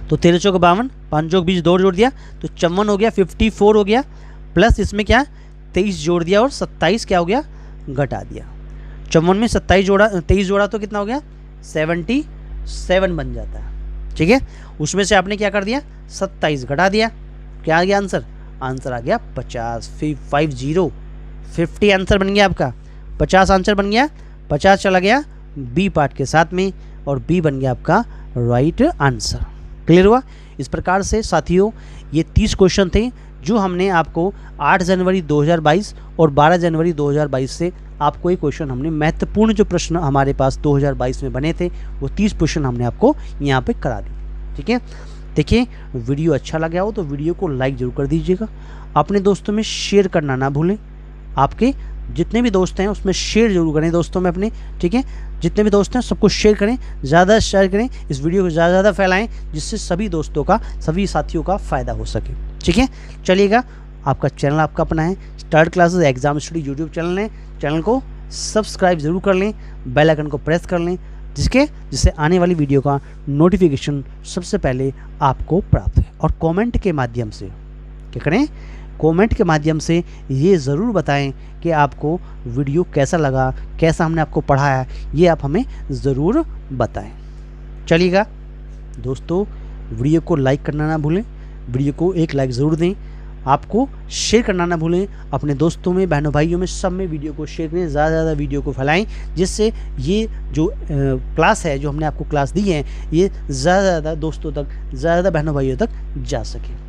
तो 13 चौक 52, 5 चौक 20, 2 जोड़ दिया तो 54 हो गया, 54 हो गया, प्लस इसमें क्या 23 जोड़ दिया और 27 क्या हो गया, घटा दिया। 54 में 27 जोड़ा, 23 जोड़ा तो कितना हो गया, 77 बन जाता है। ठीक है, उसमें से आपने क्या कर दिया, 27 घटा दिया, क्या आ गया आंसर, आंसर आ गया 50। 50 आंसर बन गया आपका, 50 आंसर बन गया, 50 चला गया बी पार्ट के साथ में, और बी बन गया आपका राइट आंसर। क्लियर हुआ। इस प्रकार से साथियों ये 30 क्वेश्चन थे जो हमने आपको 8 जनवरी 2022 और 12 जनवरी 2022 से आपको ये क्वेश्चन हमने महत्वपूर्ण जो प्रश्न हमारे पास 2022 में बने थे वो 30 क्वेश्चन हमने आपको यहाँ पे करा दिए। ठीक है, देखिए वीडियो अच्छा लगा हो तो वीडियो को लाइक ज़रूर कर दीजिएगा, अपने दोस्तों में शेयर करना ना भूलें। आपके जितने भी दोस्त हैं उसमें शेयर जरूर करें दोस्तों में अपने। ठीक है, जितने भी दोस्त हैं सबको शेयर करें, ज़्यादा शेयर करें, इस वीडियो को ज़्यादा ज़्यादा फैलाएं जिससे सभी दोस्तों का, सभी साथियों का फ़ायदा हो सके। ठीक है, चलिएगा, आपका चैनल आपका अपना है, start classes exam study YouTube channel है, चैनल को सब्सक्राइब ज़रूर कर लें, बेल आइकन को प्रेस कर लें, जिससे आने वाली वीडियो का नोटिफिकेशन सबसे पहले आपको प्राप्त है। और कमेंट के माध्यम से क्या करें, कमेंट के माध्यम से ये ज़रूर बताएं कि आपको वीडियो कैसा लगा, कैसा हमने आपको पढ़ाया, ये आप हमें ज़रूर बताएं। चलिएगा दोस्तों, वीडियो को लाइक करना ना भूलें, वीडियो को एक लाइक ज़रूर दें, आपको शेयर करना ना भूलें, अपने दोस्तों में, बहनों भाइयों में, सब में वीडियो को शेयर करें, ज़्यादा से ज़्यादा वीडियो को फैलाएं, जिससे ये जो क्लास है, जो हमने आपको क्लास दी है, ये ज़्यादा से ज़्यादा दोस्तों तक, ज़्यादा बहनों भाइयों तक जा सके।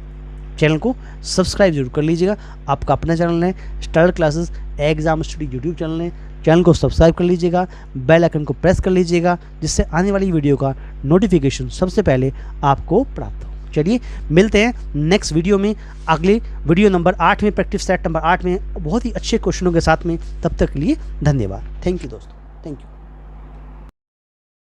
चैनल को सब्सक्राइब जरूर कर लीजिएगा, आपका अपना चैनल है, start classes exam study YouTube channel है, चैनल को सब्सक्राइब कर लीजिएगा, बेल आइकन को प्रेस कर लीजिएगा, जिससे आने वाली वीडियो का नोटिफिकेशन सबसे पहले आपको प्राप्त हो। चलिए मिलते हैं नेक्स्ट वीडियो में, अगले वीडियो नंबर 8 में, प्रैक्टिस सेट नंबर 8 में बहुत ही अच्छे क्वेश्चनों के साथ में। तब तक के लिए धन्यवाद। थैंक यू दोस्तों, थैंक यू।